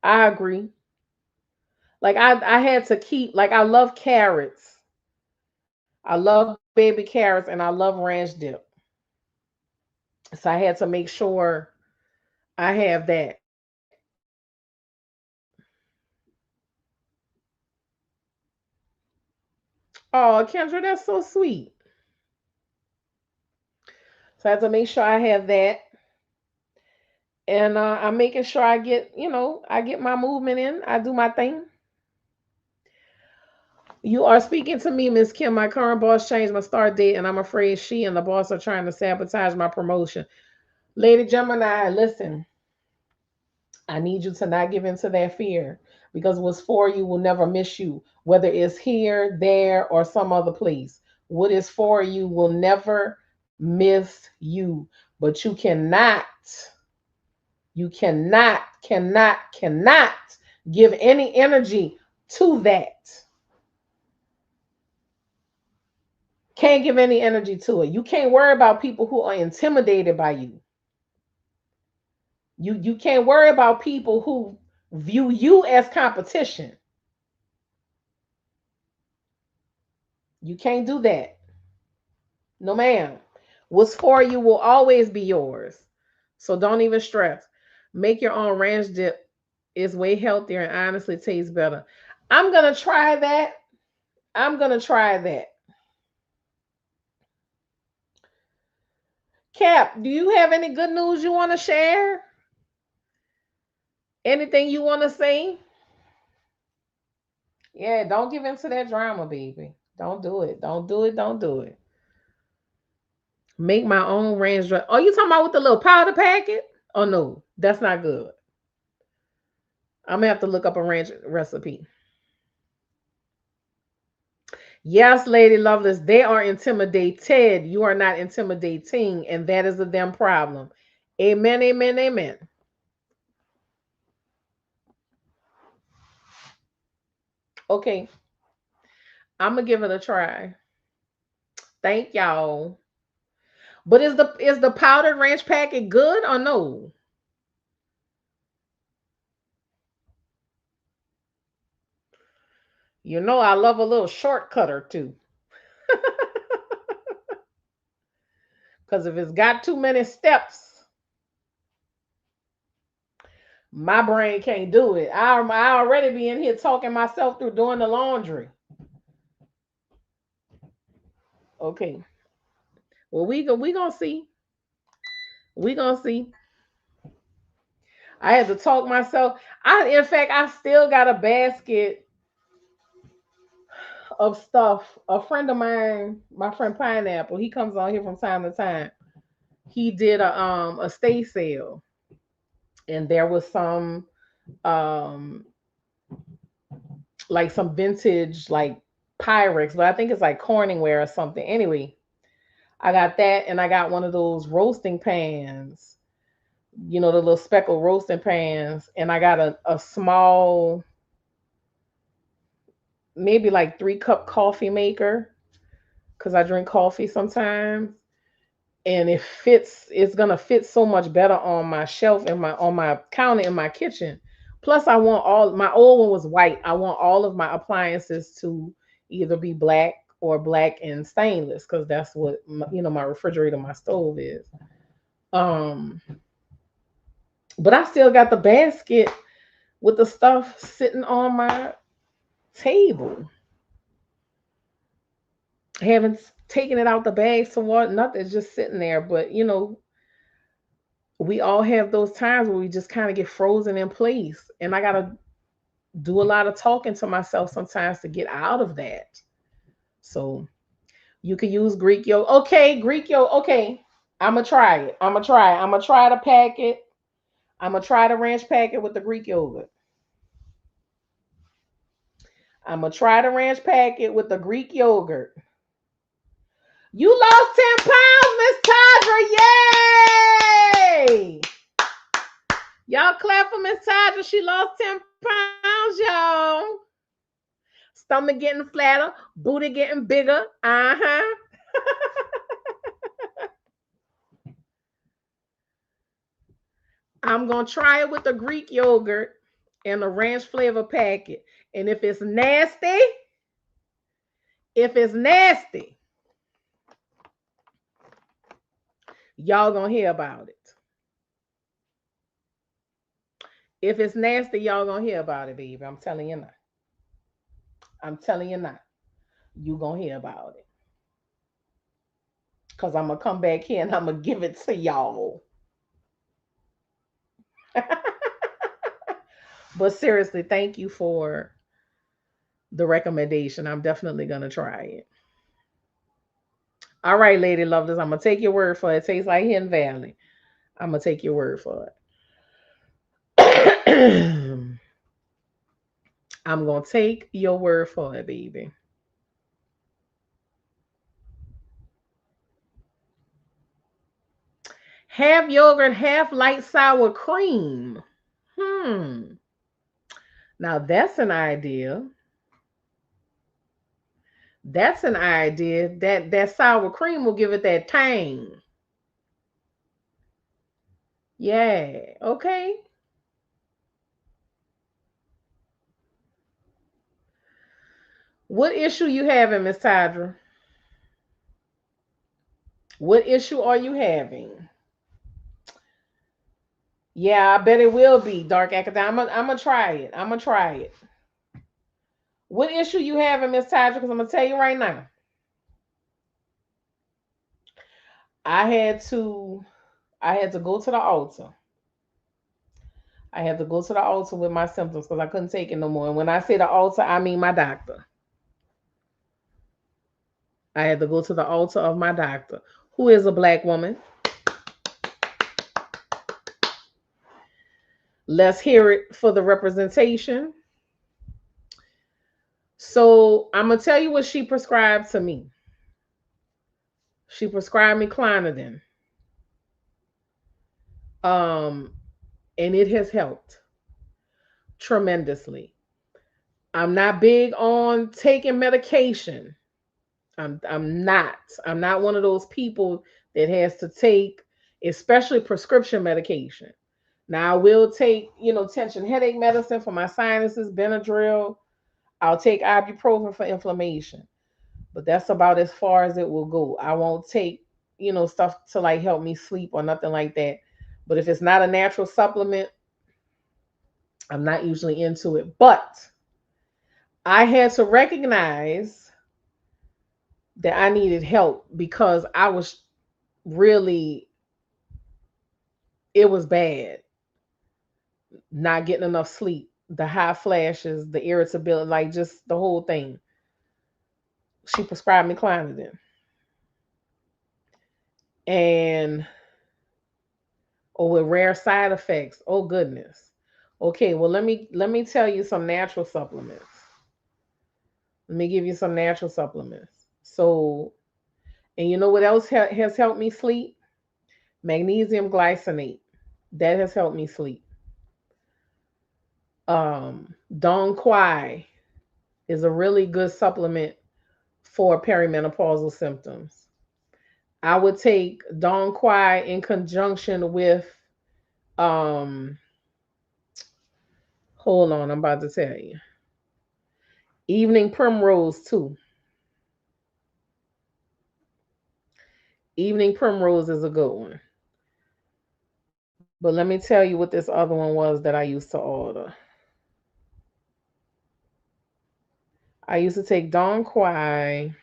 I agree. Like I had to keep like I love carrots. I love baby carrots and I love ranch dip. So I had to make sure I have that. Oh, Kendra, that's so sweet. So I have to make sure I have that. And I'm making sure I get my movement in. I do my thing. You are speaking to me, Miss Kim. My current boss changed my start date, and I'm afraid she and the boss are trying to sabotage my promotion. Lady Gemini, listen, I need you to not give in to that fear because what's for you will never miss you, whether it's here, there, or some other place. What is for you will never miss you. But you cannot give any energy to that. Can't give any energy to it. You can't worry about people who are intimidated by you. You can't worry about people who view you as competition. You can't do that. No, ma'am. What's for you will always be yours. So don't even stress. Make your own ranch dip. It's way healthier and honestly tastes better. I'm gonna try that. I'm gonna try that. Cap, do you have any good news you want to share? Anything you want to say? Yeah, don't give in to that drama, baby. Don't do it. Don't do it. Don't do it. Make my own ranch dressing. Oh, you talking about with the little powder packet? Oh no, that's not good. I'm gonna have to look up a ranch recipe. Yes, Lady Lovelace, they are intimidated. You are not intimidating, and that is a damn problem. Amen, amen, amen. Okay, I'm gonna give it a try. Thank y'all. But is the powdered ranch packet good or no? You know I love a little shortcut or two. Because if it's got too many steps, my brain can't do it. I already be in here talking myself through doing the laundry. Okay. Well, we gonna see. We gonna see. I had to talk myself. In fact, I still got a basket of stuff. A friend of mine, my friend Pineapple, he comes on here from time to time. He did a estate sale, and there was some um like some vintage like Pyrex, but I think it's like Corningware or something. Anyway, I got that, and I got one of those roasting pans, the little speckled roasting pans, and I got a small, maybe like 3 cup coffee maker because I drink coffee sometimes. And it's gonna fit so much better on my shelf and my on my counter in my kitchen. Plus, I want all my old one was white. I want all of my appliances to either be black or black and stainless because that's what my refrigerator, my stove is. Um, but I still got the basket with the stuff sitting on my table. I haven't taken it out the bag to what nothing's just sitting there. But we all have those times where we just kind of get frozen in place. And I gotta do a lot of talking to myself sometimes to get out of that. So you can use Greek yogurt. Okay, Greek yogurt. Okay. I'ma try it. I'ma try it. I'ma try to pack it. I'ma try the ranch packet with the Greek yogurt. I'ma try the ranch packet with the Greek yogurt. You lost 10 pounds, Miss Tadra. Yay! Y'all clap for Miss Tadra. She lost 10 pounds, y'all. Stomach getting flatter, booty getting bigger. Uh-huh. I'm gonna try it with the Greek yogurt and the ranch flavor packet. And if it's nasty, y'all gonna hear about it. If it's nasty, y'all gonna hear about it, baby. I'm telling you now. I'm telling you now. You gonna hear about it. Cause I'm gonna come back here and I'm gonna give it to y'all. But seriously, thank you for the recommendation. I'm definitely gonna try it. All right, lady lovers, I'm gonna take your word for it. It tastes like Hidden Valley. I'm gonna take your word for it. I'm gonna take your word for it, baby. Half yogurt, half light sour cream. Hmm. Now that's an idea. That's an idea. That sour cream will give it that tang. Yeah. Okay. What issue you having, Miss Tydra? What issue are you having? Yeah, I bet it will be dark academic. I'm gonna try it. I'm gonna try it. What issue you having, Miss Tydra? Because I'm gonna tell you right now. I had to I had to go to the altar. I had to go to the altar with my symptoms because I couldn't take it no more. And when I say the altar, I mean my doctor. I had to go to the altar of my doctor, who is a black woman. Let's hear it for the representation. So I'm gonna tell you what she prescribed to me. She prescribed me clonidine, um, and it has helped tremendously. I'm not big on taking medication. I'm not. I'm not one of those people that has to take, especially prescription medication. Now I will take, tension headache medicine for my sinuses, Benadryl. I'll take ibuprofen for inflammation, but that's about as far as it will go. I won't take stuff to like help me sleep or nothing like that. But if it's not a natural supplement, I'm not usually into it. But I had to recognize that I needed help because I was really, it was bad. Not getting enough sleep, the high flashes, the irritability, like just the whole thing. She prescribed me Clonidine. And with rare side effects. Oh goodness. Okay, well let me tell you some natural supplements. Let me give you some natural supplements. So, and you know what else has helped me sleep? Magnesium glycinate. That has helped me sleep. Dong Quai is a really good supplement for perimenopausal symptoms. I would take Dong Quai in conjunction with um hold on, I'm about to tell you. Evening primrose too. Evening primrose is a good one. But let me tell you what this other one was that I used to order. I used to take Dong Quai.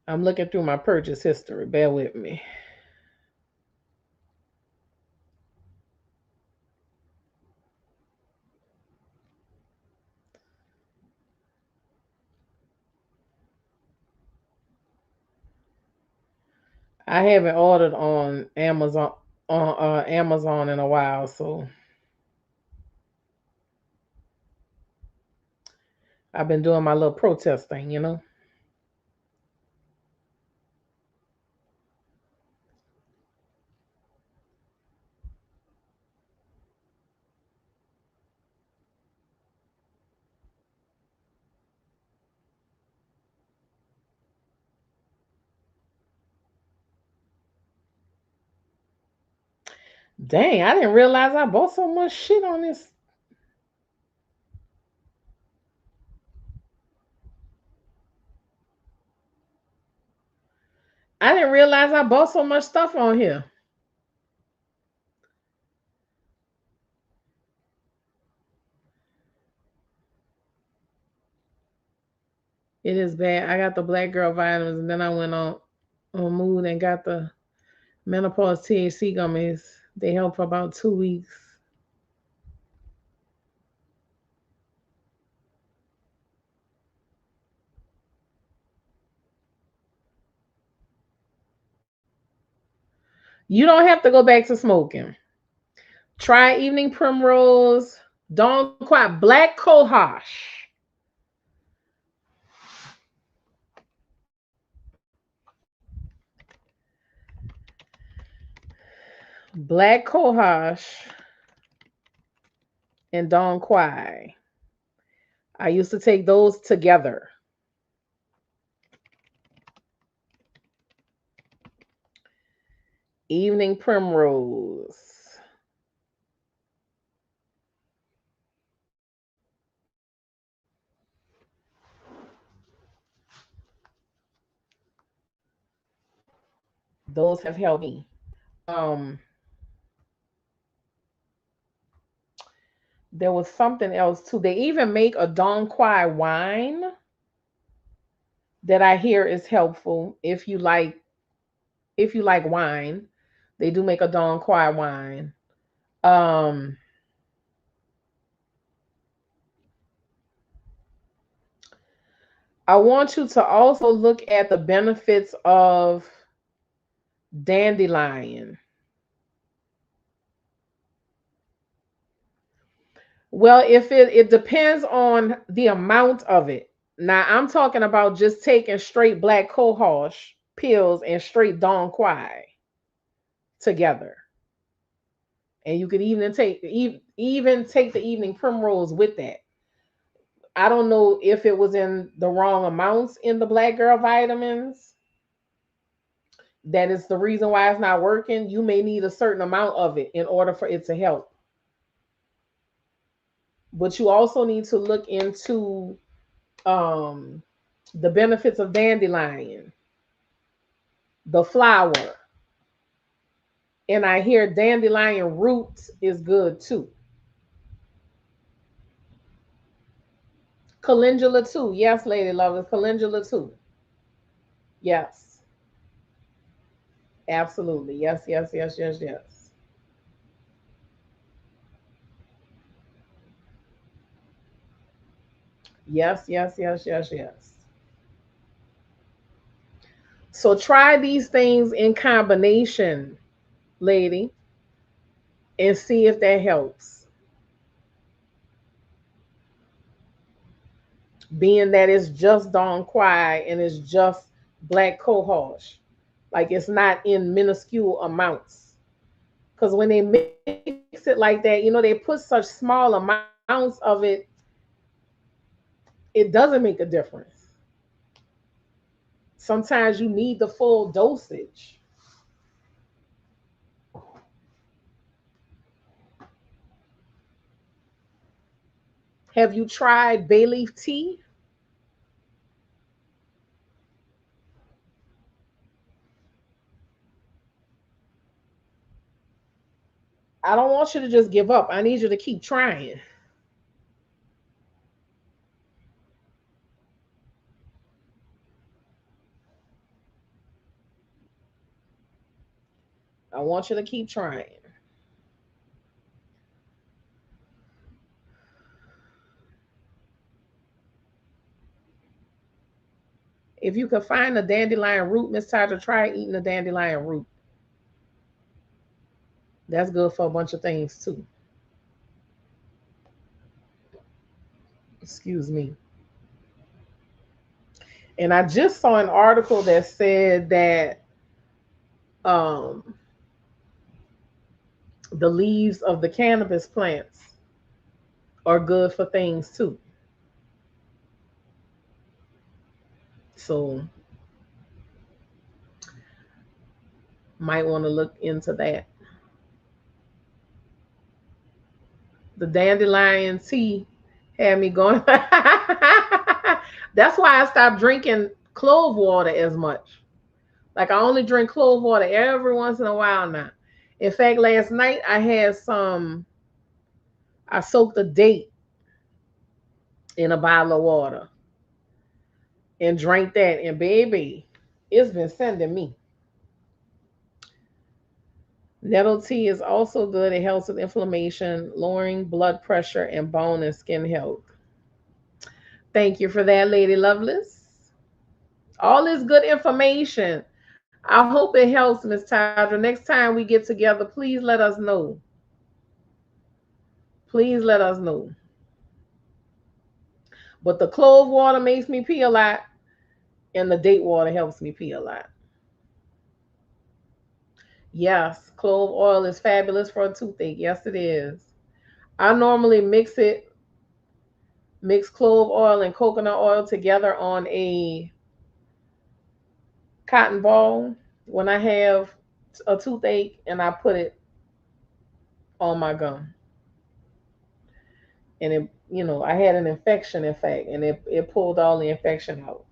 I'm looking through my purchase history. Bear with me. I haven't ordered on Amazon in a while, so I've been doing my little protest thing. Dang, I didn't realize I bought so much shit on this. I didn't realize I bought so much stuff on here. It is bad. I got the black girl vitamins, and then I went on Mood and got the menopause THC gummies. They help for about 2 weeks. You don't have to go back to smoking. Try evening primrose. Don't quite black cohosh. Black cohosh and Don Quai. I used to take those together. Evening primrose. Those have helped me. Um, there was something else too. They even make a Don Quai wine that I hear is helpful if you like wine. They do make a Don Quai wine. Um, I want you to also look at the benefits of dandelion. Well, if it depends on the amount of it. Now, I'm talking about just taking straight black cohosh pills and straight Don Quai together. And you could even take the evening primrose with that. I don't know if it was in the wrong amounts in the black girl vitamins. that is the reason why it's not working, you may need a certain amount of it in order for it to help. But you also need to look into um, the benefits of dandelion, the flower, and I hear dandelion roots is good too. Calendula too. Yes, lady lovers, calendula too. Yes, absolutely. Yes, yes, yes, yes, yes. Yes, yes, yes, yes, yes. So try these things in combination, lady, and see if that helps. Being that it's just Don Quai and it's just black cohosh. Like it's not in minuscule amounts. Because when they mix it like that, they put such small amounts of it, it doesn't make a difference. Sometimes you need the full dosage. Have you tried bay leaf tea? I don't want you to just give up. I need you to keep trying. I want you to keep trying. If you can find a dandelion root, Miss Tadra, try eating a dandelion root. That's good for a bunch of things too. Excuse me. And I just saw an article that said that um, the leaves of the cannabis plants are good for things too. So might want to look into that. The dandelion tea had me going. That's why I stopped drinking clove water as much. Like I only drink clove water every once in a while now. In fact, last night I had some. I soaked a date in a bottle of water and drank that, and baby, it's been sending me. Nettle tea is also good. It helps with inflammation, lowering blood pressure, and bone and skin health. Thank you for that, Lady Lovelace. All this good information. I hope it helps, Miss Tadra. Next time we get together, please let us know. Please let us know. But the clove water makes me pee a lot, and the date water helps me pee a lot. Yes, clove oil is fabulous for a toothache. Yes, it is. I normally mix clove oil and coconut oil together on a cotton ball when I have a toothache, and I put it on my gum. And I had an infection, in fact, and it pulled all the infection out.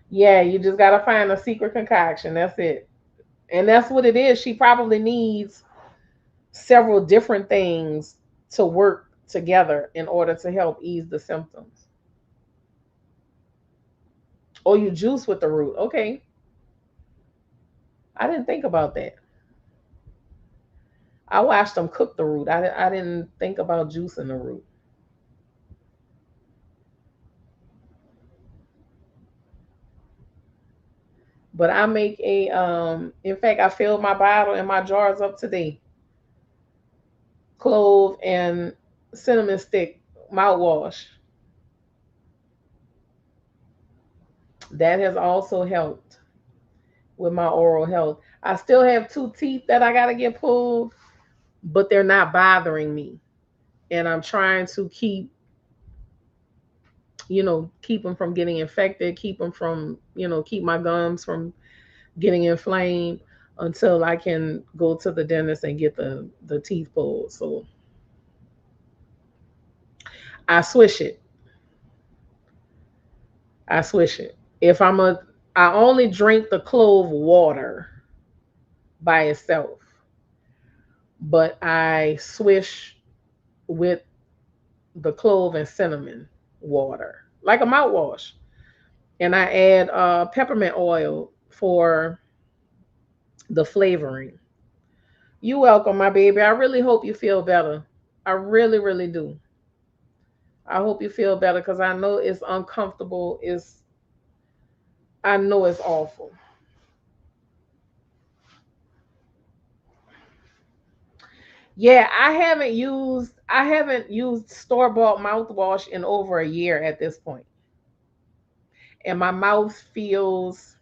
Yeah, you just gotta find a secret concoction. That's it. And that's what it is. She probably needs several different things to work together in order to help ease the symptoms. Or you juice with the root. Okay. I didn't think about that. I watched them cook the root. I didn't think about juicing the root. But I make in fact I filled my bottle and my jars up today. Clove and cinnamon stick mouthwash. That has also helped with my oral health. I still have two teeth that I gotta get pulled, but they're not bothering me. And I'm trying to keep, keep them from getting infected, keep them from, keep my gums from getting inflamed until I can go to the dentist and get the teeth pulled. So I swish it. I swish it. If I only drink the clove water by itself, but I swish with the clove and cinnamon water, like a mouthwash. And I add peppermint oil for the flavoring. You welcome, my baby. I really hope you feel better. I really, really do. I hope you feel better because I know it's uncomfortable. I know it's awful. Yeah, I haven't used store-bought mouthwash in over a year at this point. And my mouth feels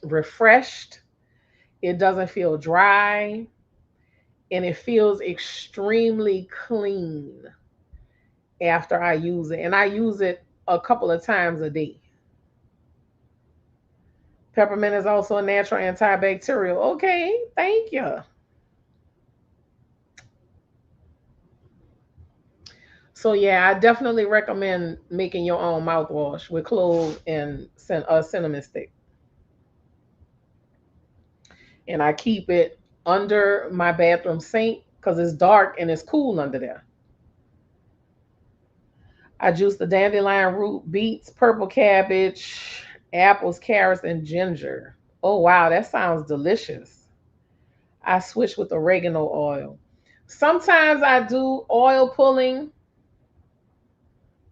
refreshed. It doesn't feel dry, and it feels extremely clean after I use it. And I use it a couple of times a day. Peppermint is also a natural antibacterial. Okay, thank you. So yeah, I definitely recommend making your own mouthwash with clove and cinnamon stick. And I keep it under my bathroom sink because it's dark and it's cool under there. I juice the dandelion root, beets, purple cabbage, apples, carrots, and ginger. Oh wow, that sounds delicious. I switch with oregano oil. Sometimes I do oil pulling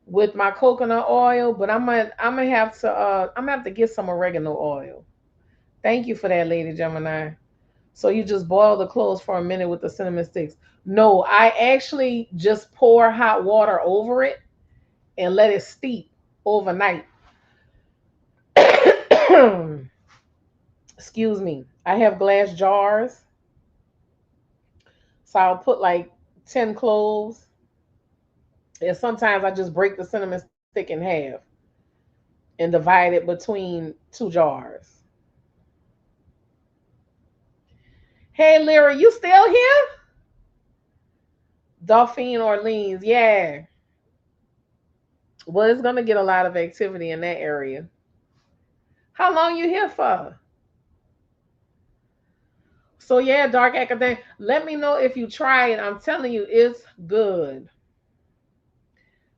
with my coconut oil, but I'm gonna have to get some oregano oil. Thank you for that, Lady Gemini. So you just boil the cloves for a minute with the cinnamon sticks. No, I actually just pour hot water over it and let it steep overnight. Excuse me. I have glass jars, so I'll put like 10 cloves, and sometimes I just break the cinnamon stick in half and divide it between two jars. Hey, Lyra, you still here? Dauphine Orleans, yeah. Well, it's gonna get a lot of activity in that area. How long you here for? So yeah, dark academic. Let me know if you try it. I'm telling you, it's good.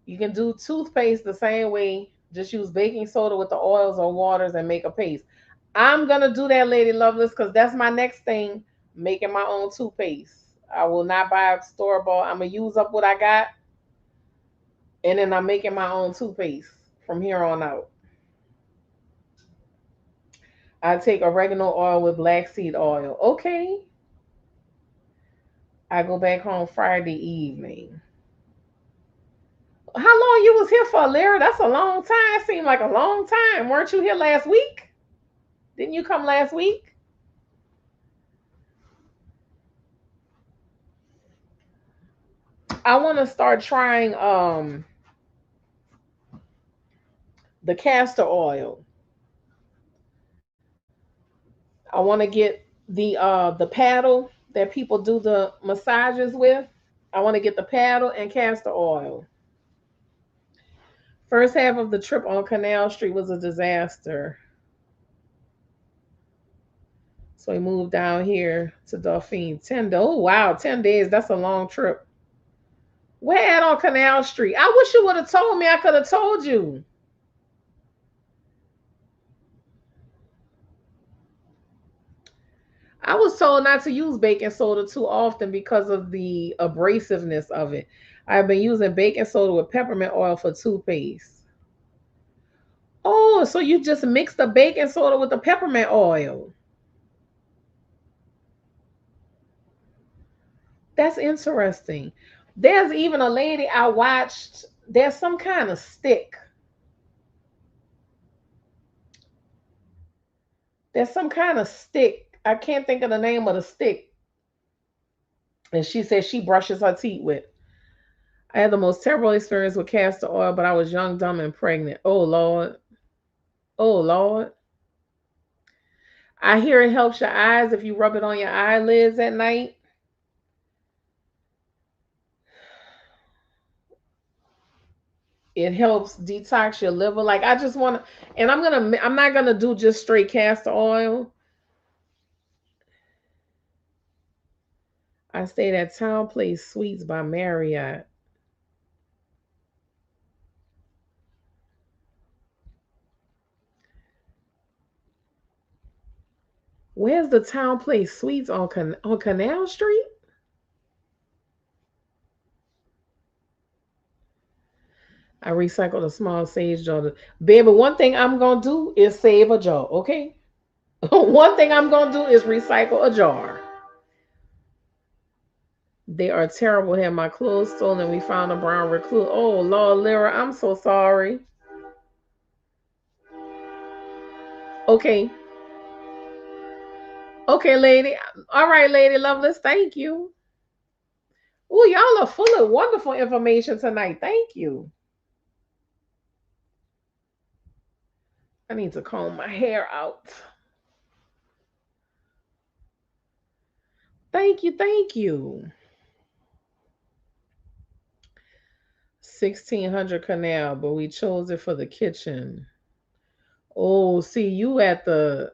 You can do toothpaste the same way. Just use baking soda with the oils or waters and make a paste. I'm gonna do that, Lady Lovelace, because that's my next thing. Making my own toothpaste. I will not buy store bought. I'm gonna use up what I got, and then I'm making my own toothpaste from here on out. I take oregano oil with black seed oil. Okay. I go back home Friday evening. How long you was here for, Lyra? That's a long time. Seemed like a long time. Weren't you here last week? Didn't you come last week? I want to start trying the castor oil. I want to get the paddle that people do the massages with. I want to get the paddle and castor oil. First half of the trip on Canal Street was a disaster. So we moved down here to Dauphine. 10 days. Oh wow, 10 days. That's a long trip. Where at on Canal Street? I wish you would have told me. I could have told you. I was told not to use baking soda too often because of the abrasiveness of it. I've been using baking soda with peppermint oil for toothpaste. Oh, so you just mix the baking soda with the peppermint oil. That's interesting. There's even a lady I watched. There's some kind of stick. There's some kind of stick. I can't think of the name of the stick. And she says she brushes her teeth with. I had the most terrible experience with castor oil, but I was young, dumb, and pregnant. Oh Lord. Oh Lord. I hear it helps your eyes if you rub it on your eyelids at night. It helps detox your liver. Like I just want to, and I'm not gonna do just straight castor oil. I stayed at Town Place Suites by Marriott. Where's the Town Place Suites on on Canal Street? I recycled a small sage jar. Baby, one thing I'm gonna do is save a jar, okay? One thing I'm gonna do is recycle a jar. They are terrible. Had my clothes stolen. We found a brown recluse. Oh Lord, Lyra, I'm so sorry. Okay, okay, lady. All right, lady, Lovelace. Thank you. Oh, y'all are full of wonderful information tonight. Thank you. I need to comb my hair out. Thank you, thank you. 1600 Canal, but we chose it for the kitchen. Oh, see, you at the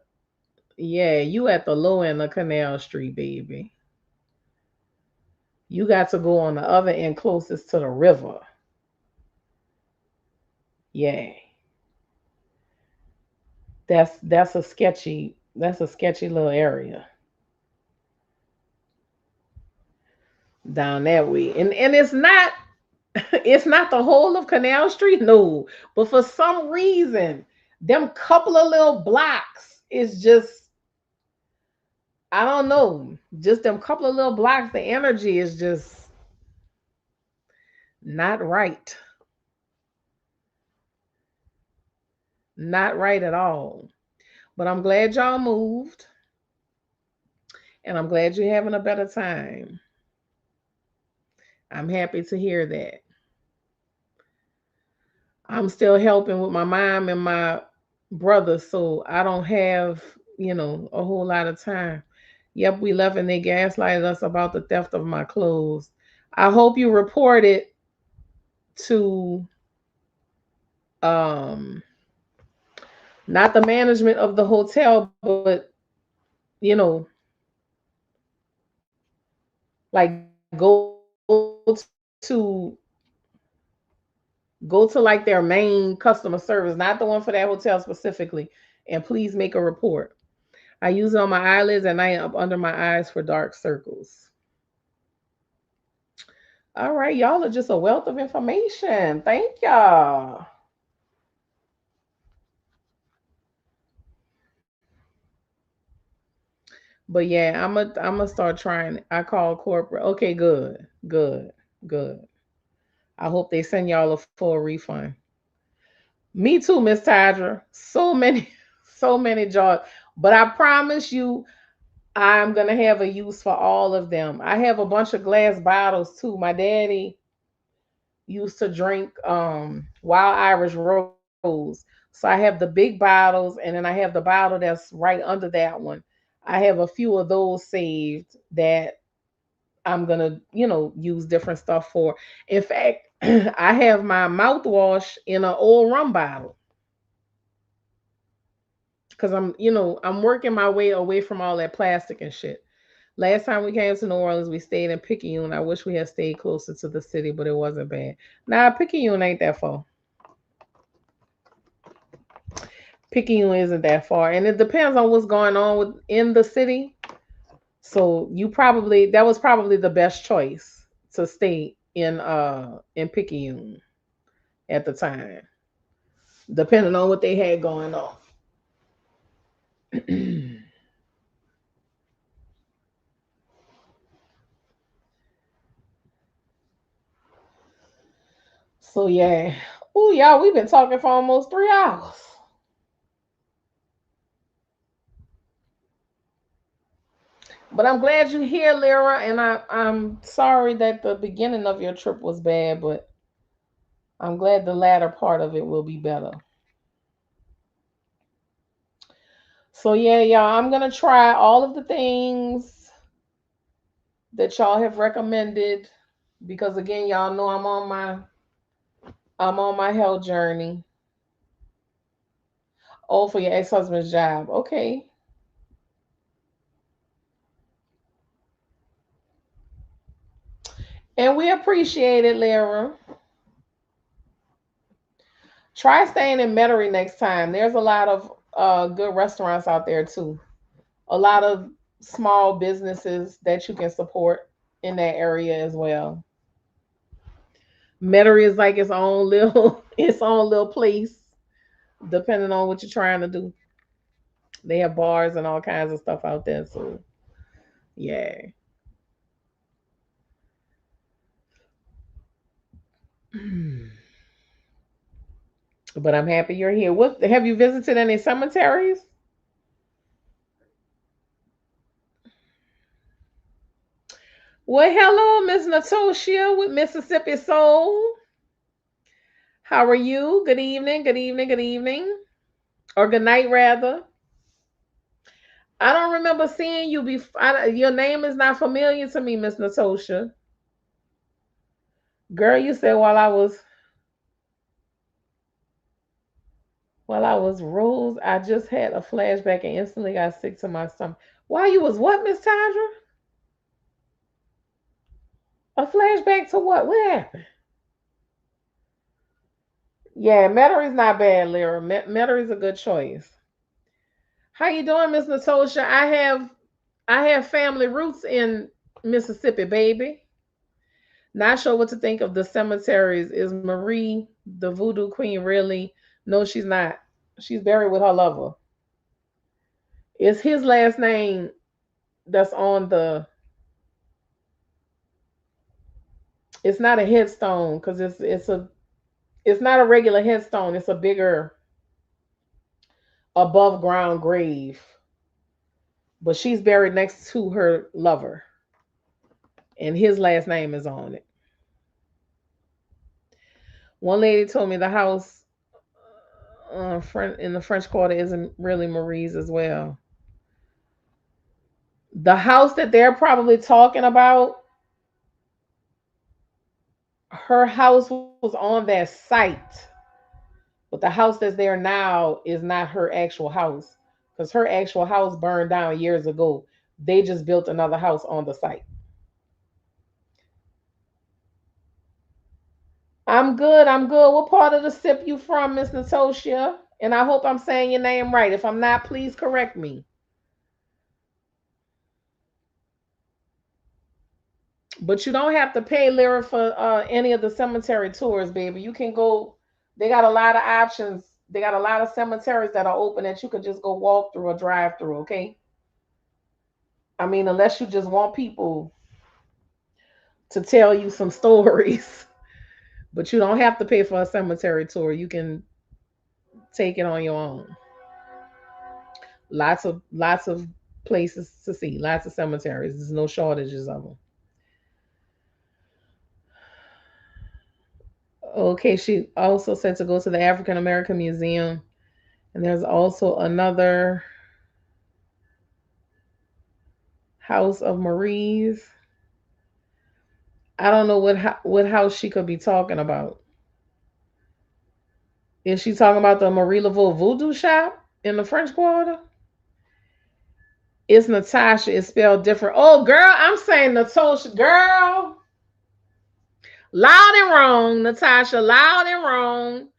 low end of Canal Street, baby. You got to go on the other end closest to the river. Yeah. That's a sketchy little area down that way. And it's not it's not the whole of Canal Street, no. But for some reason, them couple of little blocks is just I don't know. Just them couple of little blocks, the energy is just not right. Not right at all. But I'm glad y'all moved and I'm glad you're having a better time. I'm happy to hear that. I'm still helping with my mom and my brother, so I don't have, a whole lot of time. Yep, we left and they gaslighted us about the theft of my clothes. I hope you report it to um not the management of the hotel, but you know, like go to like their main customer service, not the one for that hotel specifically, and please make a report. I use it on my eyelids and night up under my eyes for dark circles. All right, y'all are just a wealth of information. Thank y'all. But yeah, I'm gonna start trying. I call corporate. Okay, good, good, good. I hope they send y'all a full refund. Me too, Miss Tadra. So many, so many jobs. But I promise you, I'm gonna have a use for all of them. I have a bunch of glass bottles too. My daddy used to drink wild Irish rose. So I have the big bottles and then I have the bottle that's right under that one. I have a few of those saved that I'm gonna, use different stuff for. In fact, I have my mouthwash in an old rum bottle because I'm working my way away from all that plastic and shit. Last time we came to New Orleans, we stayed in Picayune. I wish we had stayed closer to the city, but it wasn't bad. Nah, Picayune ain't that far. Picayune isn't that far, and it depends on what's going on in the city. So that was probably the best choice to stay in Picayune at the time, depending on what they had going on. So yeah. Oh y'all, we've been talking for almost 3 hours. But I'm glad you're here, Lyra, and I'm sorry that the beginning of your trip was bad, but I'm glad the latter part of it will be better. So yeah, y'all, I'm gonna try all of the things that y'all have recommended because again, y'all know I'm on my health journey. Oh, for your ex-husband's job. Okay. And we appreciate it, Lyra. Try staying in Metairie next time. There's a lot of good restaurants out there too. A lot of small businesses that you can support in that area as well. Metairie is like its own little its own little place, depending on what you're trying to do. They have bars and all kinds of stuff out there. So yeah. But I'm happy you're here. What have you visited any cemeteries? Well, hello, Miss Natoshia with Mississippi Soul. How are you? Good evening, good evening, good evening. Or good night, rather. I don't remember seeing you before. Your name is not familiar to me, Miss Natosha. Girl, you said while I was Rose, I just had a flashback and instantly got sick to my stomach. While you was what, Miss Tandra? A flashback to what? What happened? Yeah, Metarie's not bad, Lyra. Metarie's a good choice. How you doing, Miss Natosha? I have family roots in Mississippi, baby. Not sure what to think of the cemeteries. Is Marie the voodoo queen really? No, she's not. She's buried with her lover. It's his last name that's on the. It's not a headstone because it's not a regular headstone. It's a bigger above ground grave. But she's buried next to her lover, and his last name is on it. One lady told me the house in the French Quarter isn't really Marie's as well. The house that they're probably talking about, her house was on that site, but the house that's there now is not her actual house because her actual house burned down years ago. They just built another house on the site. I'm good. I'm good. What part of the SIP you from, Miss Natoshia? And I hope I'm saying your name right. If I'm not, please correct me. But you don't have to pay Lyra for any of the cemetery tours, baby. You can go. They got a lot of options. They got a lot of cemeteries that are open that you could just go walk through or drive through. Okay. I mean, unless you just want people to tell you some stories, but you don't have to pay for a cemetery tour. You can take it on your own. Lots of places to see. Lots of cemeteries. There's no shortages of them. Okay, she also said to go to the African American Museum. And there's also another House of Marie's. I don't know what house she could be talking about. Is she talking about the Marie Laveau Voodoo Shop in the French Quarter? It's Natasha. It's spelled different. Oh, girl, I'm saying Natasha. Girl, loud and wrong, Natasha. Loud and wrong.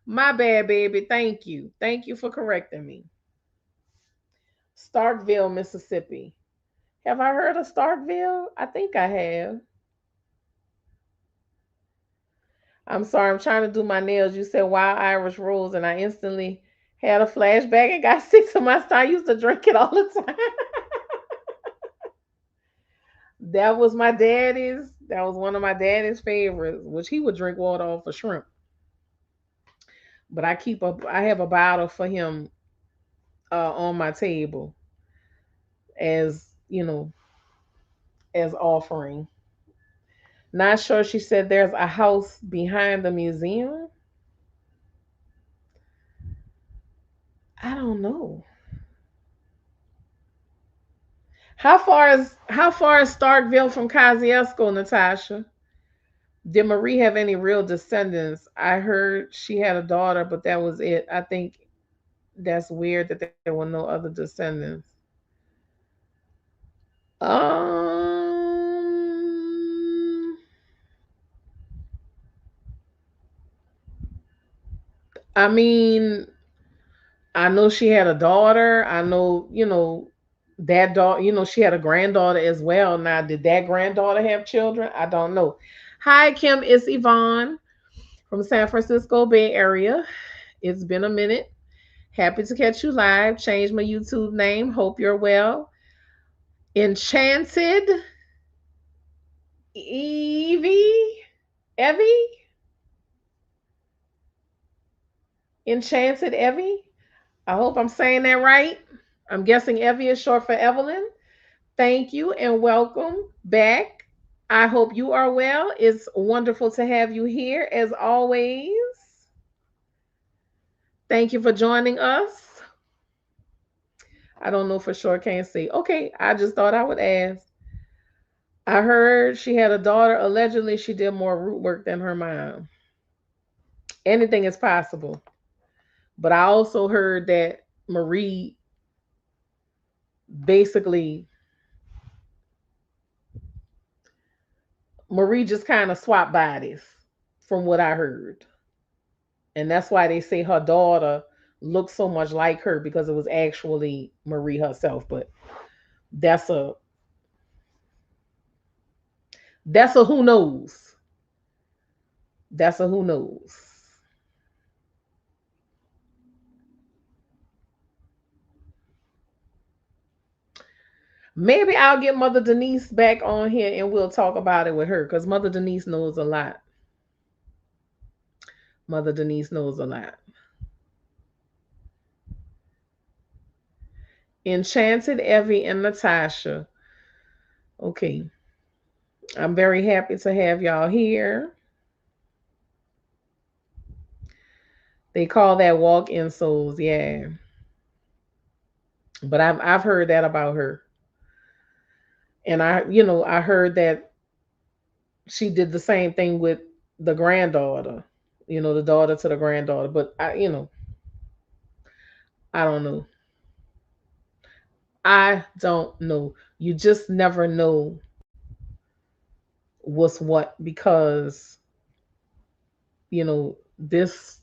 My bad, baby. Thank you. Thank you for correcting me. Starkville, Mississippi. Have I heard of Starkville? I think I have. I'm sorry, I'm trying to do my nails. You said wild Irish rose, and I instantly had a flashback and got sick to my stomach. I used to drink it all the time. That was my daddy's. That was one of my daddy's favorites, which he would drink water off of shrimp. But I have a bottle for him on my table as you know. as offering. Not sure. She said there's a house behind the museum. I don't know. How far is Starkville from Kosciuszko, Natasha? Did Marie have any real descendants? I heard she had a daughter, but that was it. I think that's weird that there were no other descendants. Um, I mean, I know she had a daughter. I know, that daughter, she had a granddaughter as well. Now, did that granddaughter have children? I don't know. Hi, Kim. It's Yvonne from San Francisco Bay Area. It's been a minute. Happy to catch you live. Change my YouTube name. Hope you're well. Enchanted Evie? Evie? Enchanted Evie? I hope I'm saying that right. I'm guessing Evie is short for Evelyn. Thank you and welcome back. I hope you are well. It's wonderful to have you here as always. Thank you for joining us. I don't know for sure, can't see. Okay, I just thought I would ask. I heard she had a daughter. Allegedly, she did more root work than her mom. Anything is possible. But I also heard that Marie basically, Marie just kind of swapped bodies from what I heard. And that's why they say her daughter looks so much like her because it was actually Marie herself. But that's a that's a who knows. That's a who knows. Maybe I'll get Mother Denise back on here and we'll talk about it with her because Mother Denise knows a lot. Mother Denise knows a lot. Enchanted Evie and Natasha. Okay. I'm very happy to have y'all here. They call that walk-in souls, yeah. But I've heard that about her. And I heard that she did the same thing with the granddaughter, the daughter to the granddaughter. But I don't know. I don't know. You just never know what's what because this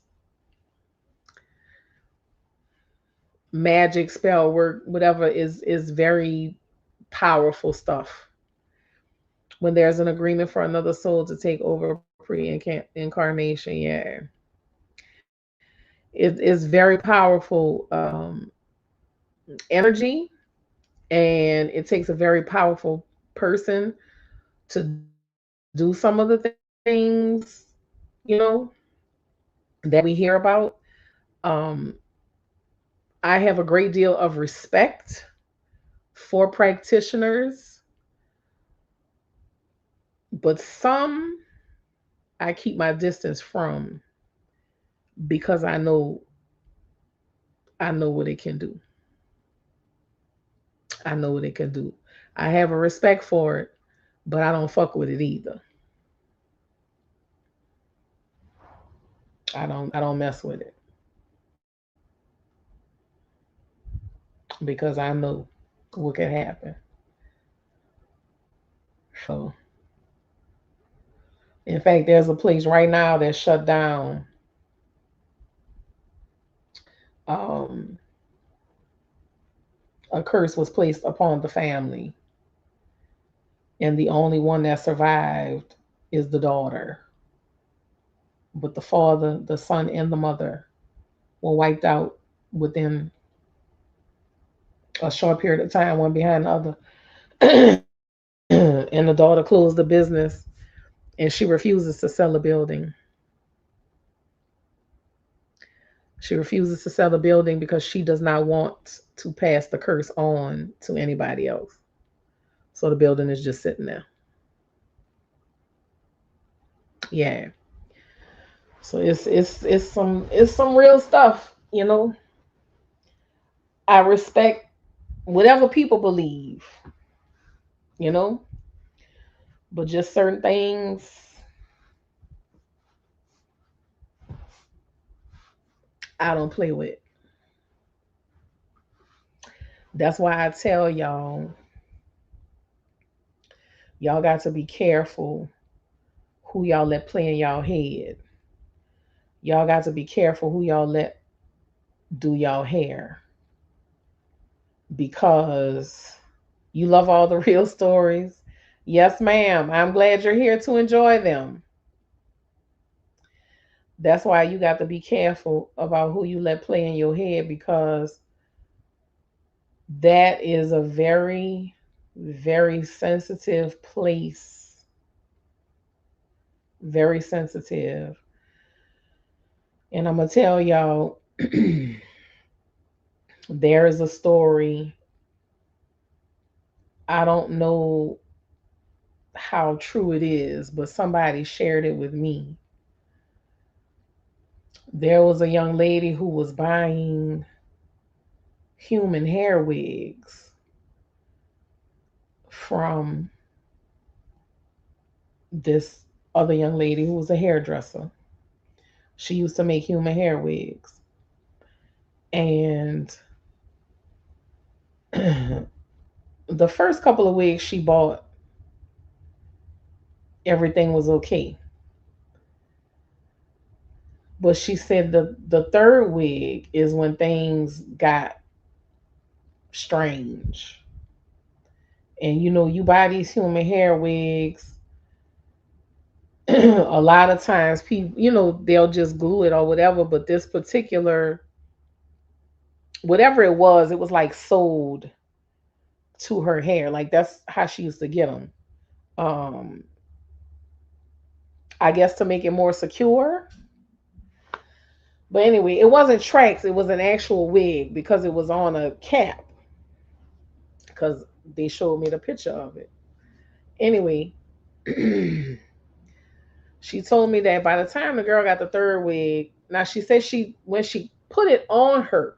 magic spell work, whatever, is very powerful stuff. When there's an agreement for another soul to take over pre-incarnation, yeah, it is very powerful energy, and it takes a very powerful person to do some of the things you know that we hear about. um I have a great deal of respect for practitioners, but some I keep my distance from because I know what it can do. I know what it can do. I have a respect for it, but I don't fuck with it either. I don't mess with it because I know what could happen. So, in fact, there's a place right now that's shut down. Um, a curse was placed upon the family, and the only one that survived is the daughter. But the father, the son, and the mother were wiped out within a short period of time, one behind the other. And the daughter closed the business and she refuses to sell the building. She refuses to sell the building because she does not want to pass the curse on to anybody else. So the building is just sitting there. Yeah. So it's some real stuff, you know. I respect whatever people believe, you know, but just certain things I don't play with. That's why I tell y'all got to be careful who y'all let play in y'all head. Y'all got to be careful who y'all let do y'all hair, because you love all the real stories. Yes, ma'am. I'm glad you're here to enjoy them. That's why you got to be careful about who you let play in your head, because that is a very, very sensitive place. Very sensitive. And I'm going to tell y'all there is a story. I don't know how true it is, but somebody shared it with me. There was a young lady who was buying human hair wigs from this other young lady who was a hairdresser. She used to make human hair wigs. And the first couple of wigs she bought, everything was okay. But she said the third wig is when things got strange. And you know, you buy these human hair wigs, a lot of times people, you know, they'll just glue it or whatever. But this particular, whatever it was like sold to her hair. Like that's how she used to get them. Um, I guess to make it more secure. But anyway, it wasn't tracks. It was an actual wig because it was on a cap. Because they showed me the picture of it. Anyway, she told me that by the time the girl got the third wig, now she said she when she put it on her,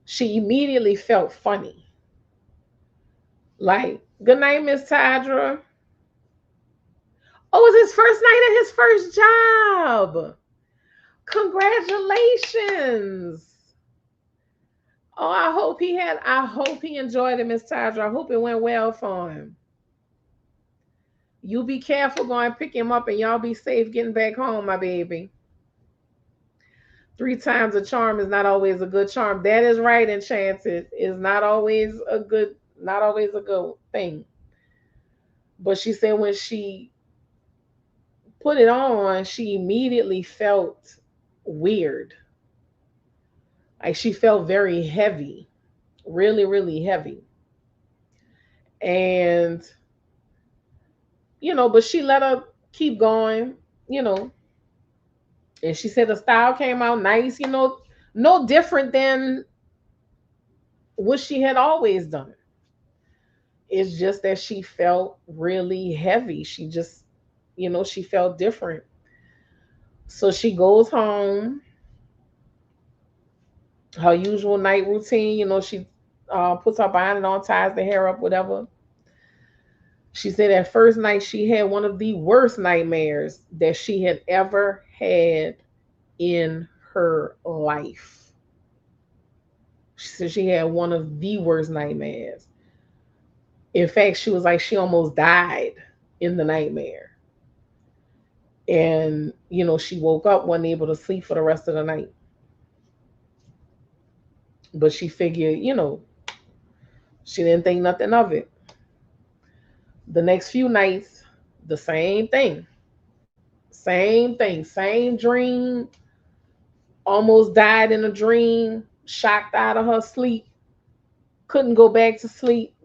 she immediately felt funny. Like, good night, Miss Tydra. Oh, it was his first night at his first job. Congratulations. Oh, I hope he enjoyed it, Miss Tydra. I hope it went well for him. You be careful going pick him up and y'all be safe getting back home, my baby. Three times a charm is not always a good charm. That is right, Enchanted. Is not always a good thing. But she said when she put it on, she immediately felt weird. Like she felt very heavy, really, really heavy. And, but she let her keep going, you know. And she said the style came out nice, no different than what she had always done. It's just that she felt really heavy. She just, she felt different. So she goes home, her usual night routine, she puts her bonnet on, ties the hair up, whatever. She said that first night she had one of the worst nightmares that she had ever had in her life. She said she had one of the worst nightmares. In fact, she was like, she almost died in the nightmare. And, she woke up, wasn't able to sleep for the rest of the night. But she figured, she didn't think nothing of it. The next few nights, the same thing. Same thing. Same dream. Almost died in a dream. Shocked out of her sleep. Couldn't go back to sleep,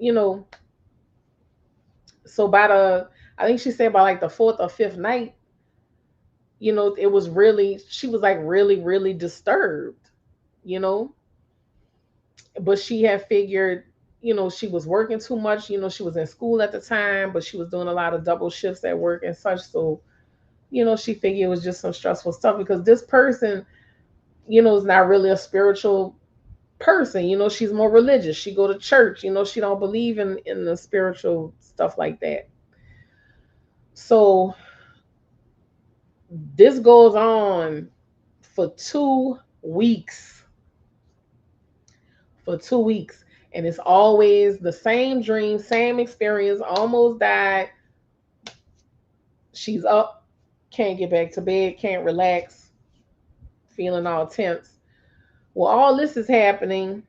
So I think she said by like the fourth or fifth night, it was really, she was like really, really disturbed, you know. But she had figured, she was working too much. She was in school at the time, but she was doing a lot of double shifts at work and such. So, she figured it was just some stressful stuff because this person, is not really a spiritual person. She's more religious. She go to church. She don't believe in the spiritual stuff like that. So this goes on for 2 weeks. For 2 weeks. And it's always the same dream, same experience, almost died. She's up, can't get back to bed, can't relax, feeling all tense. Well, all this is happening.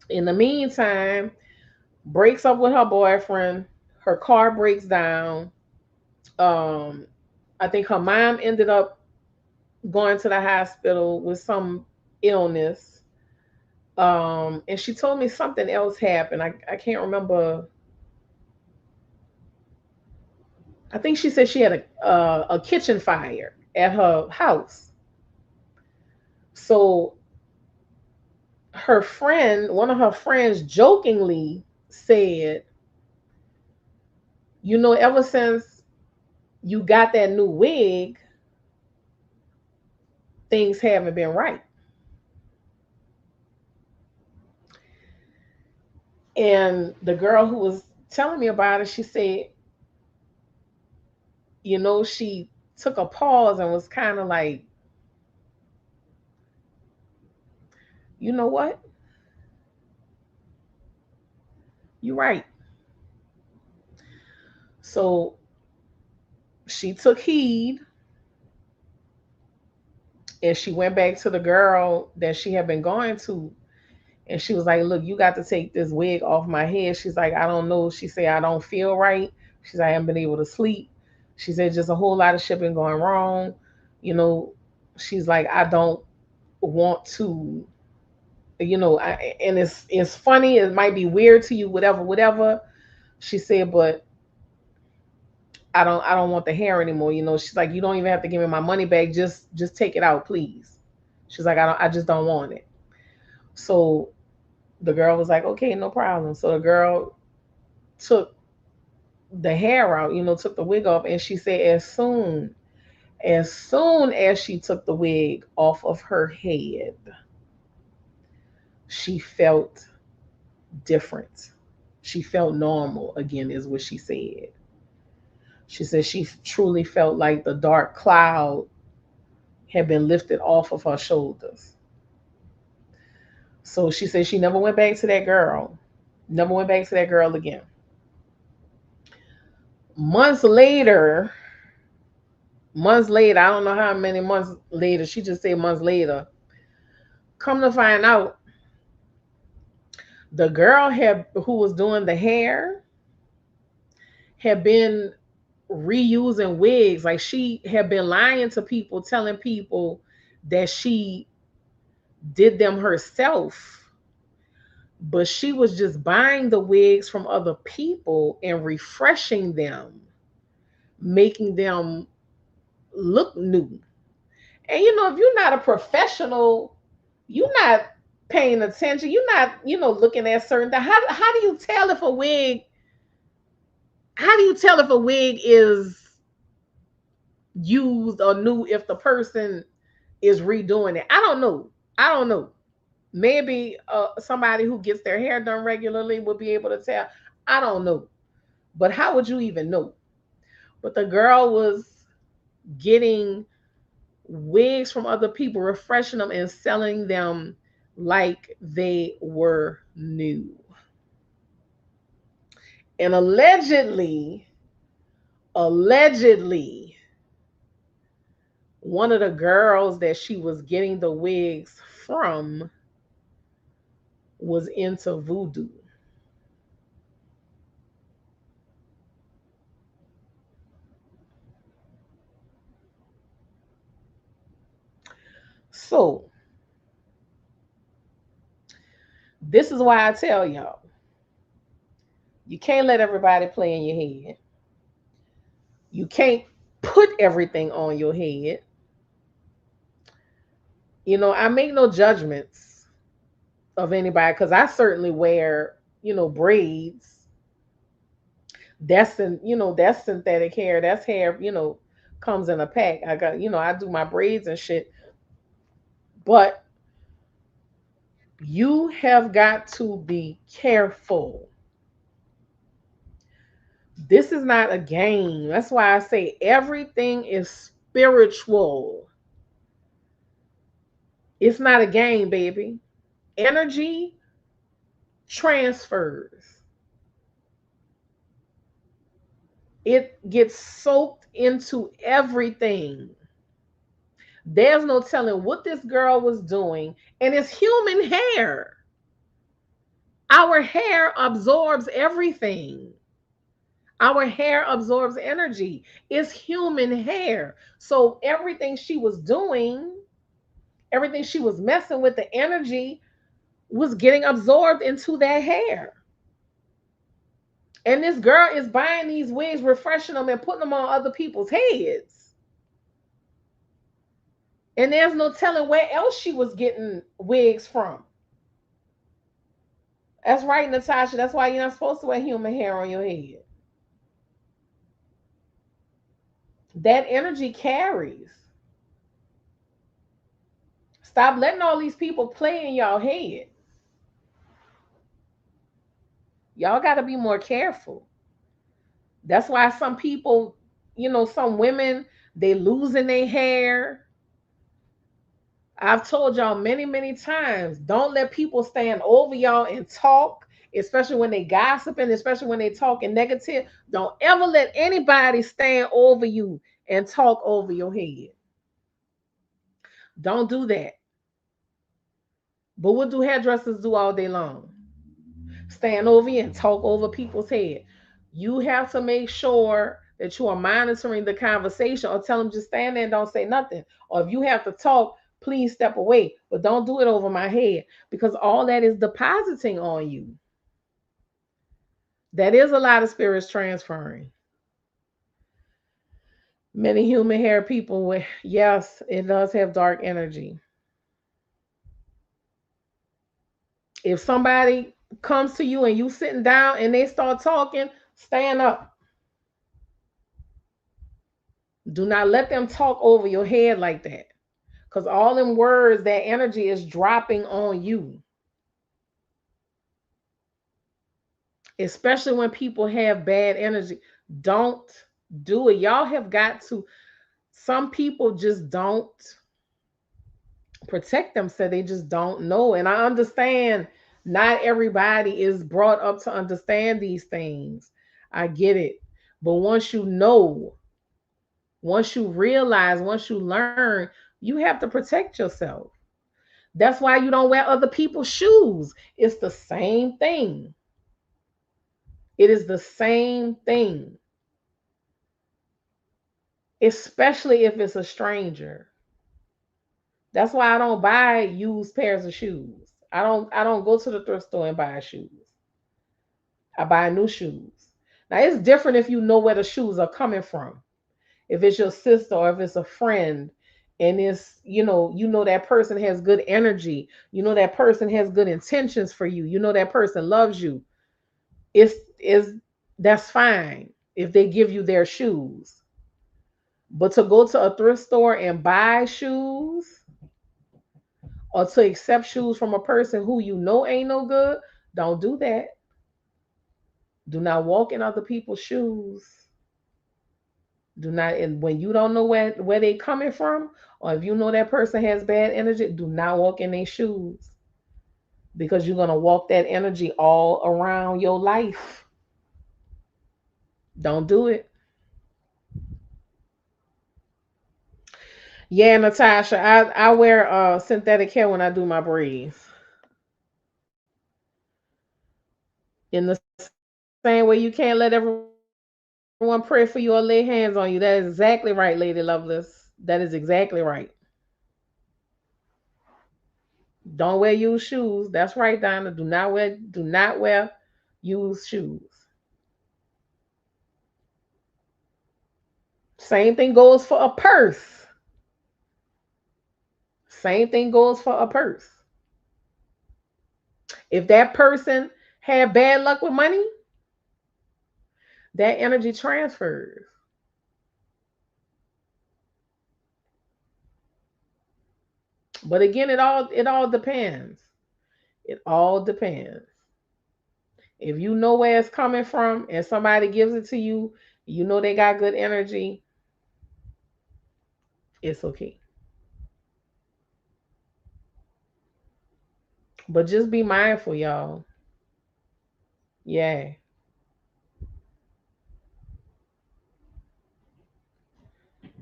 In the meantime, breaks up with her boyfriend. Her car breaks down. Um, I think her mom ended up going to the hospital with some illness. And she told me something else happened. I can't remember. I think she said she had a kitchen fire at her house. So her friend, one of her friends, jokingly said, ever since you got that new wig, things haven't been right. And the girl who was telling me about it, she said, she took a pause and was kind of like, you know what? You're right. So she took heed and she went back to the girl that she had been going to. And she was like, look, you got to take this wig off my head. She's like, I don't know. She said, I don't feel right. She's like, I haven't been able to sleep. She said, just a whole lot of shit been going wrong. You know, she's like, I don't want to, and it's funny. It might be weird to you, whatever, whatever. She said, but I don't want the hair anymore. She's like, you don't even have to give me my money back. Just take it out, please. She's like, I just don't want it. So the girl was like, okay, no problem. So the girl took the hair out, took the wig off, and she said as soon as she took the wig off of her head, she felt different. She felt normal again, is what she said. She said she truly felt like the dark cloud had been lifted off of her shoulders. So she said she never went back to that girl. Never went back to that girl again. Months later, I don't know how many months later, she just said months later, come to find out, the girl who was doing the hair had been reusing wigs. Like she had been lying to people, telling people that she did them herself, but she was just buying the wigs from other people and refreshing them, making them look new. And if you're not a professional, you're not paying attention, you're not, looking at certain things. How do you tell if a wig, is used or new if the person is redoing it? I don't know. Maybe somebody who gets their hair done regularly would be able to tell. I don't know. But how would you even know? But the girl was getting wigs from other people, refreshing them and selling them like they were new. And allegedly, one of the girls that she was getting the wigs from was into voodoo. So, this is why I tell y'all, you can't let everybody play in your head. You can't put everything on your head. I make no judgments of anybody, because I certainly wear, braids. That's synthetic hair. That's hair, comes in a pack. I got, I do my braids and shit. But you have got to be careful. This is not a game. That's why I say everything is spiritual. It's not a game, baby. Energy transfers. It gets soaked into everything. There's no telling what this girl was doing, and it's human hair. Our hair absorbs everything. Our hair absorbs energy. It's human hair. So everything she was doing, everything she was messing with, the energy was getting absorbed into that hair. And this girl is buying these wigs, refreshing them, and putting them on other people's heads. And there's no telling where else she was getting wigs from. That's right, Natasha. That's why you're not supposed to wear human hair on your head. That energy carries. Stop letting all these people play in y'all head. Y'all got to be more careful. That's why some people, some women, they losing their hair. I've told y'all many, many times, don't let people stand over y'all and talk, especially when they gossiping, especially when they talking negative. Don't ever let anybody stand over you and talk over your head. Don't do that. But what do hairdressers do all day long? Stand over you and talk over people's head. You have to make sure that you are monitoring the conversation, or tell them just stand there and don't say nothing. Or if you have to talk, please step away. But don't do it over my head, because all that is depositing on you. That is a lot of spirits transferring. Many human hair people with, yes, it does have dark energy. If somebody comes to you and you sitting down and they start talking, stand up. Do not let them talk over your head like that. Because all them words, that energy is dropping on you. Especially when people have bad energy. Don't do it. Y'all have got to. Some people just don't protect themselves. They just don't know. And I understand not everybody is brought up to understand these things. I get it. But once you know, once you realize, once you learn, you have to protect yourself. That's why you don't wear other people's shoes. It's the same thing. It is the same thing, especially if it's a stranger. That's why I don't buy used pairs of shoes. I don't go to the thrift store and buy shoes. I buy new shoes. Now it's different if you know where the shoes are coming from. If it's your sister or if it's a friend, and it's, you know that person has good energy, that person has good intentions for you, that person loves you. It's That's fine if they give you their shoes. But to go to a thrift store and buy shoes, or to accept shoes from a person who you know ain't no good, don't do that. Do not walk in other people's shoes. Do not, and when you don't know where they coming from, or if you know that person has bad energy, do not walk in their shoes, because you're gonna walk that energy all around your life. Don't do it. Yeah, Natasha, I wear synthetic hair when I do my braids. In the same way you can't let everyone pray for you or lay hands on you. That is exactly right, Lady Lovelace. That is exactly right. Don't wear used shoes. That's right, Donna. Do not wear used shoes. Same thing goes for a purse. Same thing goes for a purse. If that person had bad luck with money, that energy transfers. But again, it all depends. It all depends. If you know where it's coming from and somebody gives it to you, you know they got good energy, it's okay. But just be mindful, y'all. Yeah.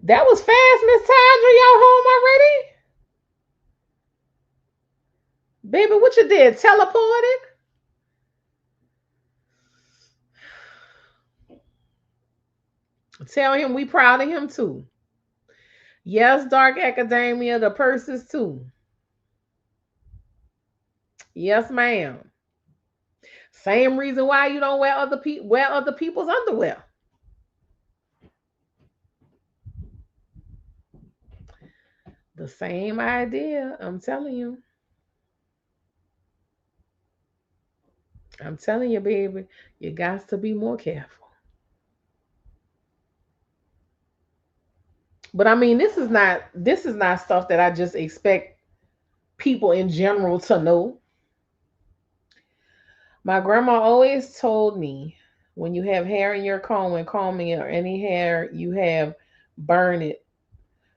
That was fast, Miss Tandra. Y'all home already? Baby, what you did? Teleported? Tell him we proud of him too. Yes, Dark Academia, the purses too. Yes, ma'am. Same reason why you don't wear other people's underwear. The same idea. I'm telling you. I'm telling you, baby. You got to be more careful. But I mean, this is not stuff that I just expect people in general to know. My grandma always told me when you have hair in your comb and combing it or any hair you have, burn it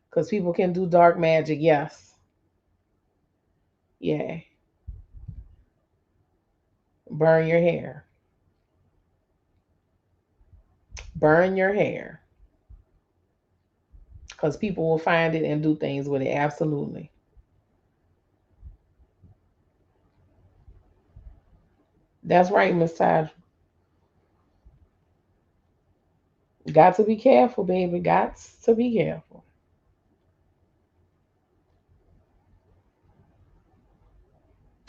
because people can do dark magic. Yes. Yeah. Burn your hair. Burn your hair because people will find it and do things with it. Absolutely. That's right, Miss Taj. Got to be careful, baby. Got to be careful.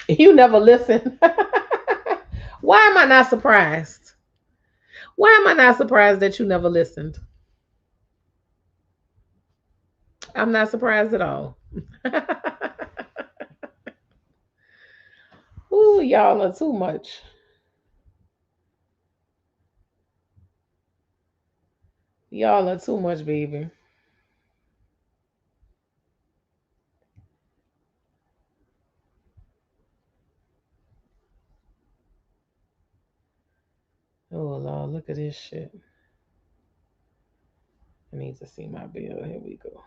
You never listen. Why am I not surprised? Why am I not surprised that you never listened? I'm not surprised at all. Ooh, y'all are too much. Y'all are too much, baby. Oh Lord, look at this shit. I need to see my bill. Here we go.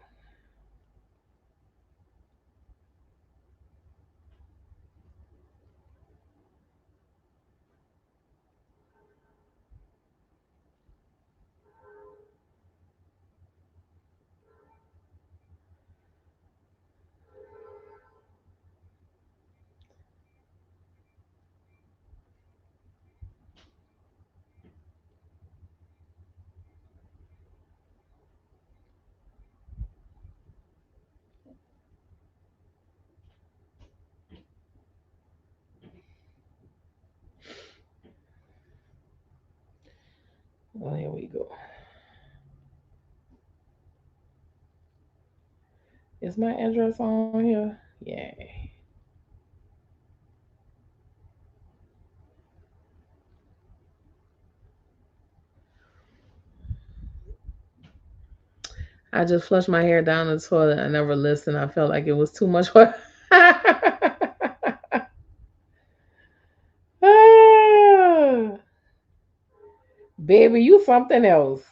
Well, here we go. Is my address on here? Yeah. I just flushed my hair down the toilet. I never listened. I felt like it was too much work. Ah, baby, you something else.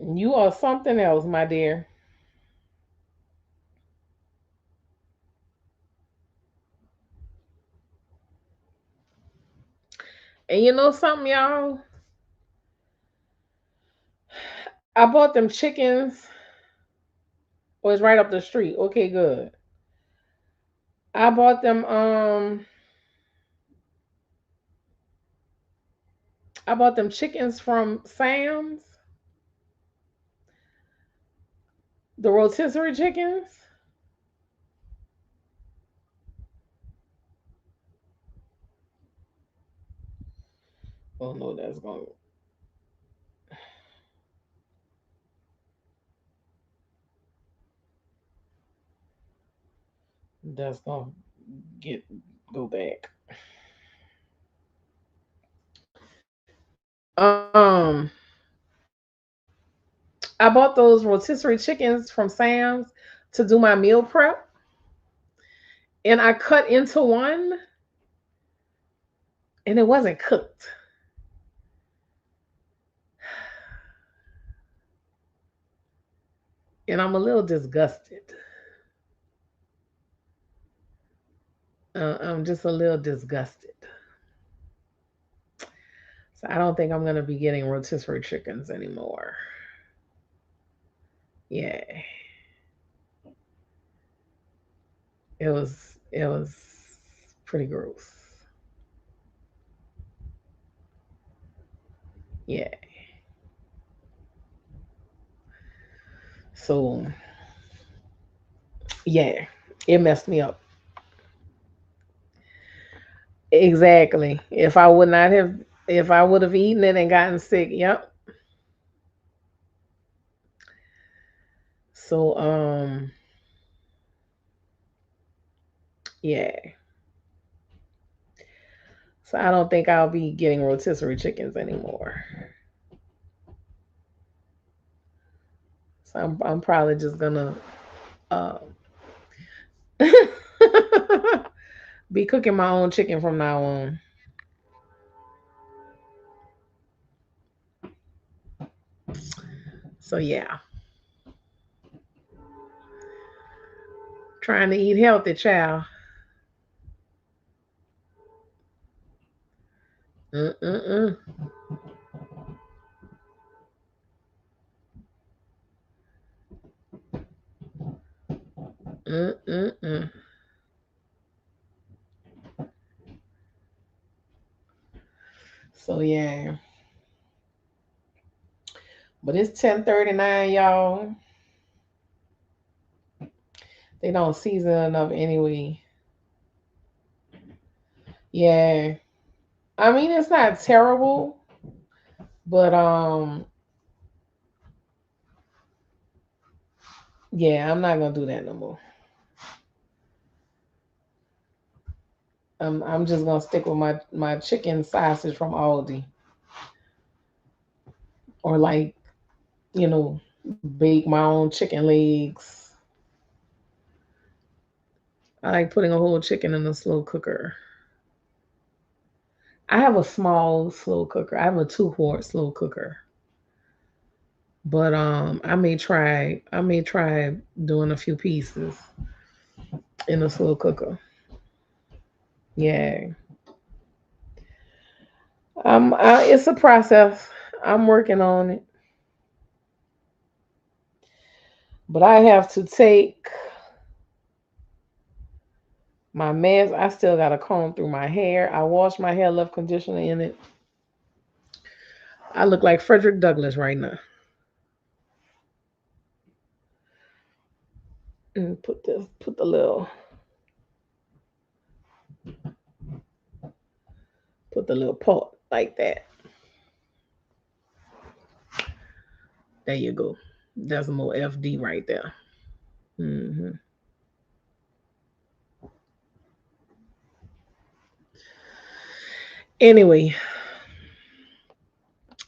You are something else, my dear. And you know something, y'all? I bought them chickens. Oh, it's right up the street. Okay, good. I bought them. I bought them chickens from Sam's. The rotisserie chickens. Oh no, that's gonna get go back. I bought those rotisserie chickens from Sam's to do my meal prep, and I cut into one, and it wasn't cooked, and I'm a little disgusted. I'm just a little disgusted. So I don't think I'm gonna be getting rotisserie chickens anymore. Yeah, it was pretty gross. Yeah. So yeah, it messed me up. Exactly. If I would have eaten it and gotten sick, yep. So yeah. So I don't think I'll be getting rotisserie chickens anymore. So I'm probably just gonna uh, be cooking my own chicken from now on. So yeah, trying to eat healthy, child. Mm-mm-mm. Mm-mm-mm. So yeah, but it's 10:39, y'all. They don't season enough anyway. Yeah, I mean it's not terrible, but yeah, I'm not gonna do that no more. I'm just gonna stick with my chicken sausage from Aldi, or like you know bake my own chicken legs. I like putting a whole chicken in a slow cooker. I have a small slow cooker. I have a 2 quart slow cooker. But I may try doing a few pieces in a slow cooker. Yeah. It's a process. I'm working on it. But I have to take my mess. I still gotta comb through my hair. I wash my hair, left conditioner in it. I look like Frederick Douglass right now. And put the little pot like that. There you go. That's more FD right there. hmm Anyway,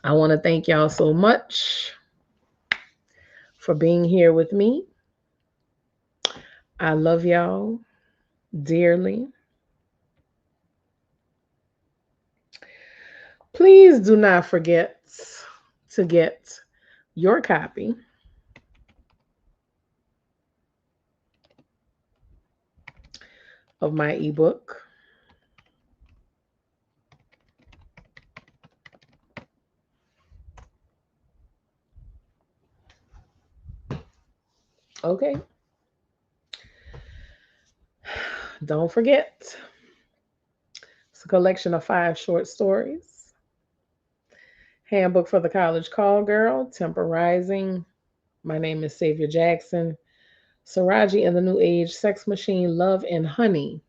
I want to thank y'all so much for being here with me. I love y'all dearly. Please do not forget to get your copy of my ebook. Okay. Don't forget, it's a collection of 5 short stories. Handbook for the College Call Girl, Temporizing, My name is Savior Jackson. Saraji and the New Age, Sex Machine, Love and Honey.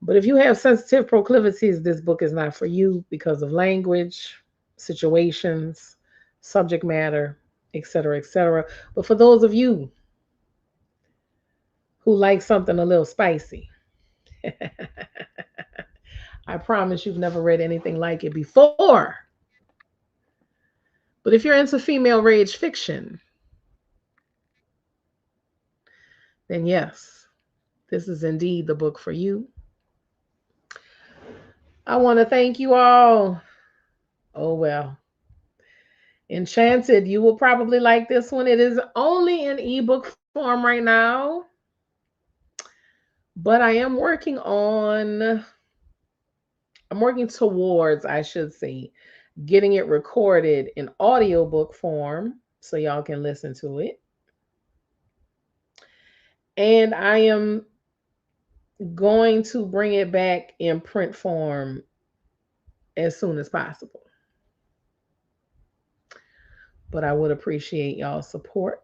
But if you have sensitive proclivities, this book is not for you because of language, situations, subject matter, etc., etc. But for those of you who like something a little spicy, I promise you've never read anything like it before. But if you're into female rage fiction, then yes, this is indeed the book for you. I want to thank you all. Oh, well. Enchanted, you will probably like this one. It is only in ebook form right now, but I'm working towards, I should say, getting it recorded in audiobook form so y'all can listen to it. And I am going to bring it back in print form as soon as possible. But I would appreciate y'all's support.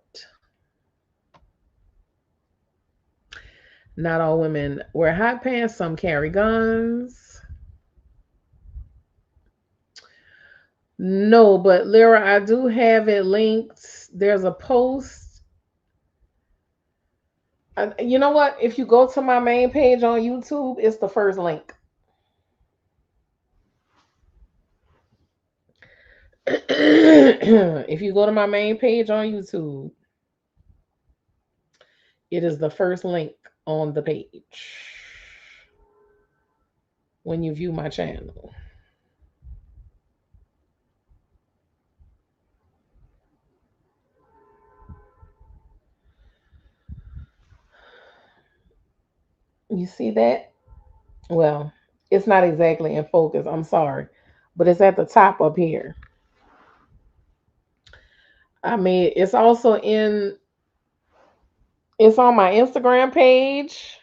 Not all women wear hot pants, some carry guns. No, but Lyra, I do have it linked. There's a post. You know what? If you go to my main page on YouTube, it's the first link. If you go to my main page on YouTube, it is the first link on the page when you view my channel. You see that? Well, it's not exactly in focus. I'm sorry, but it's at the top up here. I mean, it's on my Instagram page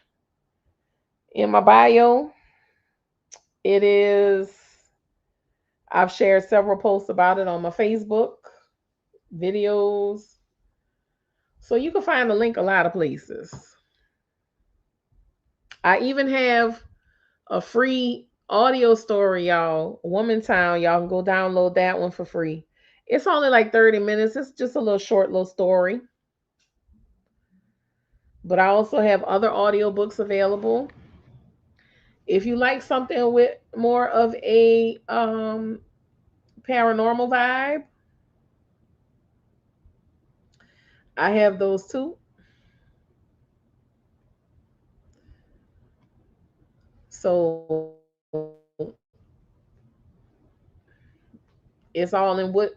in my bio. It is I've shared several posts about it on my Facebook, videos. So you can find the link a lot of places. I even have a free audio story, y'all. Woman Town. Y'all can go download that one for free. It's only like 30 minutes. It's just a little short little story. But I also have other audiobooks available. If you like something with more of a paranormal vibe, I have those too. So it's all in what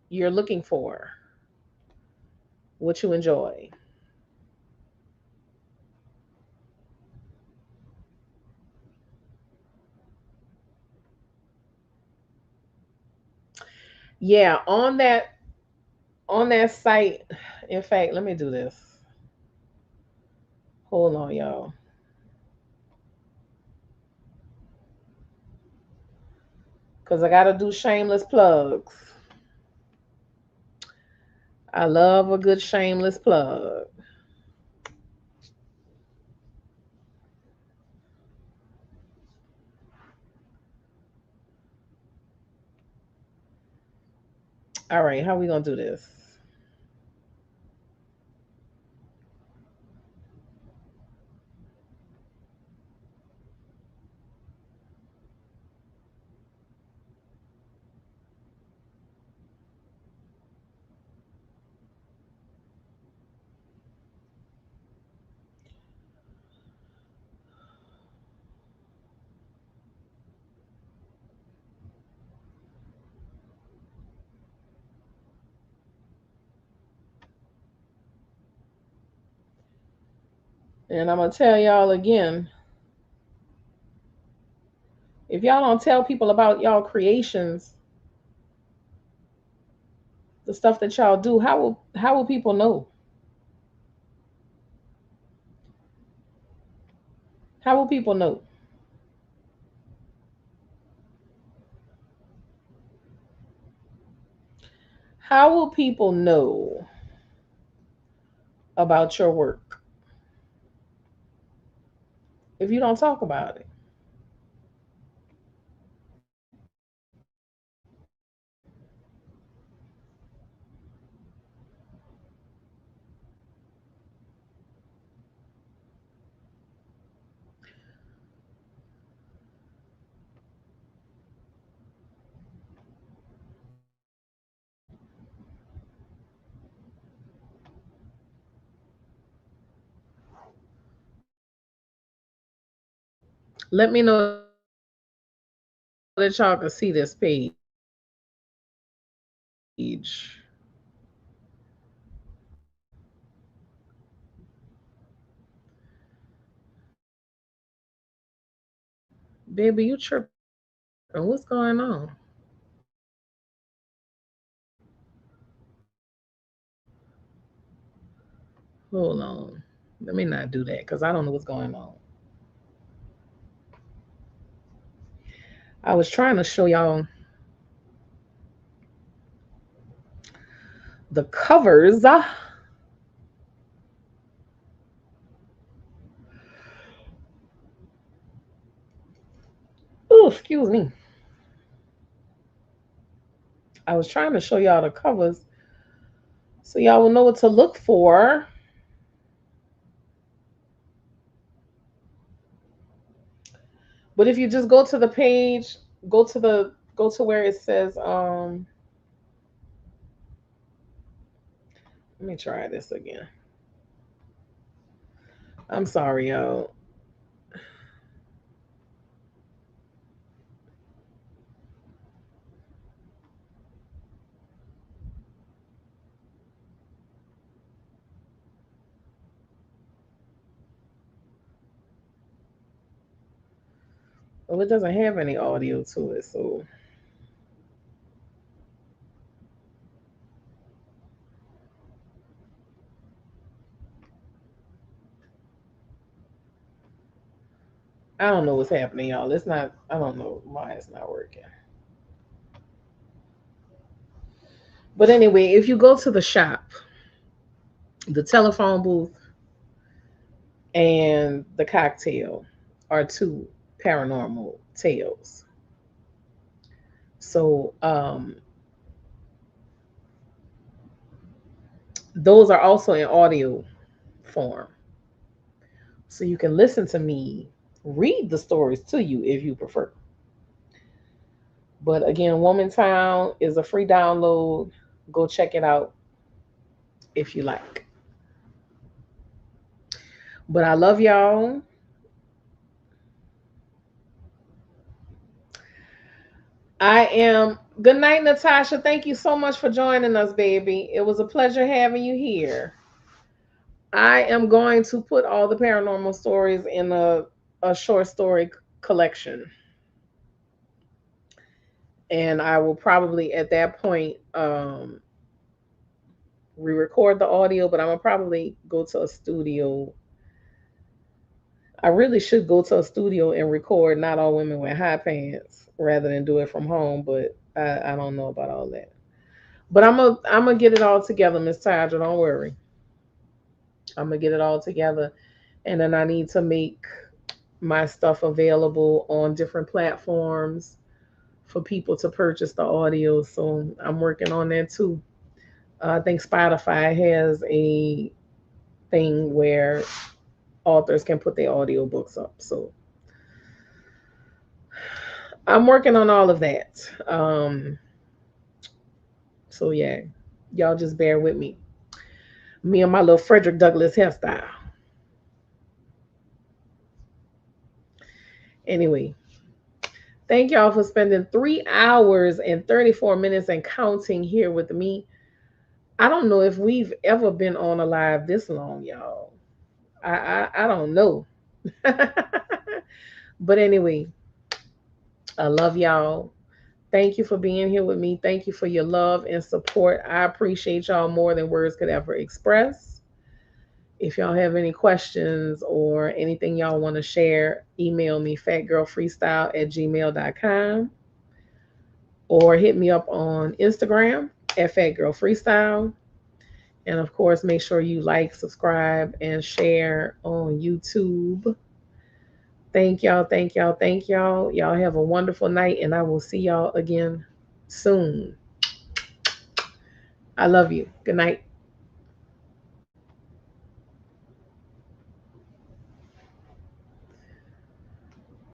you're looking for, what you enjoy. Yeah, on that site. In fact, let me do this. Hold on, y'all. Cause I gotta do shameless plugs. I love a good shameless plug. All right, how we gonna do this? And I'm gonna tell y'all again, if y'all don't tell people about y'all creations, the stuff that y'all do, how will people know? How will people know? How will people know about your work if you don't talk about it? Let me know that y'all can see this page. Baby, you tripping. What's going on? Hold on. Let me not do that because I don't know what's going on. I was trying to show y'all the covers. Oh, excuse me. I was trying to show y'all the covers so y'all will know what to look for. But if you just go to the page, go to where it says let me try this again. I'm sorry, y'all. Well, it doesn't have any audio to it, so I don't know what's happening, y'all. It's not. I don't know why it's not working. But anyway, if you go to the shop, the telephone booth and the cocktail are two paranormal tales. So those are also in audio form. So you can listen to me read the stories to you if you prefer. But again, Woman Town is a free download. Go check it out if you like. But I love y'all. I am. Good night, Natasha. Thank you so much for joining us, baby. It was a pleasure having you here. I am going to put all the paranormal stories in a short story collection. And I will probably at that point re-record the audio, but I'm gonna probably go to a studio. I really should go to a studio and record Not All Women Wear High Pants rather than do it from home, but I don't know about all that. But I'm gonna get it all together, Miss Tadra. Don't worry. I'm gonna get it all together, and then I need to make my stuff available on different platforms for people to purchase the audio. So I'm working on that too. I think Spotify has a thing where authors can put their audio books up. So I'm working on all of that. So yeah, y'all just bear with me. Me and my little Frederick Douglass hairstyle. Anyway, thank y'all for spending 3 hours and 34 minutes and counting here with me. I don't know if we've ever been on a live this long, y'all. I don't know. But anyway, I love y'all. Thank you for being here with me. Thank you for your love and support. I appreciate y'all more than words could ever express. If y'all have any questions or anything y'all want to share, email me fatgirlfreestyle@gmail.com or hit me up on Instagram at Fat Girl Freestyle. And of course, make sure you like, subscribe, and share on YouTube. Thank y'all, thank y'all, thank y'all. Y'all have a wonderful night, and I will see y'all again soon. I love you. Good night.